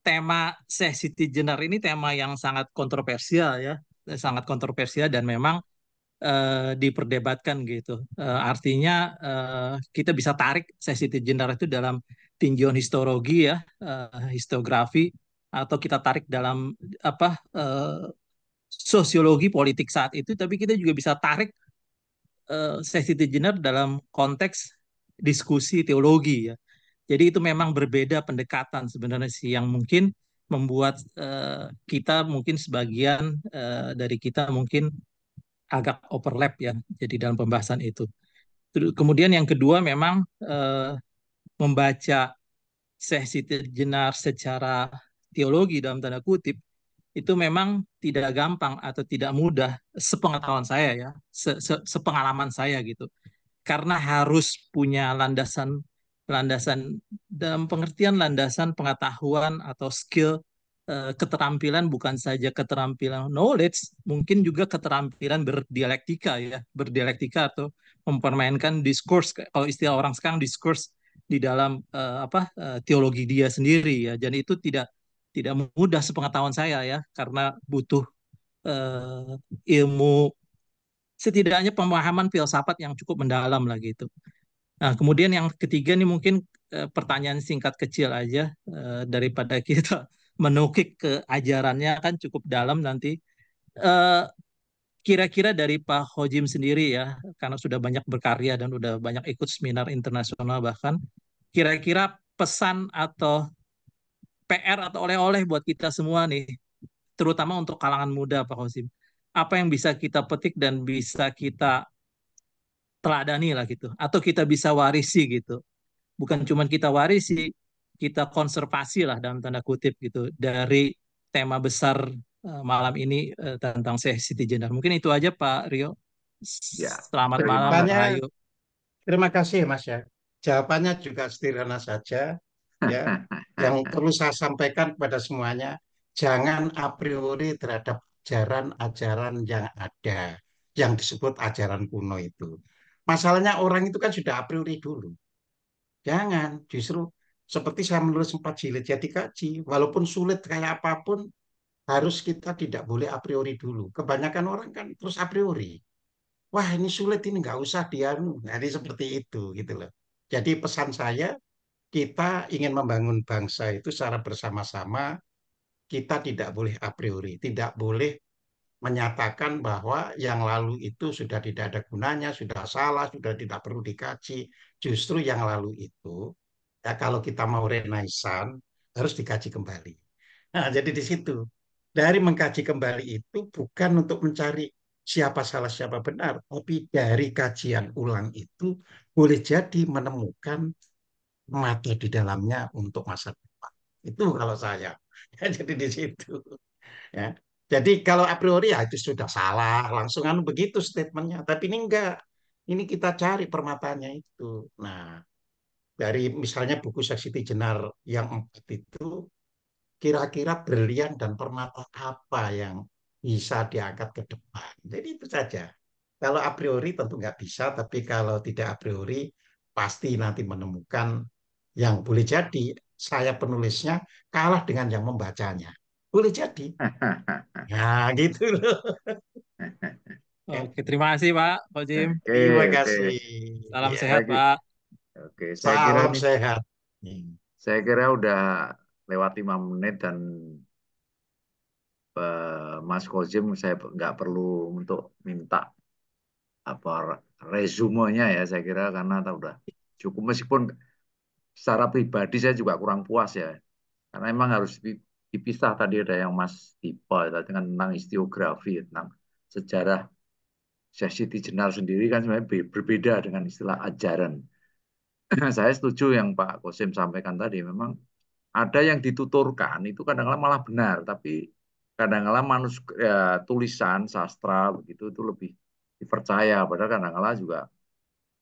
tema Syekh Siti Jenar ini tema yang sangat kontroversial ya, sangat kontroversial dan memang diperdebatkan gitu. Artinya kita bisa tarik Syekh Siti Jenar itu dalam tinjauan histologi ya, histografi, atau kita tarik dalam sosiologi politik saat itu, tapi kita juga bisa tarik Syekh Siti Jenar dalam konteks diskusi teologi ya. Jadi itu memang berbeda pendekatan sebenarnya sih yang mungkin membuat kita mungkin sebagian dari kita mungkin agak overlap ya. Jadi dalam pembahasan itu. Kemudian yang kedua memang membaca Syekh Siti Jenar secara teologi dalam tanda kutip itu memang tidak gampang atau tidak mudah sepengetahuan saya ya, sepengalaman saya gitu. Karena harus punya landasan landasan dalam pengertian landasan pengetahuan atau skill keterampilan bukan saja keterampilan knowledge, mungkin juga keterampilan berdialektika ya, berdialektika atau mempermainkan diskurs kalau istilah orang sekarang diskurs di dalam teologi dia sendiri ya. Dan itu tidak mudah sepengetahuan saya ya, karena butuh ilmu setidaknya pemahaman filsafat yang cukup mendalam lah gitu. Nah, kemudian yang ketiga nih mungkin pertanyaan singkat kecil aja daripada kita menukik ke ajarannya kan cukup dalam nanti. Eh, Kira-kira dari Pak Hojim sendiri ya, karena sudah banyak berkarya dan udah banyak ikut seminar internasional bahkan, kira-kira pesan atau PR atau oleh-oleh buat kita semua nih, terutama untuk kalangan muda Pak Hojim. Apa yang bisa kita petik dan bisa kita teladani lah gitu, atau kita bisa warisi gitu. Bukan cuma kita warisi, kita konservasi lah dalam tanda kutip gitu dari tema besar malam ini tentang Siti Jenar. Mungkin itu aja Pak Rio. Ya, Selamat terima malam kasih. Jawabannya, Rahayu. terima kasih Mas ya. Jawabannya juga sederhana saja. Ya, yang perlu saya sampaikan kepada semuanya, jangan a priori terhadap ajaran-ajaran yang ada, yang disebut ajaran kuno itu. Masalahnya orang itu kan sudah a priori dulu. Jangan, justru seperti saya menulis 4 jilid ya dikaji. Walaupun sulit kayak apapun, harus kita tidak boleh a priori dulu. Kebanyakan orang kan terus a priori. wah ini sulit ini nggak usah dianu. Jadi seperti itu gitu loh. Jadi pesan saya kita ingin membangun bangsa itu secara bersama-sama, kita tidak boleh a priori, tidak boleh menyatakan bahwa yang lalu itu sudah tidak ada gunanya, sudah salah, sudah tidak perlu dikaji. Justru yang lalu itu, ya kalau kita mau renaissance, harus dikaji kembali. Nah, jadi di situ. Dari mengkaji kembali itu bukan untuk mencari siapa salah, siapa benar, tapi dari kajian ulang itu boleh jadi menemukan mata di dalamnya untuk masa depan. Itu kalau saya. Ya, jadi di situ. Ya. Jadi kalau a priori ya itu sudah salah, langsung anu begitu statementnya. Tapi ini enggak. Ini kita cari permatanya itu. Nah, dari misalnya buku Seksiti Jenar yang 4 itu, kira-kira brilian dan permata apa yang bisa diangkat ke depan. Jadi itu saja. Kalau a priori tentu nggak bisa, tapi kalau tidak a priori pasti nanti menemukan yang boleh jadi saya penulisnya kalah dengan yang membacanya. Boleh jadi. Nah, gitu loh. Oke, terima kasih Pak Jim. Oke, Terima oke. kasih. Salam Ya, sehat, Pak. Oke, saya kira salam nih, sehat. saya kira udah lewat 5 menit dan Mas Kozim saya nggak perlu untuk minta apa resumenya ya, saya kira karena udah cukup, meskipun secara pribadi saya juga kurang puas ya, karena emang harus dipisah. Tadi ada yang Mas Dipa tadi kan tentang historiografi, tentang sejarah Syekh Siti Jenar sendiri kan sebenarnya berbeda dengan istilah ajaran. Saya setuju yang Pak Kosim sampaikan tadi, memang ada yang dituturkan itu kadang-kadang malah benar, tapi kadang-kadang tulisan sastra begitu itu lebih dipercaya. Padahal kadang-kadang juga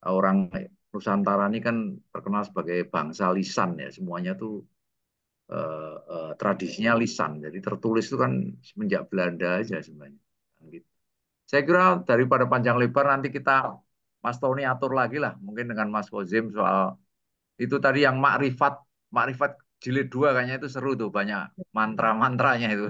orang Nusantara ini kan terkenal sebagai bangsa lisan ya, semuanya tuh tradisinya lisan. Jadi tertulis itu kan semenjak Belanda aja sebenarnya. Kan gitu. Saya kira daripada panjang lebar nanti kita Mas Tony atur lagi lah mungkin dengan Mas Kozim soal itu tadi yang makrifat, makrifat jilid 2 kayaknya itu seru tuh, banyak mantra-mantranya itu.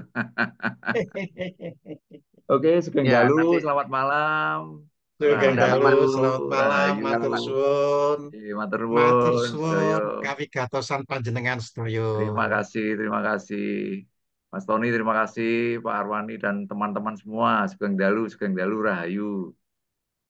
Oke, Sugeng Ya, Dalu, nanti selamat malam. Sugeng sama-sama. Dalu, Rahayu, selamat malam, Rahayu. matur suwun. Matur Matur nuwun, suwun, sedaya. kawigatosan panjenengan sedaya. Terima kasih, terima kasih. Mas Tony, terima kasih. Pak Arwani dan teman-teman semua. Sugeng Dalu, Rahayu.